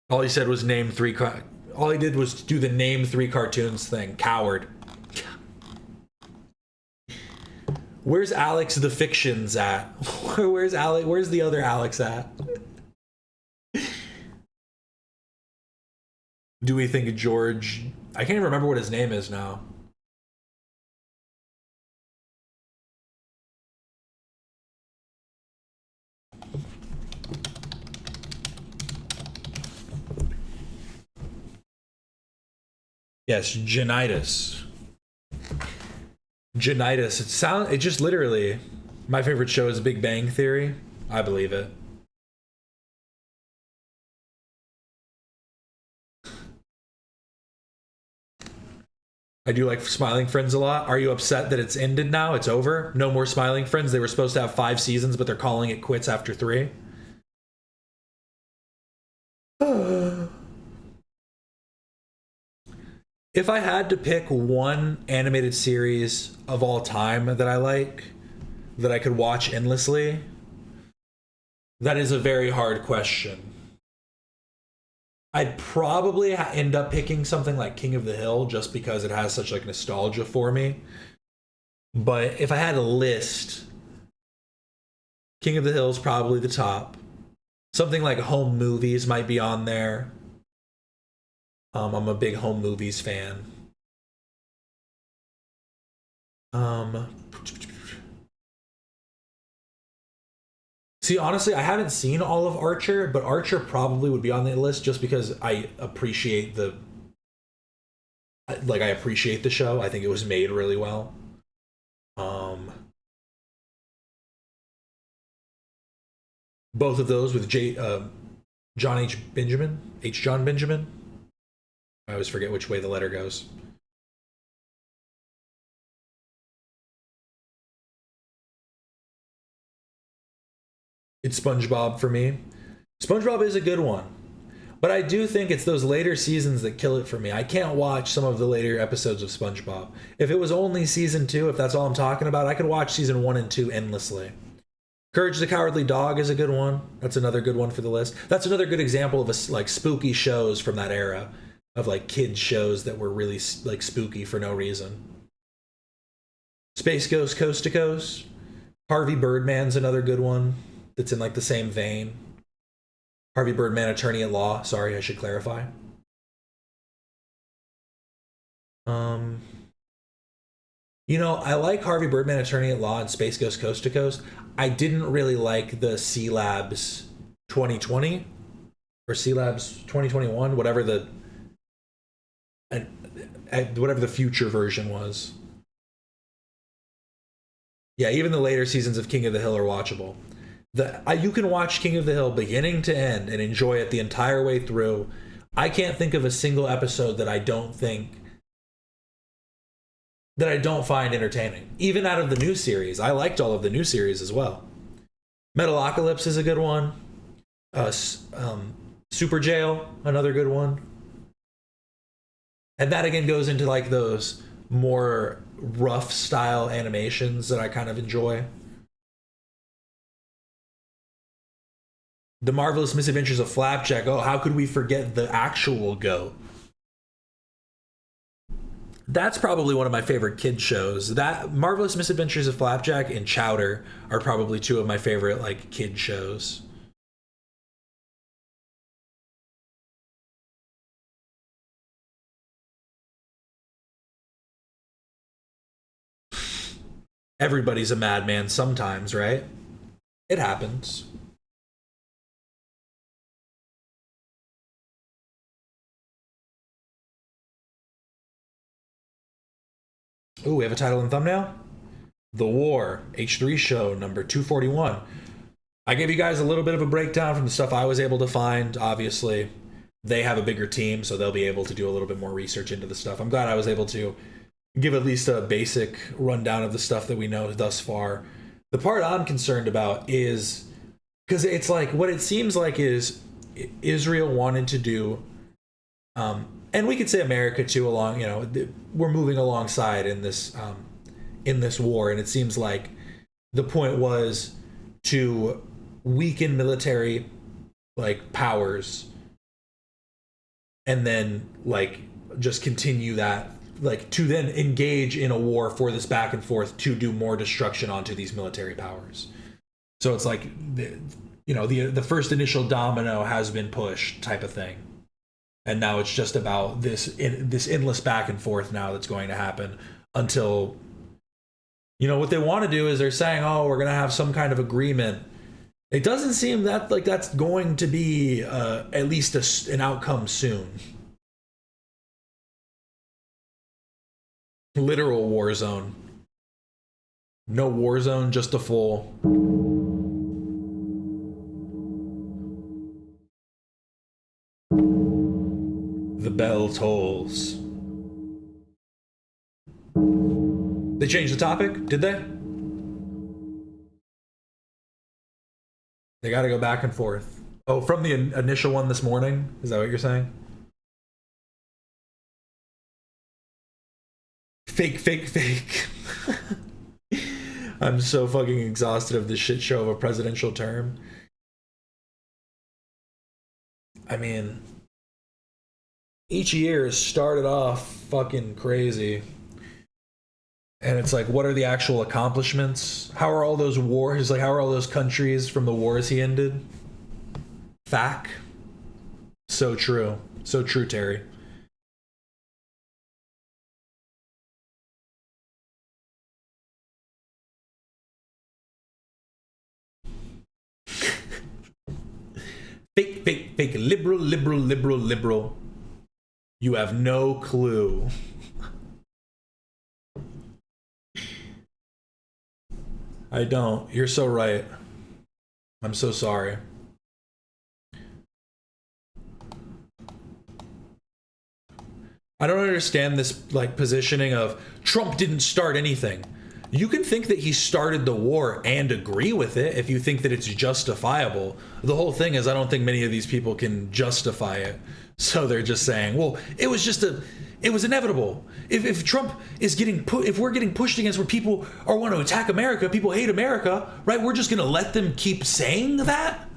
All he said was name three. All he did was do the name 3 cartoons thing. Coward. Where's Alex the Fictions at? Where's Alex? Where's the other Alex at? Do we think George? I can't even remember what his name is now. Yes, Genitis. Genitis. It just literally. My favorite show is Big Bang Theory. I believe it. I do like Smiling Friends a lot. Are you upset that it's ended now? It's over? No more Smiling Friends? They were supposed to have 5 seasons, but they're calling it quits after 3? If I had to pick one animated series of all time that I like, that I could watch endlessly, that is a very hard question. I'd probably end up picking something like King of the Hill just because it has such like nostalgia for me. But if I had a list, King of the Hill is probably the top. Something like Home Movies might be on there. I'm a big Home Movies fan. See, honestly, I haven't seen all of Archer, but Archer probably would be on the list just because I appreciate the show. I think it was made really well. Both of those with John H. Benjamin. I always forget which way the letter goes. It's SpongeBob for me. SpongeBob is a good one. But I do think it's those later seasons that kill it for me. I can't watch some of the later episodes of SpongeBob. If it was only season 2, if that's all I'm talking about, I could watch season 1 and 2 endlessly. Courage the Cowardly Dog is a good one. That's another good one for the list. That's another good example of like spooky shows from that era. Of like kids shows that were really like spooky for no reason. Space Ghost Coast to Coast. Harvey Birdman's another good one that's in like the same vein. Harvey Birdman, Attorney at Law. Sorry, I should clarify. You know, I like Harvey Birdman, Attorney at Law and Space Ghost Coast to Coast. I didn't really like the C Labs 2020 or C Labs 2021, whatever the future version was. Yeah, even the later seasons of King of the Hill are watchable. You can watch King of the Hill beginning to end and enjoy it the entire way through. I can't think of a single episode that I don't find entertaining. Even out of the new series. I liked all of the new series as well. Metalocalypse is a good one. Super Jail, another good one. And that again goes into like those more rough style animations that I kind of enjoy. The Marvelous Misadventures of Flapjack. Oh, how could we forget the actual goat? That's probably one of my favorite kid shows. That Marvelous Misadventures of Flapjack and Chowder are probably two of my favorite like kid shows. Everybody's a madman sometimes, right? It happens. Ooh, we have a title and thumbnail. The War, H3 show number 241. I gave you guys a little bit of a breakdown from the stuff I was able to find. Obviously, they have a bigger team, so they'll be able to do a little bit more research into the stuff. I'm glad I was able to give at least a basic rundown of the stuff that we know thus far. The part I'm concerned about is, because it's like, what it seems like is Israel wanted to do, and we could say America too, along, you know, we're moving alongside in this war, and it seems like the point was to weaken military like powers, and then like just continue that, like to then engage in a war for this back and forth to do more destruction onto these military powers. So it's like, you know, the first initial domino has been pushed type of thing. And now it's just about this endless back and forth now that's going to happen until, you know, what they want to do is they're saying, oh, we're going to have some kind of agreement. It doesn't seem that like that's going to be at least an outcome soon. Literal war zone. No war zone, just a full. The bell tolls. They changed the topic, did they? They got to go back and forth. Oh, from the initial one this morning? Is that what you're saying? Fake, fake, fake. I'm so fucking exhausted of this shit show of a presidential term. I mean, each year started off fucking crazy. And it's like, what are the actual accomplishments? How are all those wars, like, how are all those countries from the wars he ended? Fact. So true. So true, Terry. Fake, fake, fake, liberal, liberal, liberal, liberal. You have no clue. I don't. You're so right. I'm so sorry. I don't understand this like positioning of Trump didn't start anything. You can think that he started the war and agree with it if you think that it's justifiable. The whole thing is I don't think many of these people can justify it. So they're just saying, well, it was inevitable. If Trump is if we're getting pushed against where people want to attack America, people hate America, right? We're just going to let them keep saying that?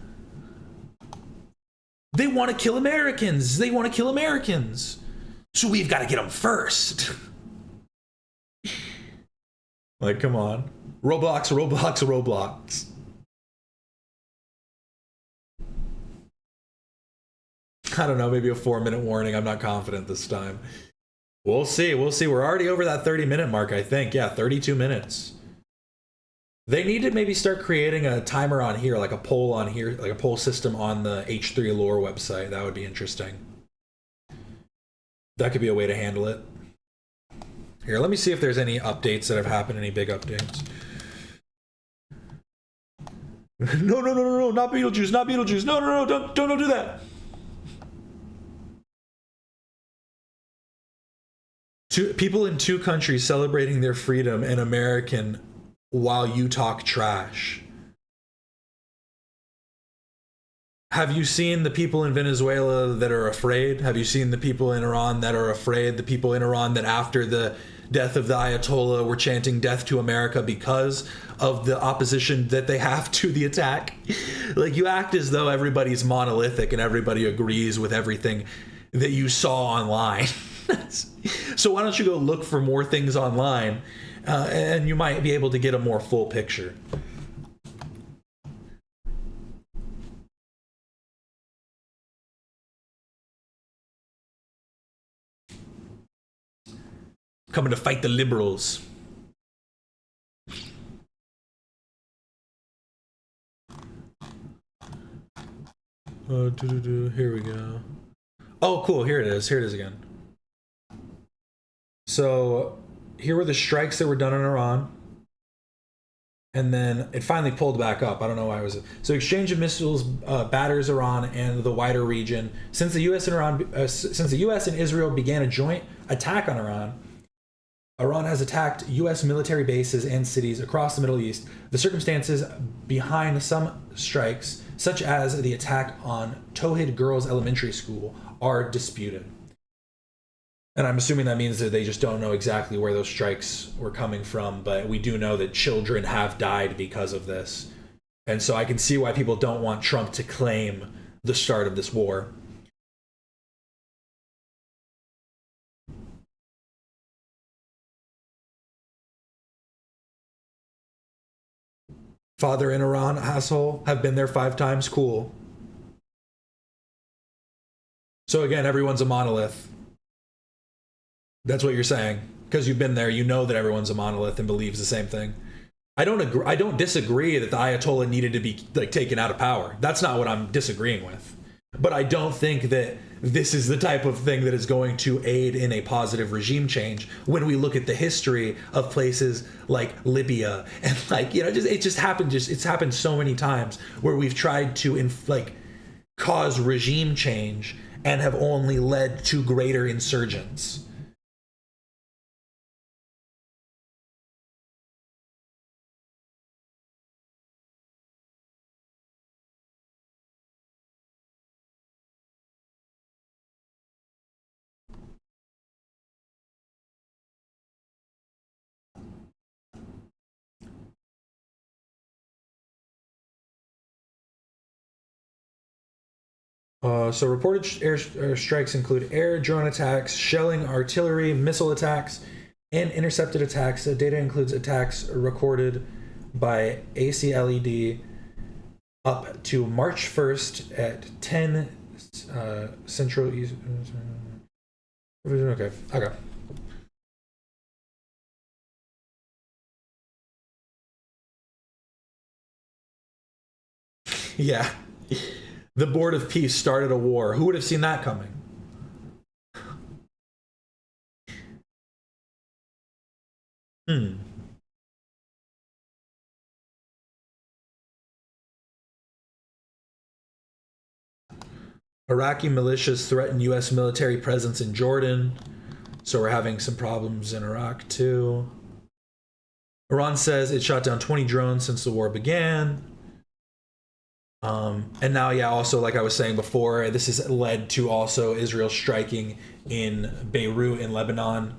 They want to kill Americans. They want to kill Americans. So we've got to get them first. Like, come on. Roblox, Roblox, Roblox. I don't know, maybe a 4-minute warning. I'm not confident this time. We'll see. We'll see. We're already over that 30-minute mark, I think. Yeah, 32 minutes. They need to maybe start creating a timer on here, like a poll on here, like a poll system on the H3 Lore website. That would be interesting. That could be a way to handle it. Here, let me see if there's any updates that have happened, any big updates. No, no, no, no, no, not Beetlejuice, not Beetlejuice. No, no, no, don't do that. People in 2 countries celebrating their freedom and American while you talk trash. Have you seen the people in Venezuela that are afraid? Have you seen the people in Iran that are afraid? The people in Iran that after the death of the Ayatollah were chanting death to America because of the opposition that they have to the attack? Like, you act as though everybody's monolithic and everybody agrees with everything that you saw online. So why don't you go look for more things online, and you might be able to get a more full picture. Coming to fight the liberals. Here we go. Oh, cool. Here it is. Here it is again. So here were the strikes that were done in Iran. And then it finally pulled back up. I don't know why it was. So exchange of missiles batters Iran and the wider region. Since the U.S. and Israel began a joint attack on Iran, Iran has attacked U.S. military bases and cities across the Middle East. The circumstances behind some strikes, such as the attack on Towhid Girls Elementary School, are disputed. And I'm assuming that means that they just don't know exactly where those strikes were coming from, but we do know that children have died because of this. And so I can see why people don't want Trump to claim the start of this war. Father in Iran, asshole, have been there 5 times, cool. So again, everyone's a monolith. That's what you're saying. Because you've been there, you know that everyone's a monolith and believes the same thing. I don't disagree that the Ayatollah needed to be taken out of power. That's not what I'm disagreeing with. But I don't think that this is the type of thing that is going to aid in a positive regime change when we look at the history of places like Libya and it's happened so many times where we've tried to cause regime change and have only led to greater insurgents. So reported air strikes include air, drone attacks, shelling, artillery, missile attacks, and intercepted attacks. The data includes attacks recorded by ACLED up to March 1st at 10 Central East. Okay. Yeah. The Board of Peace started a war. Who would have seen that coming? Iraqi militias threaten U.S. military presence in Jordan. So we're having some problems in Iraq too. Iran says it shot down 20 drones since the war began. And now, also, like I was saying before, this has led to also Israel striking in Beirut in Lebanon,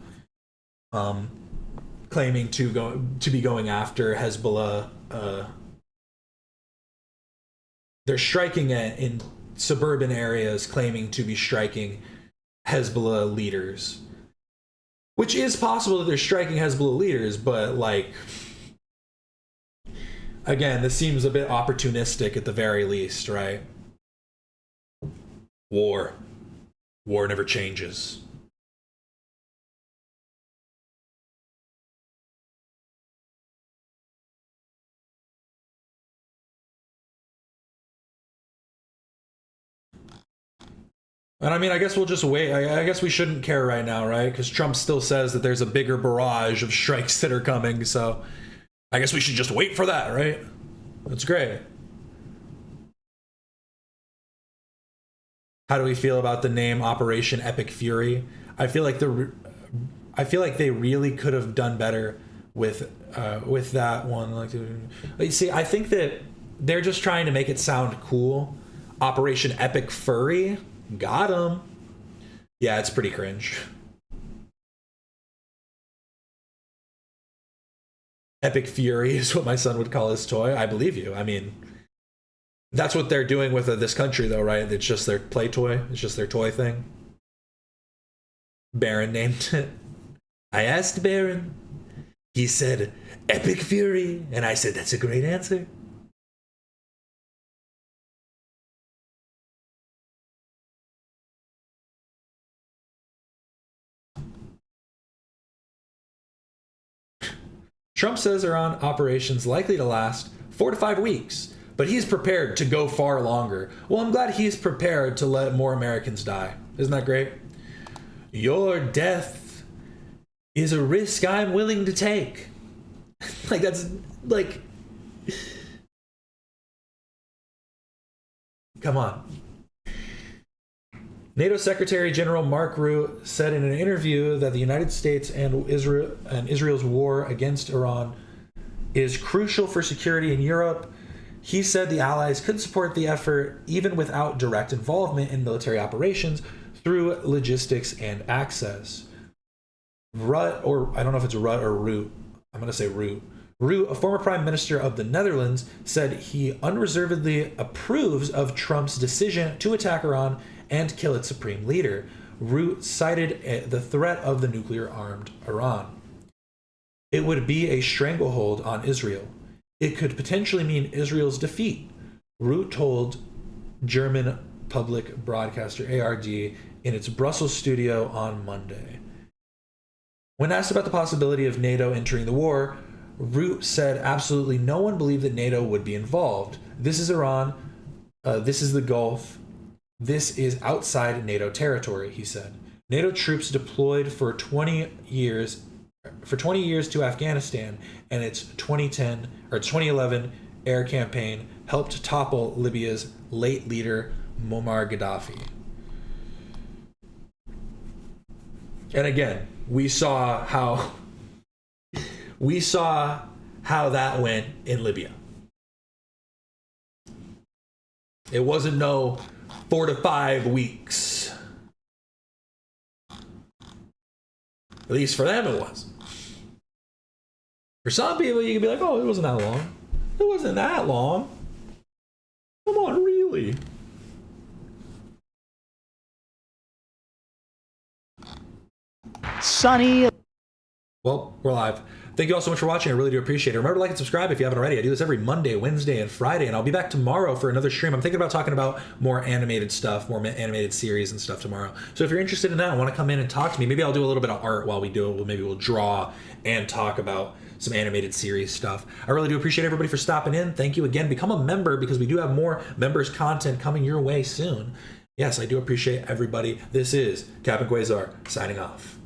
claiming to be going after Hezbollah. They're striking in suburban areas, claiming to be striking Hezbollah leaders, which is possible that they're striking Hezbollah leaders, but again, this seems a bit opportunistic at the very least, right? War never changes. And I mean, I guess we'll just wait. I guess we shouldn't care right now, right? Because Trump still says that there's a bigger barrage of strikes that are coming, so I guess we should just wait for that, right? That's great. How do we feel about the name Operation Epic Fury? I feel like they really could have done better with that one. See, I think that they're just trying to make it sound cool. Operation Epic Furry. Got him. Yeah, it's pretty cringe. Epic Fury is what my son would call his toy. I believe you. I mean, that's what they're doing with this country, though, right? It's just their play toy. It's just their toy thing. Baron named it. I asked Baron. He said, Epic Fury. And I said, that's a great answer. Trump says Iran operations likely to last 4 to 5 weeks, but he's prepared to go far longer. Well, I'm glad he's prepared to let more Americans die. Isn't that great? Your death is a risk I'm willing to take. Like, that's like, come on. NATO Secretary General Mark Rutte said in an interview that the United States and Israel's war against Iran is crucial for security in Europe. He said the allies could support the effort even without direct involvement in military operations through logistics and access. Rutte, or I don't know if it's Rutte or Rutte. I'm going to say Rutte. Rutte, a former prime minister of the Netherlands, said he unreservedly approves of Trump's decision to attack Iran and kill its supreme leader. Rutte cited the threat of the nuclear-armed Iran. It would be a stranglehold on Israel. It could potentially mean Israel's defeat, Rutte told German public broadcaster ARD in its Brussels studio on Monday. When asked about the possibility of NATO entering the war, Rutte said absolutely no one believed that NATO would be involved. This is Iran. This is the Gulf. This is outside NATO territory, he said. NATO troops deployed for 20 years to Afghanistan, and its 2011 air campaign helped topple Libya's late leader Muammar Gaddafi. And again, we saw how that went in Libya. It wasn't no 4 to 5 weeks. At least for them it was. For some people, you can be like, oh, it wasn't that long. It wasn't that long. Come on, really? Sunny. Well, we're live. Thank you all so much for watching. I really do appreciate it. Remember to like and subscribe if you haven't already. I do this every Monday, Wednesday, and Friday, and I'll be back tomorrow for another stream. I'm thinking about talking about more animated stuff, more animated series and stuff tomorrow. So if you're interested in that and want to come in and talk to me, maybe I'll do a little bit of art while we do it. Maybe we'll draw and talk about some animated series stuff. I really do appreciate everybody for stopping in. Thank you again. Become a member because we do have more members content coming your way soon. Yes, I do appreciate everybody. This is Captain Quasar signing off.